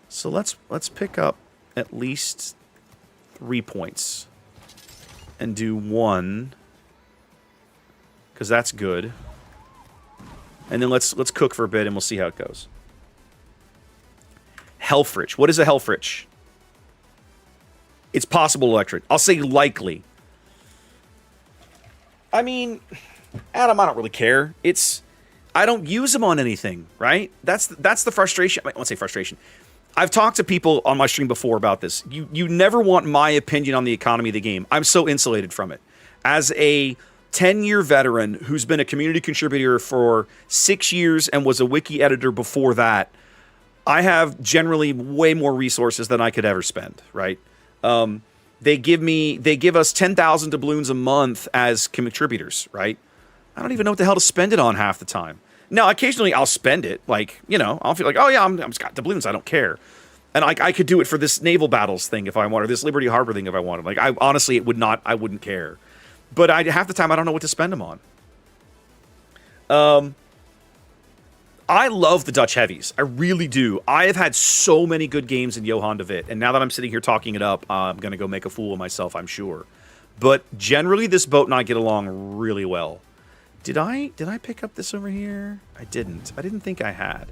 So let's pick up at least 3 points. And do 1. Because that's good. And then let's cook for a bit and we'll see how it goes. Helfrich. What is a Helfrich? It's possible electric. I'll say likely. I mean, Adam, I don't really care. I don't use them on anything, right? That's the frustration. I won't say frustration. I've talked to people on my stream before about this. You never want my opinion on the economy of the game. I'm so insulated from it. As a 10-year veteran who's been a community contributor for 6 years and was a wiki editor before that, I have generally way more resources than I could ever spend, right? They give us 10,000 doubloons a month as contributors, right? I don't even know what the hell to spend it on half the time. Now, occasionally I'll spend it, like, you know, I'll feel like, oh yeah, I'm just got doubloons, I don't care. And I could do it for this naval battles thing if I wanted, this Liberty Harbor thing if I wanted. Like, honestly, I wouldn't care. But half the time I don't know what to spend them on. I love the Dutch heavies. I really do. I have had so many good games in Johan de Witt, and now that I'm sitting here talking it up, I'm going to go make a fool of myself, I'm sure. But generally, this boat and I get along really well. Did I pick up this over here? I didn't. I didn't think I had.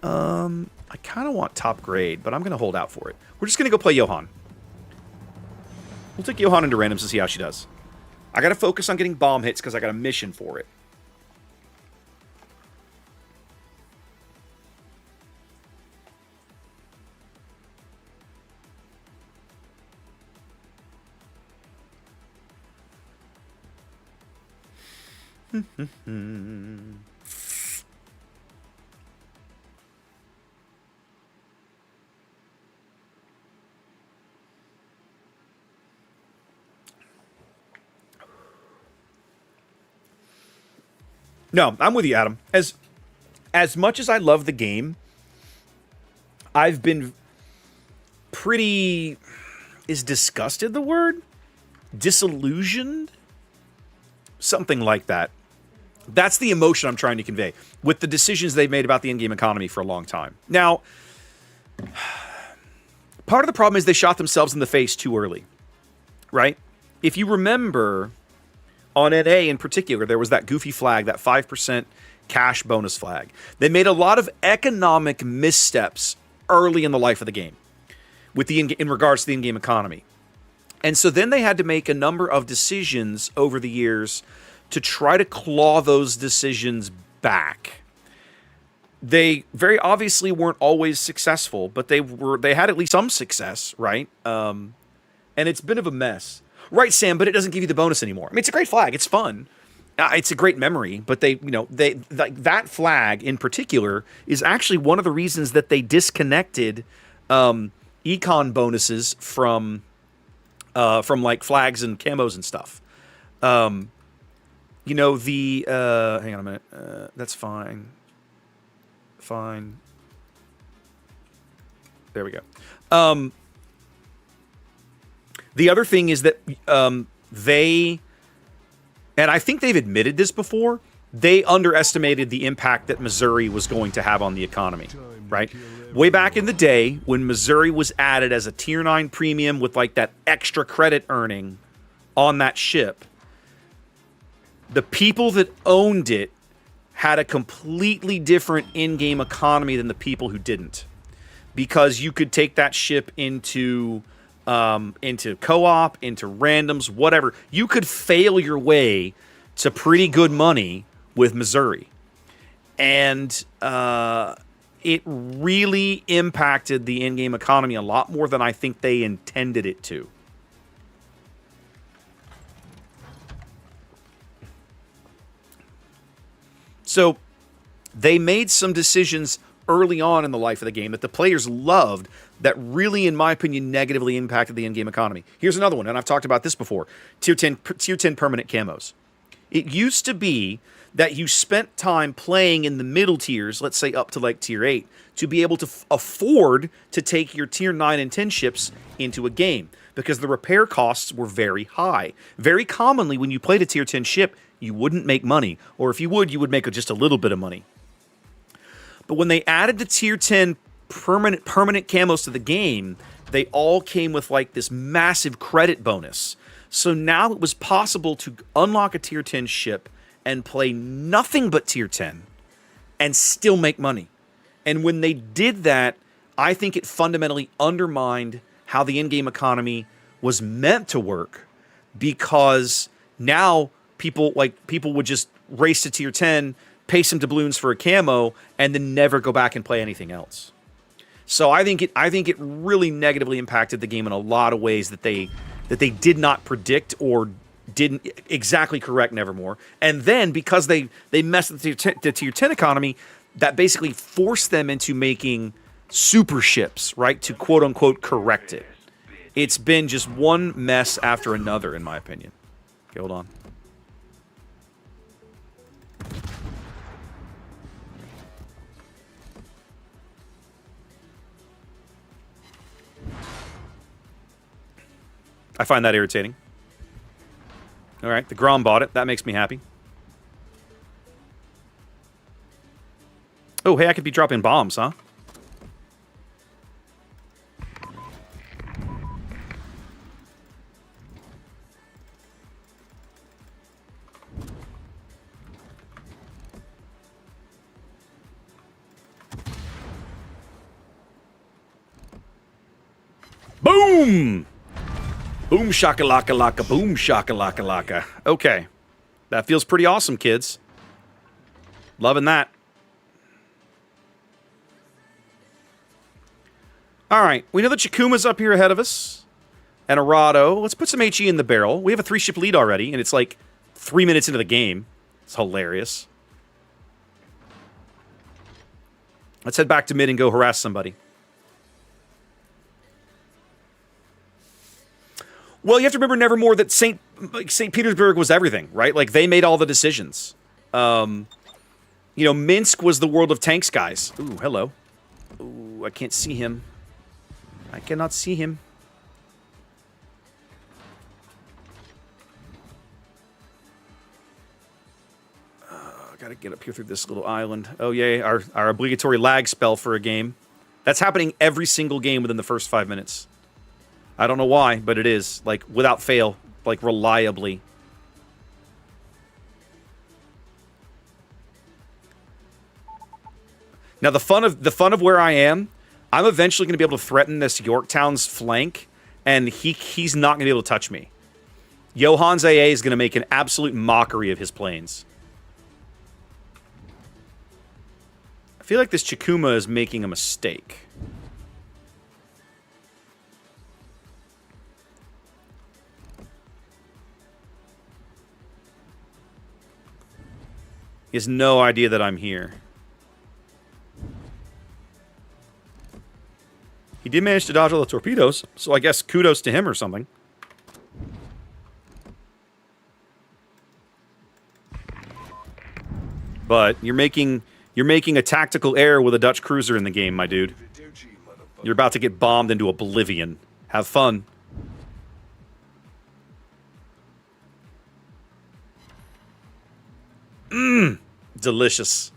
I kind of want top grade, but I'm going to hold out for it. We're just going to go play Johan. We'll take Johan into randoms to see how she does. I got to focus on getting bomb hits because I got a mission for it. No, I'm with you, Adam. As much as I love the game, I've been pretty... Is disgusted the word? Disillusioned? Something like that. That's the emotion I'm trying to convey with the decisions they've made about the in-game economy for a long time. Now, part of the problem is they shot themselves in the face too early, right? If you remember, on NA in particular, there was that goofy flag, that 5% cash bonus flag. They made a lot of economic missteps early in the life of the game with in regards to the in-game economy. And so then they had to make a number of decisions over the years to try to claw those decisions back. They very obviously weren't always successful, but they had at least some success, right? And it's a bit of a mess. Right, Sam, but it doesn't give you the bonus anymore. I mean, it's a great flag. It's fun. It's a great memory, but that flag in particular is actually one of the reasons that they disconnected econ bonuses from like flags and camos and stuff. Hang on a minute. That's fine. Fine. There we go. The other thing is that they, and I think they've admitted this before, they underestimated the impact that Missouri was going to have on the economy, right? Way back in the day when Missouri was added as a Tier 9 premium with like that extra credit earning on that ship, the people that owned it had a completely different in-game economy than the people who didn't. Because you could take that ship into co-op, into randoms, whatever. You could fail your way to pretty good money with Missouri. And it really impacted the in-game economy a lot more than I think they intended it to. So they made some decisions early on in the life of the game that the players loved that really, in my opinion, negatively impacted the in-game economy. Here's another one, and I've talked about this before. Tier 10 permanent camos. It used to be that you spent time playing in the middle tiers, let's say up to like Tier 8, to be able to afford to take your Tier 9 and 10 ships into a game, because the repair costs were very high. Very commonly, when you played a Tier 10 ship, you wouldn't make money, or if you would make just a little bit of money. But when they added the Tier 10 permanent camos to the game, they all came with like this massive credit bonus. So now it was possible to unlock a tier 10 ship and play nothing but tier 10 and still make money. And when they did that, I think it fundamentally undermined how the in-game economy was meant to work, because now people would just race to tier 10, pay some doubloons for a camo, and then never go back and play anything else. So I think it really negatively impacted the game in a lot of ways that they did not predict or didn't exactly correct, Nevermore. And then because they messed with the tier 10 economy, that basically forced them into making super ships, right, to quote unquote correct it. It's been just one mess after another, in my opinion. Okay, hold on. I find that irritating. All right, the Grom bought it. That makes me happy. Oh, hey, I could be dropping bombs, huh? Boom! Boom shakalaka laka, boom shakalaka laka. Okay. That feels pretty awesome, kids. Loving that. Alright, we know that Chakuma's up here ahead of us. And Arado. Let's put some HE in the barrel. We have a 3-ship lead already, and it's like 3 minutes into the game. It's hilarious. Let's head back to mid and go harass somebody. Well, you have to remember, Nevermore, that St. Petersburg was everything, right? Like, they made all the decisions. You know, Minsk was the world of tanks, guys. Ooh, hello. Ooh, I can't see him. I cannot see him. Gotta get up here through this little island. Oh, yay, our obligatory lag spell for a game. That's happening every single game within the first 5 minutes. I don't know why, but it is. Like, without fail. Like, reliably. Now, the fun of where I am, I'm eventually going to be able to threaten this Yorktown's flank, and he's not going to be able to touch me. Johan's AA is going to make an absolute mockery of his planes. I feel like this Chikuma is making a mistake. He has no idea that I'm here. He did manage to dodge all the torpedoes, so I guess kudos to him or something. But you're making a tactical error with a Dutch cruiser in the game, my dude. You're about to get bombed into oblivion. Have fun. Mmm. Delicious.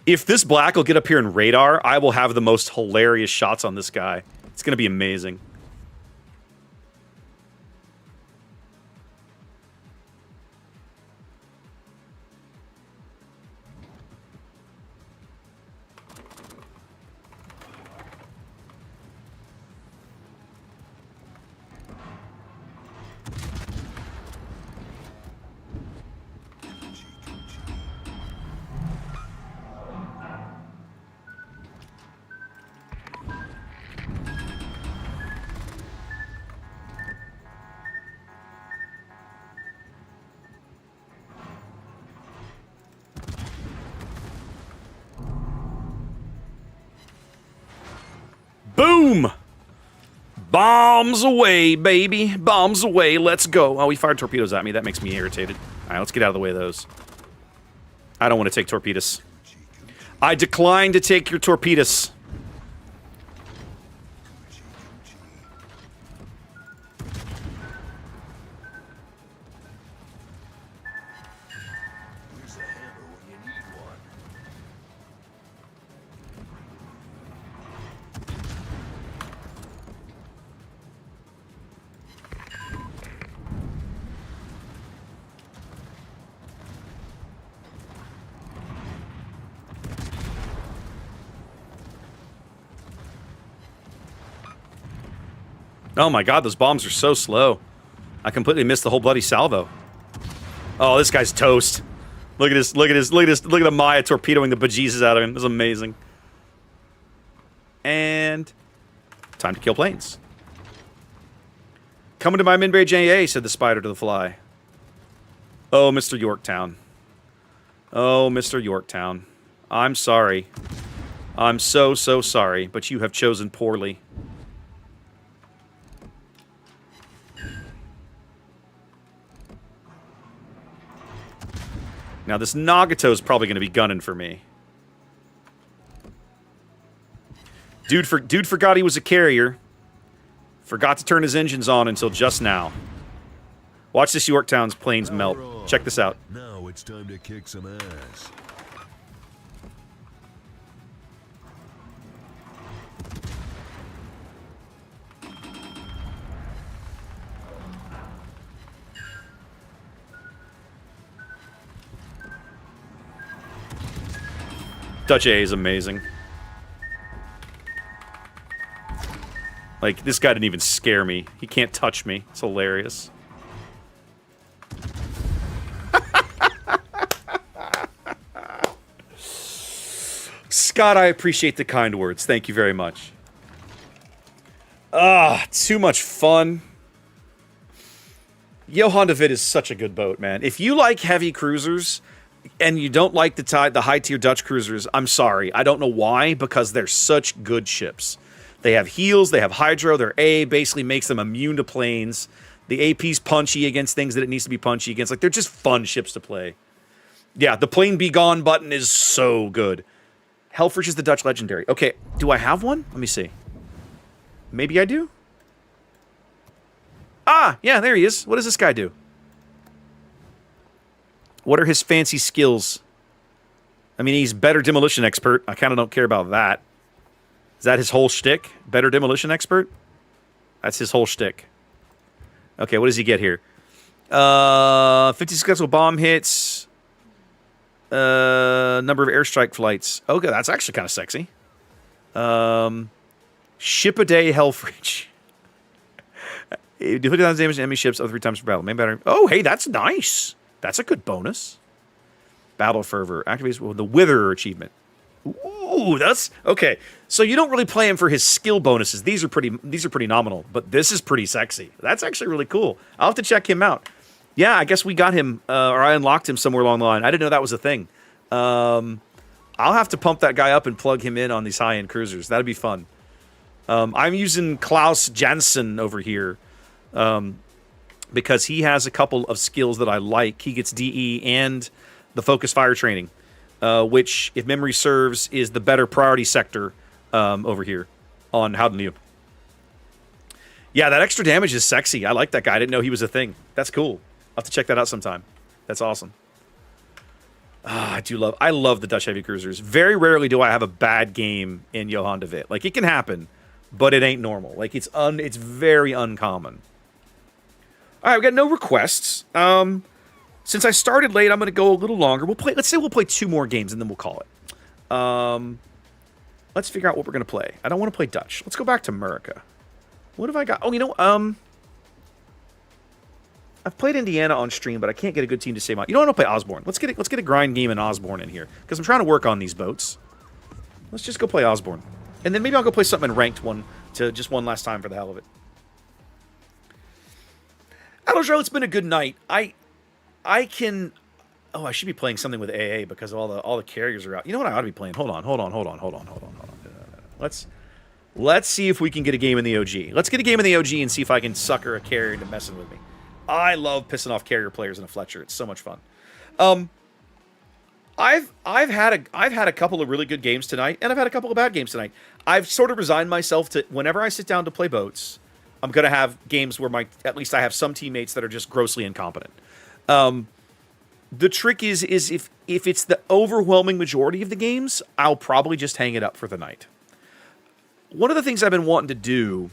If this black will get up here in radar, I will have the most hilarious shots on this guy. It's going to be amazing. Boom! Bombs away, baby. Bombs away. Let's go. Oh, he fired torpedoes at me. That makes me irritated. All right, let's get out of the way of those. I don't want to take torpedoes. I decline to take your torpedoes. Oh my god, those bombs are so slow. I completely missed the whole bloody salvo. Oh, this guy's toast. Look at this, look at this, look at this, look at the Maya torpedoing the bejesus out of him. This is amazing. And time to kill planes. Coming to my Minbray JA, said the spider to the fly. Oh, Mr. Yorktown. Oh, Mr. Yorktown. I'm sorry. I'm so sorry, but you have chosen poorly. Now, this Nagato's probably going to be gunning for me. Dude forgot he was a carrier. Forgot to turn his engines on until just now. Watch this Yorktown's planes melt. Check this out. Now it's time to kick some ass. Dutch A is amazing. Like, this guy didn't even scare me. He can't touch me. It's hilarious. Scott, I appreciate the kind words. Thank you very much. Too much fun. Johan de Witt is such a good boat, man. If you like heavy cruisers and you don't like the high-tier Dutch cruisers, I'm sorry. I don't know why, because they're such good ships. They have heels, they have hydro, their A basically makes them immune to planes. The AP's punchy against things that it needs to be punchy against. Like, they're just fun ships to play. Yeah, the plane be gone button is so good. Helfrich is the Dutch legendary. Okay, do I have one? Let me see. Maybe I do? Ah, yeah, there he is. What does this guy do? What are his fancy skills? I mean, he's better demolition expert. I kind of don't care about that. Is that his whole shtick? Better demolition expert? That's his whole shtick. Okay, what does he get here? 50 successful bomb hits. Number of airstrike flights. Okay, that's actually kind of sexy. Ship a day Helfrich. Do 50,000 damage to enemy ships up 3 times per battle. Main battery. Oh, hey, that's nice. That's a good bonus. Battle fervor. Activates with the Wither achievement. Ooh, that's okay. So you don't really play him for his skill bonuses. These are pretty nominal, but this is pretty sexy. That's actually really cool. I'll have to check him out. Yeah, I guess we got him, or I unlocked him somewhere along the line. I didn't know that was a thing. I'll have to pump that guy up and plug him in on these high-end cruisers. That'd be fun. I'm using Klaus Jansen over here because he has a couple of skills that I like. He gets DE and the focus fire training, which, if memory serves, is the better priority sector over here on Howden Liu. Yeah, that extra damage is sexy. I like that guy. I didn't know he was a thing. That's cool. I'll have to check that out sometime. That's awesome. I love the Dutch heavy cruisers. Very rarely do I have a bad game in Johan de Witt. Like, it can happen, but it ain't normal. Like, it's very uncommon. All right, we got no requests. Since I started late, I'm going to go a little longer. Let's say we'll play 2 more games, and then we'll call it. Let's figure out what we're going to play. I don't want to play Dutch. Let's go back to America. What have I got? Oh, you know, I've played Indiana on stream, but I can't get a good team to save my... You know what? I'll play Osborne. Let's get a grind game in Osborne in here, because I'm trying to work on these boats. Let's just go play Osborne. And then maybe I'll go play something in ranked one one last time for the hell of it. Adoljo, it's been a good night. I can... Oh, I should be playing something with AA because all the carriers are out. You know what I ought to be playing? Hold on. Let's see if we can get a game in the OG. Let's get a game in the OG and see if I can sucker a carrier into messing with me. I love pissing off carrier players in a Fletcher. It's so much fun. I've had a couple of really good games tonight, and I've had a couple of bad games tonight. I've sort of resigned myself to whenever I sit down to play boats, I'm gonna have games where at least I have some teammates that are just grossly incompetent. The trick is if it's the overwhelming majority of the games, I'll probably just hang it up for the night. One of the things I've been wanting to do,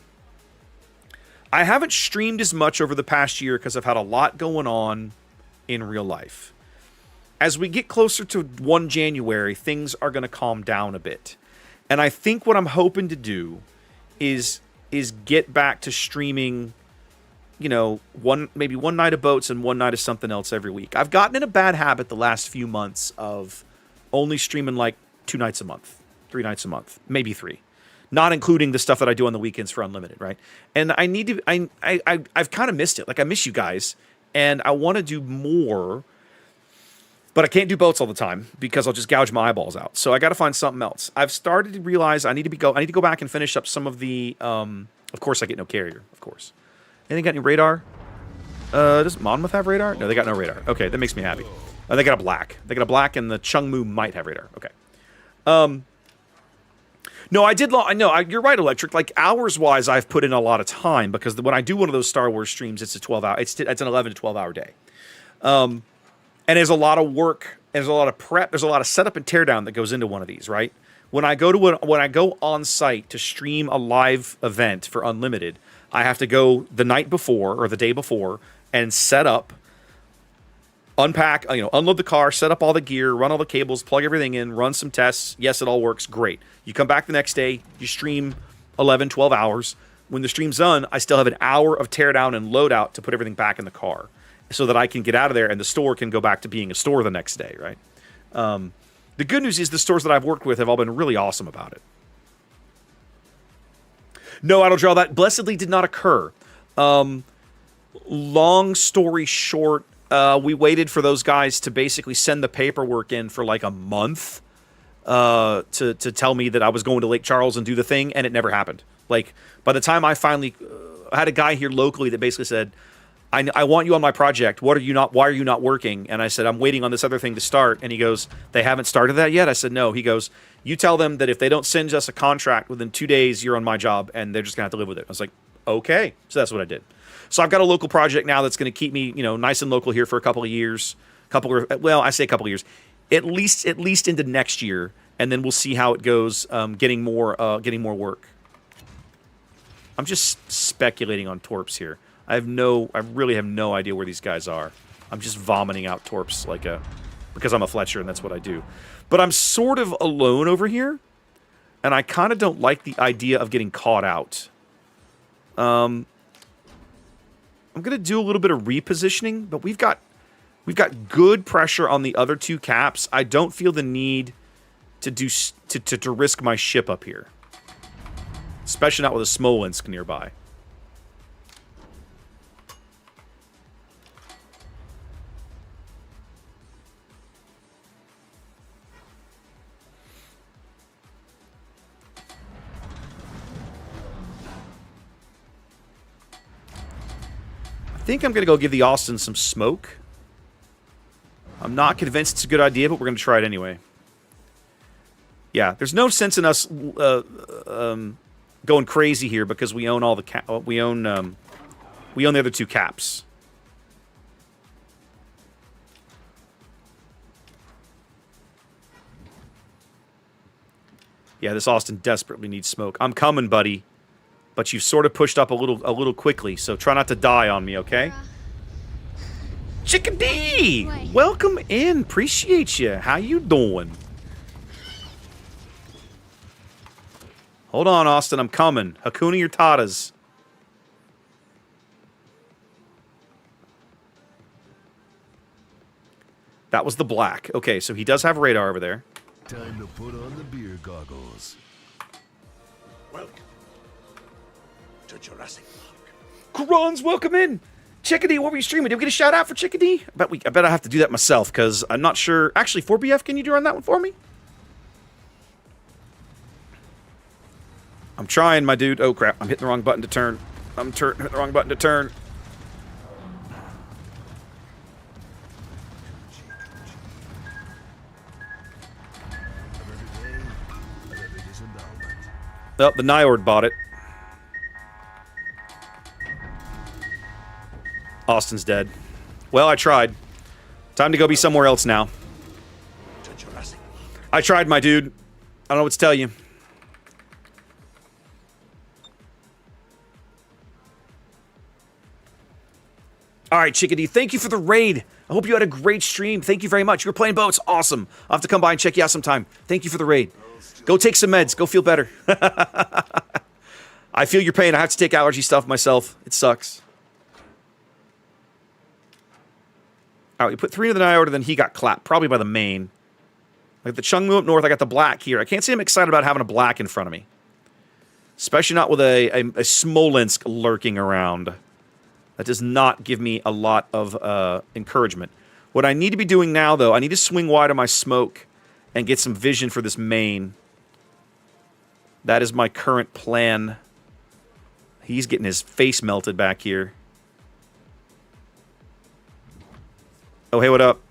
I haven't streamed as much over the past year because I've had a lot going on in real life. As we get closer to 1 January, things are going to calm down a bit. And I think what I'm hoping to do is is get back to streaming, you know, maybe one night of boats and one night of something else every week. I've gotten in a bad habit the last few months of only streaming like 2 nights a month, 3 nights a month, maybe 3. Not including the stuff that I do on the weekends for Unlimited, right? And I need to, I've kind of missed it. Like, I miss you guys, and I want to do more, but I can't do boats all the time because I'll just gouge my eyeballs out. So I got to find something else. I've started to realize I need to go back and finish up some of the, of course I get no carrier, of course. Anything got any radar? Does Monmouth have radar? No, they got no radar. Okay, that makes me happy. They got a black. They got a black, and the Chungmu might have radar. Okay. No, I did. You're right, Electric. Like, hours-wise, I've put in a lot of time because when I do one of those Star Wars streams, it's a 12-hour. It's an 11 to 12-hour day. And there's a lot of work. There's a lot of prep. There's a lot of setup and teardown that goes into one of these, right? When I go on site to stream a live event for Unlimited, I have to go the night before or the day before and set up, unpack, unload the car, set up all the gear, run all the cables, plug everything in, run some tests. Yes, it all works. Great. You come back the next day, you stream 11, 12 hours. When the stream's done, I still have an hour of teardown and loadout to put everything back in the car so that I can get out of there and the store can go back to being a store the next day, right? The good news is the stores that I've worked with have all been really awesome about it. No, Idle Draw, that blessedly did not occur. Long story short, we waited for those guys to basically send the paperwork in for like a month to tell me that I was going to Lake Charles and do the thing, and it never happened. Like, by the time I finally I had a guy here locally that basically said, I want you on my project. Why are you not working? And I said, I'm waiting on this other thing to start. And he goes, they haven't started that yet? I said, no. He goes, you tell them that if they don't send us a contract within 2 days, you're on my job, and they're just going to have to live with it. I was like, okay. So that's what I did. So I've got a local project now that's going to keep me, nice and local here for a couple of years. I say a couple of years. At least into next year, and then we'll see how it goes, getting more work. I'm just speculating on torps here. I really have no idea where these guys are. I'm just vomiting out torps because I'm a Fletcher and that's what I do. But I'm sort of alone over here, and I kind of don't like the idea of getting caught out. I'm gonna do a little bit of repositioning, but we've got good pressure on the other 2 caps. I don't feel the need to risk my ship up here, especially not with a Smolensk nearby. I think I'm going to go give the Austin some smoke. I'm not convinced it's a good idea, but we're going to try it anyway. Yeah, there's no sense in us going crazy here because we own all the we own the other 2 caps. Yeah, this Austin desperately needs smoke. I'm coming, buddy. But you've sort of pushed up a little quickly, so try not to die on me, okay? Chickadee! Welcome in. Appreciate you. How you doing? Hold on, Austin. I'm coming. Hakuna your tatas. That was the black. Okay, so he does have radar over there. Time to put on the beer goggles. Welcome to Jurassic Park. Karons, welcome in. Chickadee, what were you streaming? Did we get a shout out for Chickadee? I bet I have to do that myself because I'm not sure. Actually, 4BF, can you do on that one for me? I'm trying, my dude. Oh crap! I'm hitting the wrong button to turn. Hitting the wrong button to turn. Oh, the Nyord bought it. Austin's dead. Well, I tried. Time to go be somewhere else now. I tried, my dude. I don't know what to tell you. All right, Chickadee, thank you for the raid. I hope you had a great stream. Thank you very much. You were playing boats. Awesome. I'll have to come by and check you out sometime. Thank you for the raid. Go take some meds. Go feel better. I feel your pain. I have to take allergy stuff myself. It sucks. All right, we put 3 into the Niota, then he got clapped, probably by the main. I got the Chungmu up north. I got the black here. I can't say I'm excited about having a black in front of me. Especially not with a Smolensk lurking around. That does not give me a lot of encouragement. What I need to be doing now, though, I need to swing wide on my smoke and get some vision for this main. That is my current plan. He's getting his face melted back here. Oh, hey, what up?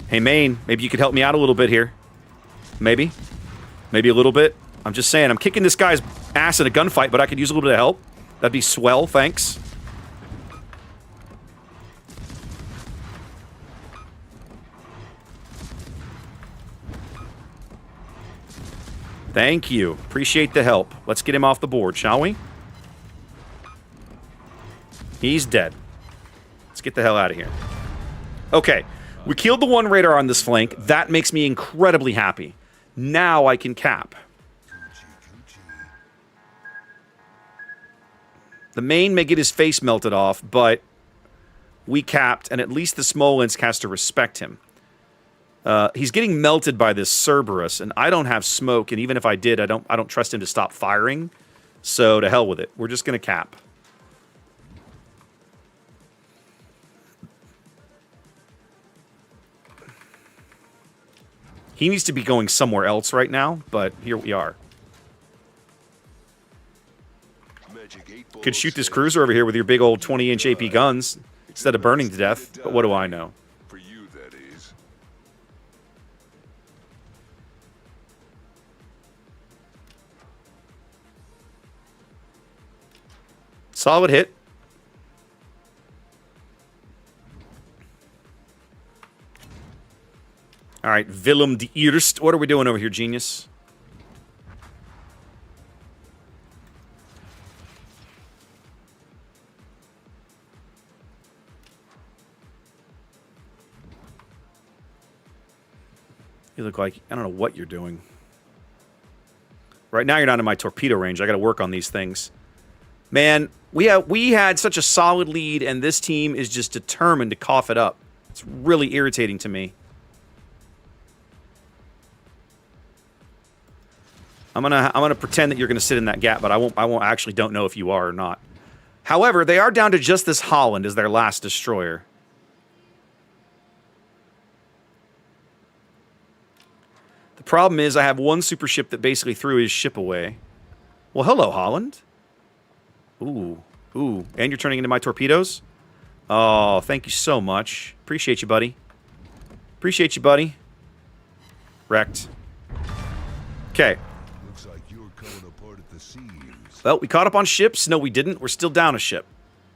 Hey, main, maybe you could help me out a little bit here. Maybe. Maybe a little bit. I'm just saying, I'm kicking this guy's ass in a gunfight, but I could use a little bit of help. That'd be swell, thanks. Thank you. Appreciate the help. Let's get him off the board, shall we? He's dead. Let's get the hell out of here. Okay. We killed the one radar on this flank. That makes me incredibly happy. Now I can cap. The main may get his face melted off, but we capped, and at least the Smolensk has to respect him. He's getting melted by this Cerberus, and I don't have smoke, and even if I did, I don't trust him to stop firing. So to hell with it. We're just gonna cap. He needs to be going somewhere else right now, but here we are. Could shoot this cruiser over here with your big old 20-inch AP guns instead of burning to death, but what do I know? For you, that is. Solid hit. All right, Willem de Eerst. What are we doing over here, genius? You look like, I don't know what you're doing. Right now you're not in my torpedo range. I got to work on these things. Man, we had such a solid lead, and this team is just determined to cough it up. It's really irritating to me. I'm gonna pretend that you're gonna sit in that gap, but I won't actually don't know if you are or not. However, they are down to just this Holland as their last destroyer. The problem is I have one super ship that basically threw his ship away. Well, hello, Holland. Ooh, ooh, and you're turning into my torpedoes? Oh, thank you so much. Appreciate you, buddy. Appreciate you, buddy. Wrecked. Okay. Looks like you're coming apart at the seams. Well, we caught up on ships. No, we didn't. We're still down a ship.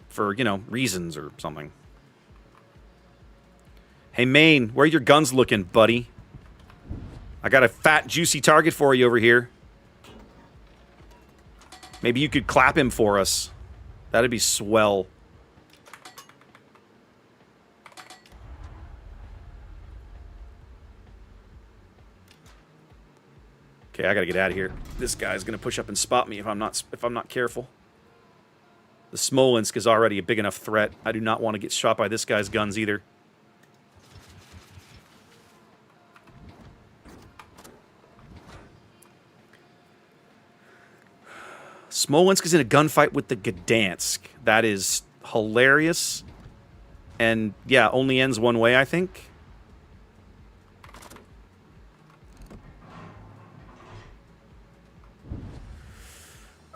For, you know, reasons or something. Hey, Maine, where are your guns looking, buddy? I got a fat, juicy target for you over here. Maybe you could clap him for us. That'd be swell. Okay, I gotta get out of here. This guy's gonna push up and spot me if I'm not careful. The Smolensk is already a big enough threat. I do not want to get shot by this guy's guns either. Smolensk is in a gunfight with the Gdansk. That is hilarious. And yeah, only ends one way, I think.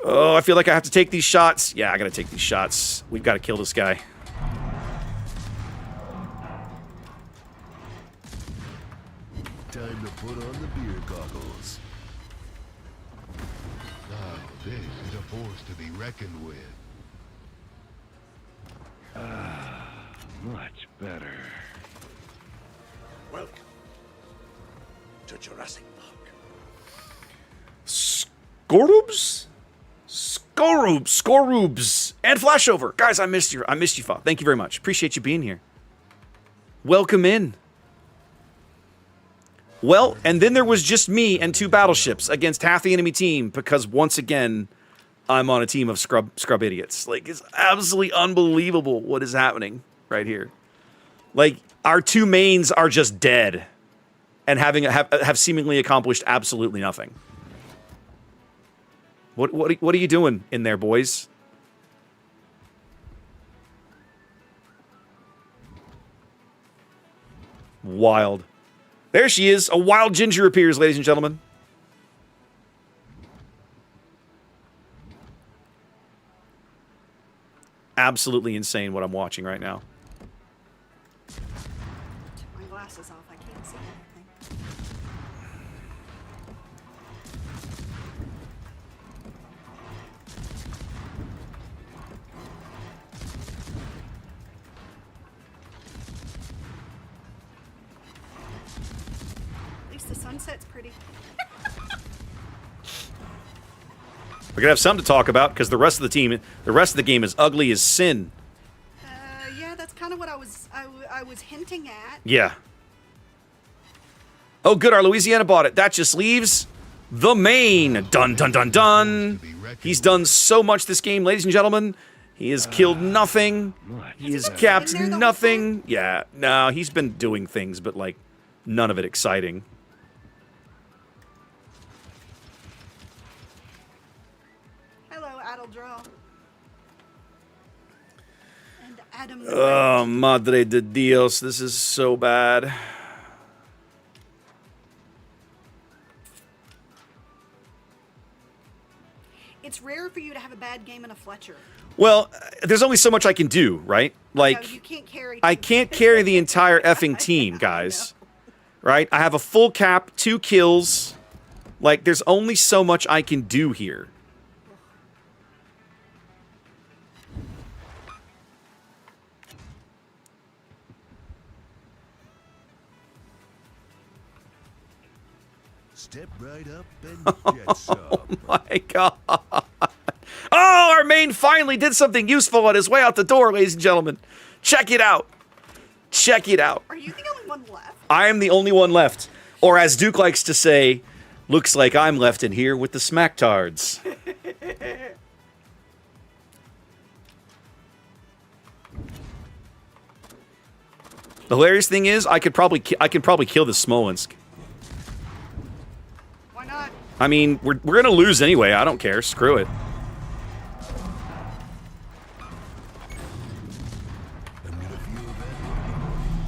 Oh, I feel like I have to take these shots. Yeah, I gotta take these shots. We've got to kill this guy. Time to put on the beer goggles. Now, this is a force to be reckoned with. Much better. Welcome to Jurassic Park. Scorubs? Scorubes, and Flashover. Guys, I missed you. Thank you very much. Appreciate you being here. Welcome in. Well, and then there was just me and 2 battleships against half the enemy team because once again, I'm on a team of scrub idiots. Like, it's absolutely unbelievable what is happening right here. Like, our 2 mains are just dead and have seemingly accomplished absolutely nothing. What are you doing in there, boys? Wild. There she is. A wild ginger appears, ladies and gentlemen. Absolutely insane what I'm watching right now. Took my glasses off. I can't see anything. At least the sunset's pretty. We're gonna have something to talk about because the rest of the game is ugly as sin. Yeah, that's kind of what I was hinting at. Yeah. Oh, good. Our Louisiana bought it. That just leaves the main. Dun, dun, dun, dun. He's done so much this game, ladies and gentlemen. He has killed nothing. He has capped nothing. Yeah. No, he's been doing things, but, like, none of it exciting. And Adam. Oh, madre de Dios. This is so bad. It's rare for you to have a bad game in a Fletcher. Well, there's only so much I can do, right? Like, No, you can't carry. I can't carry the entire effing team, guys. Right? I have a full cap, 2 kills. Like, there's only so much I can do here. Step right up and get some. My God. Oh, our main finally did something useful on his way out the door, ladies and gentlemen. Check it out. Check it out. Are you the only one left? I am the only one left. Or as Duke likes to say, looks like I'm left in here with the smacktards. The hilarious thing is, I could probably kill the Smolensk. Why not? I mean, we're gonna lose anyway. I don't care. Screw it. I'm gonna feel that.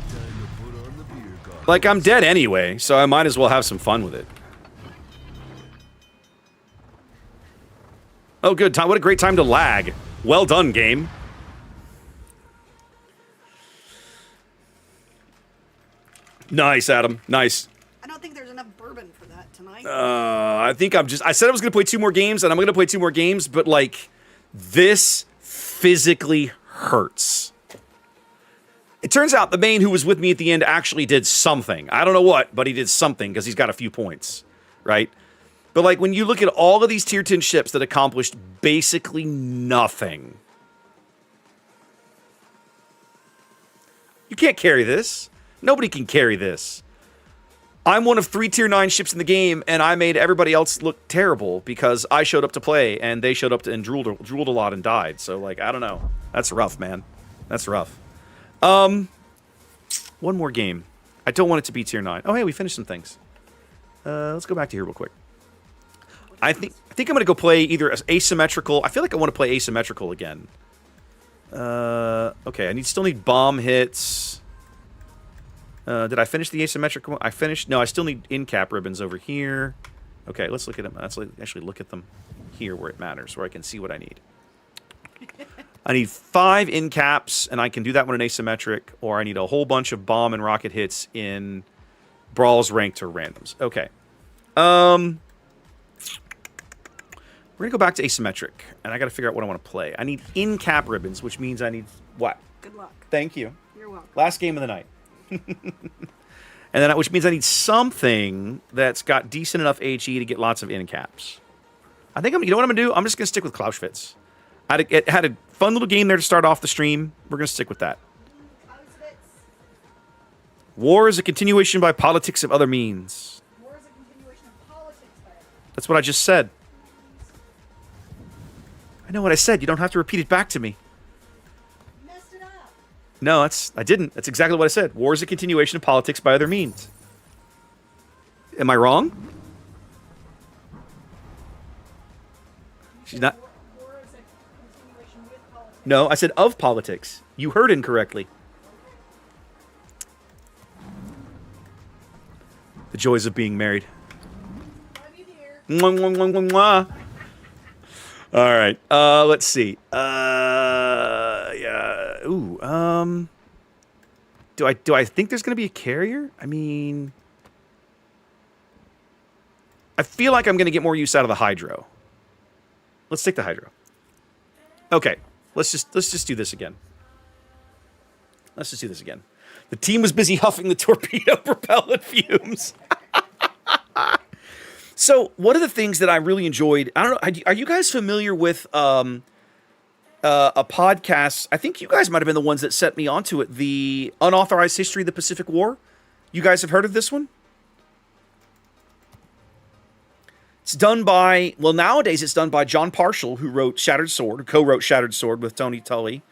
Time to put on the beer goggles. Like, I'm dead anyway, so I might as well have some fun with it. Oh, good time. What a great time to lag. Well done, game. Nice, Adam. Nice. I don't think there's enough bourbon for that tonight. I think I said I was going to play 2 more games, and I'm going to play 2 more games, but, like, this physically hurts. It turns out the main who was with me at the end actually did something. I don't know what, but he did something because he's got a few points, right? But, like, when you look at all of these tier 10 ships that accomplished basically nothing, you can't carry this. Nobody can carry this. I'm one of 3 tier 9 ships in the game, and I made everybody else look terrible because I showed up to play, and they showed up and drooled a lot and died. So, like, I don't know. That's rough, man. That's rough. One more game. I don't want it to be tier 9. Oh, hey, we finished some things. Let's go back to here real quick. I think I'm going to go play either asymmetrical. I feel like I want to play asymmetrical again. Okay, I still need bomb hits. Did I finish the asymmetric one? I finished. No, I still need in-cap ribbons over here. Okay, let's look at them. Let's actually look at them here where it matters, where I can see what I need. I need 5 in-caps, and I can do that one in asymmetric, or I need a whole bunch of bomb and rocket hits in brawls, ranked, or randoms. Okay. We're going to go back to asymmetric, and I got to figure out what I want to play. I need in-cap ribbons, which means I need what? Good luck. Thank you. You're welcome. Last game of the night. And then, which means I need something that's got decent enough HE to get lots of in caps. I think you know what I'm gonna do? I'm just gonna stick with Clausewitz. It had a fun little game there to start off the stream. We're gonna stick with that. War is a continuation by politics of other means. War is a continuation of politics, but That's what I just said. I know what I said. You don't have to repeat it back to me. you messed it up. No, I didn't. That's exactly what I said. War is a continuation of politics by other means. Am I wrong? She's not. War is a continuation with politics. No, I said of politics. You heard incorrectly. The joys of being married. Love you, dear. Mwah, mwah, mwah, mwah, mwah. All right. Let's see. Yeah. Ooh. Do I think there's gonna be a carrier? I mean, I feel like I'm gonna get more use out of the hydro. Let's take the hydro. Okay. Let's just do this again. Let's just do this again. The team was busy huffing the torpedo propellant fumes. So, one of the things that I really enjoyed, I don't know, are you guys familiar with a podcast? I think you guys might have been the ones that set me onto it. The Unauthorized History of the Pacific War. You guys have heard of this one? It's done by, well, nowadays it's done by John Parshall, who wrote Shattered Sword, who co-wrote Shattered Sword with Tony Tully,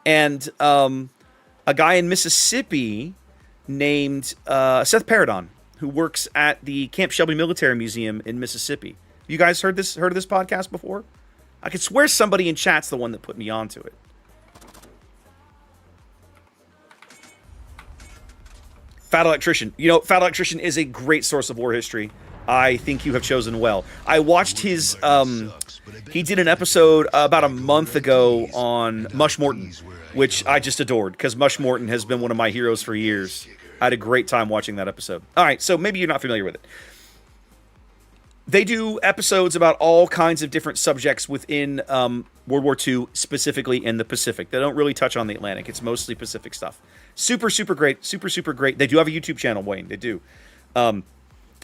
and a guy in Mississippi named Seth Paradon, who works at the Camp Shelby Military Museum in Mississippi. You guys heard of this podcast before? I could swear somebody in chat's the one that put me onto it. Fat Electrician. You know, Fat Electrician is a great source of war history. I think you have chosen well. I watched his, he did an episode about a month ago on Mush Morton, which I just adored, because Mush Morton has been one of my heroes for years. I had a great time watching that episode. All right, so maybe you're not familiar with it. They do episodes about all kinds of different subjects within World War II, specifically in the Pacific. They don't really touch on the Atlantic. It's mostly Pacific stuff. Super, super great. Super, super great. They do have a YouTube channel, Wayne. They do.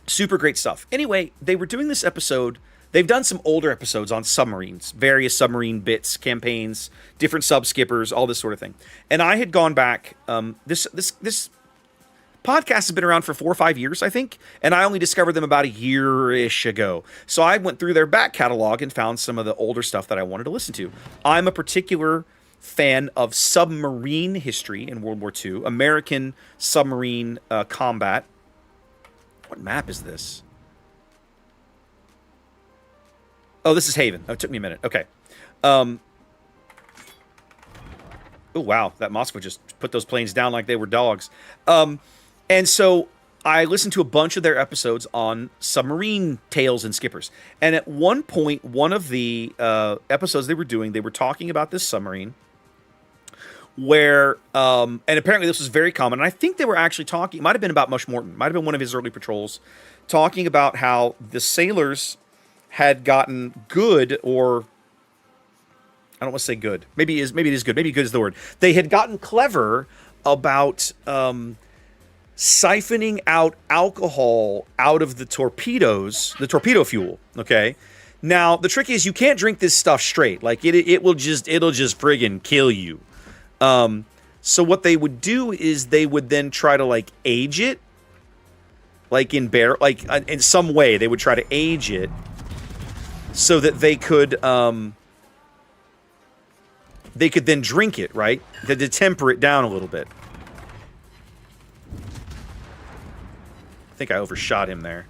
Super great stuff. Anyway, they were doing this episode. They've done some older episodes on submarines, various submarine bits, campaigns, different sub-skippers, all this sort of thing. And I had gone back. This podcast has been around for 4 or 5 years, I think, and I only discovered them about a year-ish ago. So I went through their back catalog and found some of the older stuff that I wanted to listen to. I'm a particular fan of submarine history in World War II, American submarine combat. What map is this? Oh, this is Haven. Oh, it took me a minute. Okay. Oh, wow. That Moskva just put those planes down like they were dogs. And so I listened to a bunch of their episodes on submarine tales and skippers. And at one point, one of the episodes they were doing, they were talking about this submarine where, and apparently this was very common. And I think they were actually talking, it might have been about Mush Morton, might have been one of his early patrols, talking about how the sailors had gotten good, or I don't want to say good. Maybe it is good. Maybe good is the word. They had gotten clever about siphoning out alcohol out of the torpedoes, the torpedo fuel. Okay. Now the trick is you can't drink this stuff straight. Like it'll just friggin' kill you. So what they would do is they would then try to like age it, like in in some way they would try to age it so that they could then drink it, right? To temper it down a little bit. I think I overshot him there.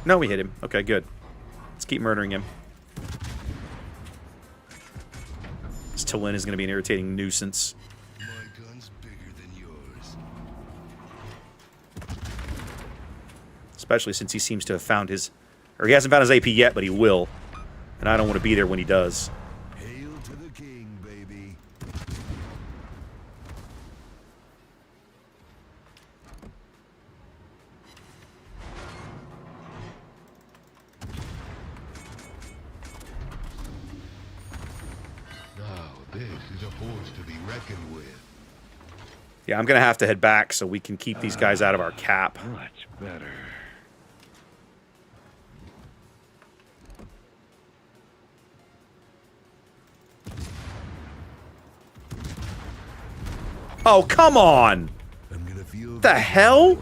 No, we hit him. Okay, good. Let's keep murdering him. This Talin is going to be an irritating nuisance. My gun's bigger than yours. Especially since he seems to have found his... Or he hasn't found his AP yet, but he will. And I don't want to be there when he does. Hail to the king, baby. Now, this is a force to be reckoned with. Yeah, I'm going to have to head back so we can keep these guys out of our cap. Much better. Oh, come on! I'm gonna feel The hell?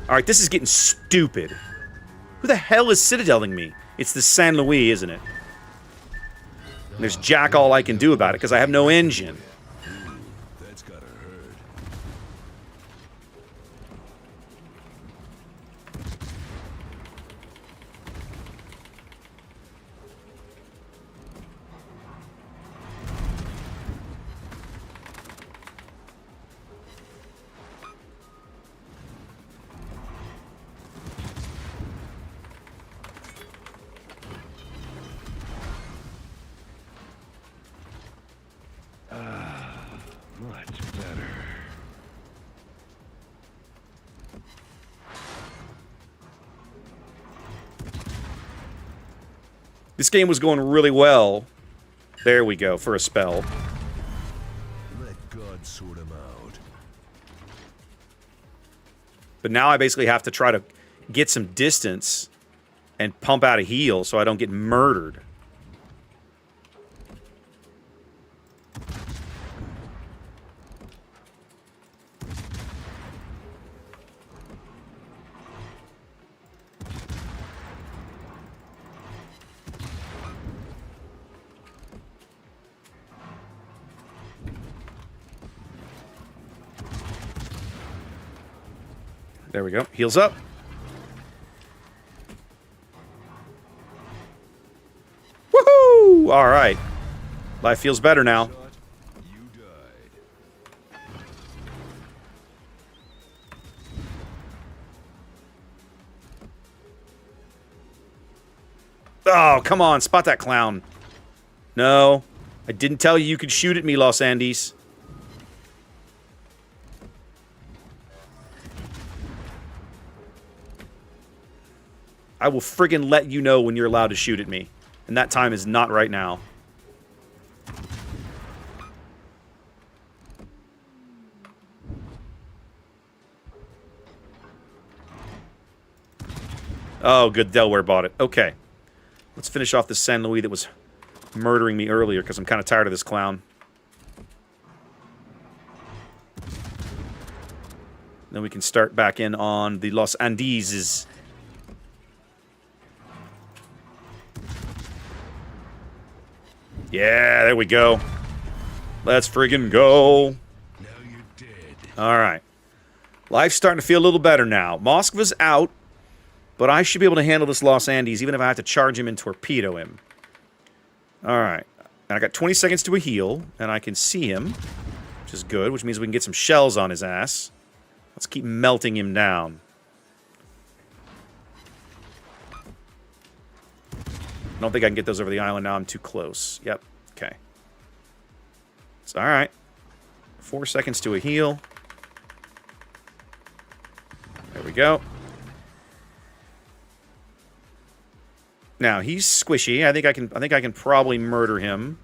Alright, this is getting stupid. Who the hell is citadeling me? It's the San Luis, isn't it? And there's jack all I can do about it, because I have no engine. That's gotta hurt. Much better. This game was going really well. There we go, for a spell. Let God sort him out. But now I basically have to try to get some distance and pump out a heal so I don't get murdered. There we go. Heals up. Woohoo! All right. Life feels better now. You died. Oh, come on. Spot that clown. No. I didn't tell you you could shoot at me, Los Andes. I will friggin' let you know when you're allowed to shoot at me. And that time is not right now. Oh, good. Delaware bought it. Okay. Let's finish off this San Luis that was murdering me earlier, because I'm kind of tired of this clown. Then we can start back in on the Los Andes. Yeah, there we go. Let's friggin' go. Now you're dead. All right. Life's starting to feel a little better now. Moskva's out, but I should be able to handle this Los Andes, even if I have to charge him and torpedo him. All right. And I got 20 seconds to a heal, and I can see him, which is good, which means we can get some shells on his ass. Let's keep melting him down. I don't think I can get those over the island now. I'm too close. Yep. Okay. It's all right. 4 seconds to a heal. There we go. Now he's squishy. I think I can probably murder him.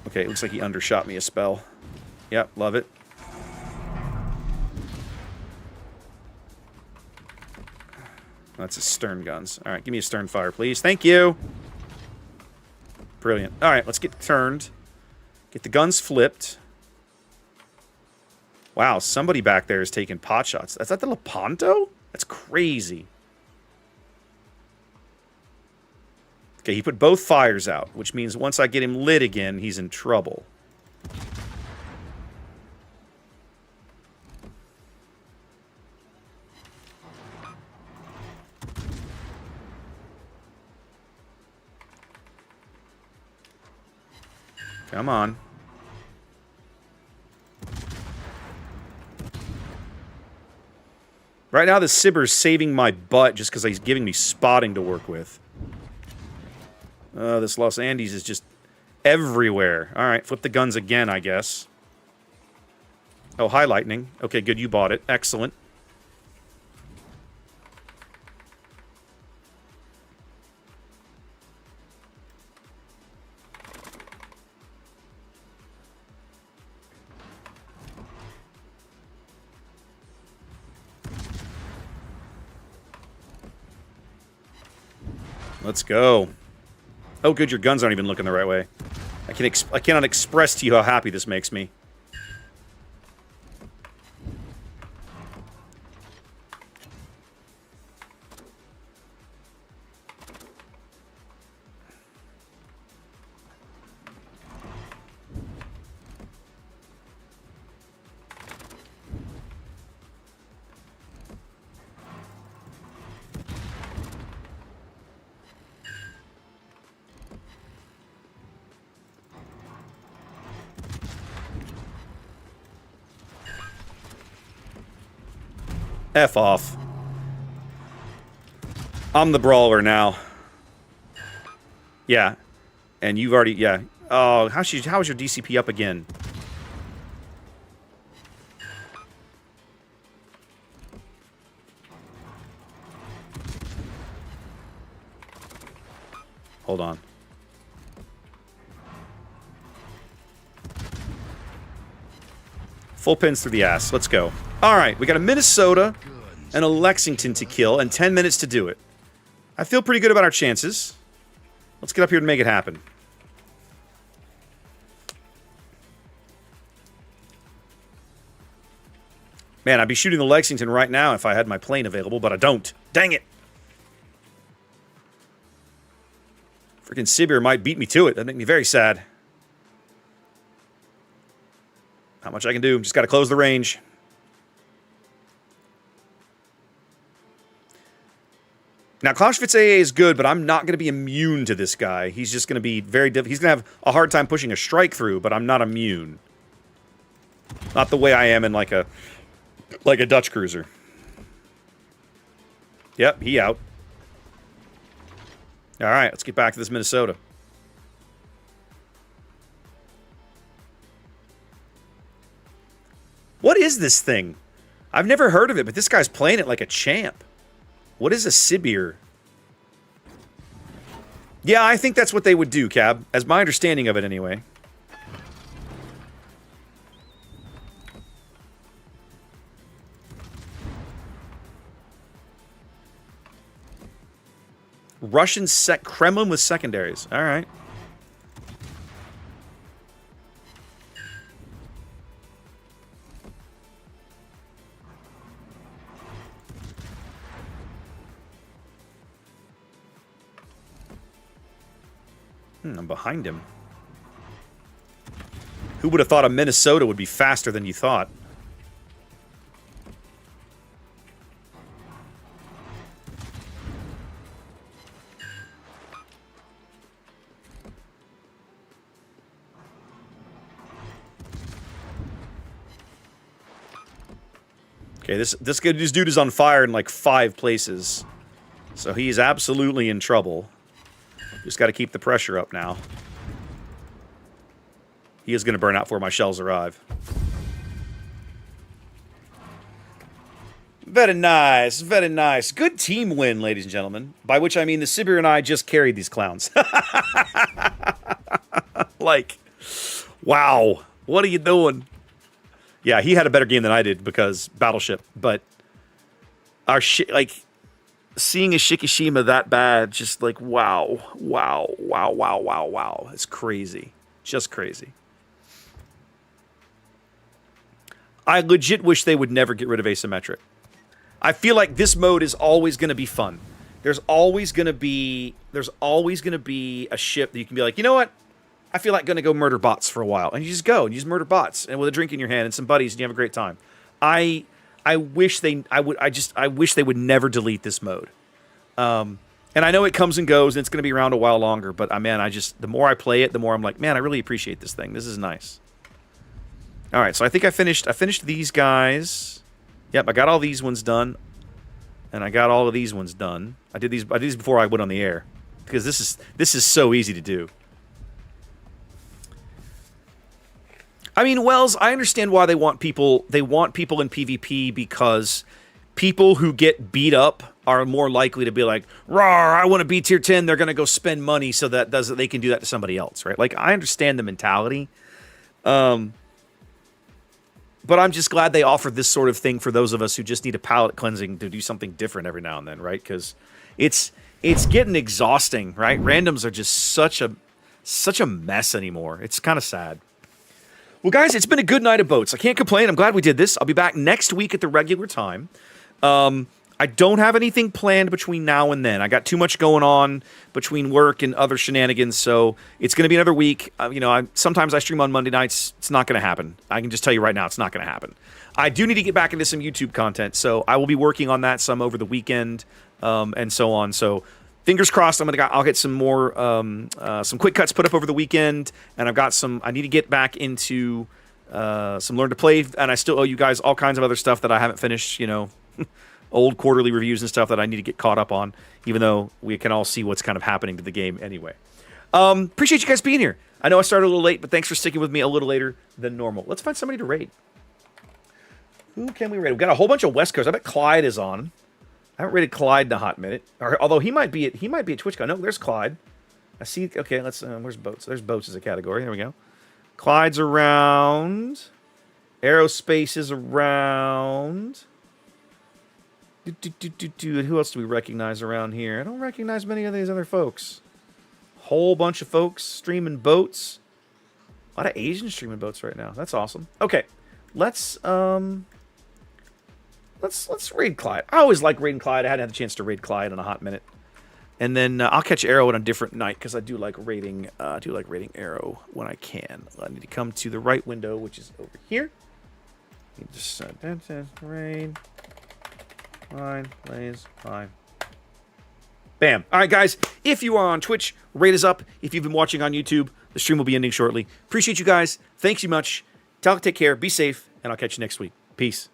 Okay, it looks like he undershot me a spell. Yep, love it. That's his stern guns. All right, give me a stern fire, please. Thank you. Brilliant. All right, let's get turned. Get the guns flipped. Wow, somebody back there is taking pot shots. Is that the Lepanto? That's crazy. Okay, he put both fires out, which means once I get him lit again, he's in trouble. Come on. Right now, the Sibber's saving my butt just because he's giving me spotting to work with. This Los Andes is just everywhere. All right, flip the guns again, I guess. Oh, hi, Lightning. Okay, good, you bought it. Excellent. Let's go. Oh, good, your guns aren't even looking the right way. I cannot express to you how happy this makes me. F off. I'm the brawler now. Yeah. And you've already... Yeah. Oh, how is your DCP up again? Hold on. Full pins through the ass. Let's go. All right, we got a Minnesota and a Lexington to kill, and 10 minutes to do it. I feel pretty good about our chances. Let's get up here and make it happen. Man, I'd be shooting the Lexington right now if I had my plane available, but I don't. Dang it! Freaking Sibir might beat me to it. That'd make me very sad. Not much I can do. Just got to close the range. Now, Clausewitz AA is good, but I'm not going to be immune to this guy. He's just going to be very difficult. He's going to have a hard time pushing a strike through, but I'm not immune. Not the way I am in like a Dutch cruiser. Yep, he out. All right, let's get back to this Minnesota. What is this thing? I've never heard of it, but this guy's playing it like a champ. What is a Sibir? Yeah, I think that's what they would do, Cab. As my understanding of it, anyway. Kremlin with secondaries. All right. I'm behind him. Who would have thought a Minnesota would be faster than you thought? Okay, this dude is on fire in like 5 places. So he's absolutely in trouble. Just got to keep the pressure up now. He is going to burn out before my shells arrive. Very nice, very nice. Good team win, ladies and gentlemen. By which I mean the Sibir and I just carried these clowns. Like, wow. What are you doing? Yeah, he had a better game than I did because Battleship. But our like... seeing a Shikishima that bad, just like, wow. It's crazy. Just crazy. I legit wish they would never get rid of asymmetric. I feel like this mode is always going to be fun. There's always going to be a ship that you can be like, you know what? I feel like going to go murder bots for a while. And you just go and you just murder bots and with a drink in your hand and some buddies and you have a great time. I wish they would never delete this mode. And I know it comes and goes and it's going to be around a while longer, but man, the more I play it, the more I'm like, man, I really appreciate this thing. This is nice. All right, so I think I finished these guys. Yep, I got all these ones done. And I got all of these ones done. I did these before I went on the air because this is so easy to do. I mean, Wells, I understand why they want people in PvP because people who get beat up are more likely to be like, "Rawr, I want to be tier 10." They're going to go spend money so that they can do that to somebody else, right? Like, I understand the mentality. But I'm just glad they offered this sort of thing for those of us who just need a palate cleansing to do something different every now and then, right? Because it's it's getting exhausting, right? Randoms are just such a mess anymore. It's kind of sad. Well, guys, it's been a good night of boats. I can't complain. I'm glad we did this. I'll be back next week at the regular time. I don't have anything planned between now and then. I got too much going on between work and other shenanigans, so it's going to be another week. Sometimes I stream on Monday nights. It's not going to happen. I can just tell you right now, it's not going to happen. I do need to get back into some YouTube content, so I will be working on that some over the weekend and so on. So fingers crossed. I'll get some more some quick cuts put up over the weekend, and I've got some. I need to get back into some Learn to Play, and I still owe you guys all kinds of other stuff that I haven't finished. Old quarterly reviews and stuff that I need to get caught up on, even though we can all see what's kind of happening to the game anyway. Appreciate you guys being here. I know I started a little late, but thanks for sticking with me a little later than normal. Let's find somebody to raid. Who can we raid? We've got a whole bunch of West Coast. I bet Clyde is on. I haven't raided Clyde in a hot minute. Although he might be at TwitchCon. No, there's Clyde. I see. Okay, let's. Where's Boats? There's Boats as a category. There we go. Clyde's around. Aerospace is around. Who else do we recognize around here? I don't recognize many of these other folks. Whole bunch of folks streaming boats. A lot of Asians streaming boats right now. That's awesome. Okay, let's raid Clyde. I always like raiding Clyde. I hadn't had the chance to raid Clyde in a hot minute. And then I'll catch Arrow on a different night because I do like raiding. Arrow when I can. I need to come to the right window, which is over here. You just raid. Fine, plays, fine. Bam. All right, guys. If you are on Twitch, rate us up. If you've been watching on YouTube, the stream will be ending shortly. Appreciate you guys. Thanks you much. Take care. Be safe, and I'll catch you next week. Peace.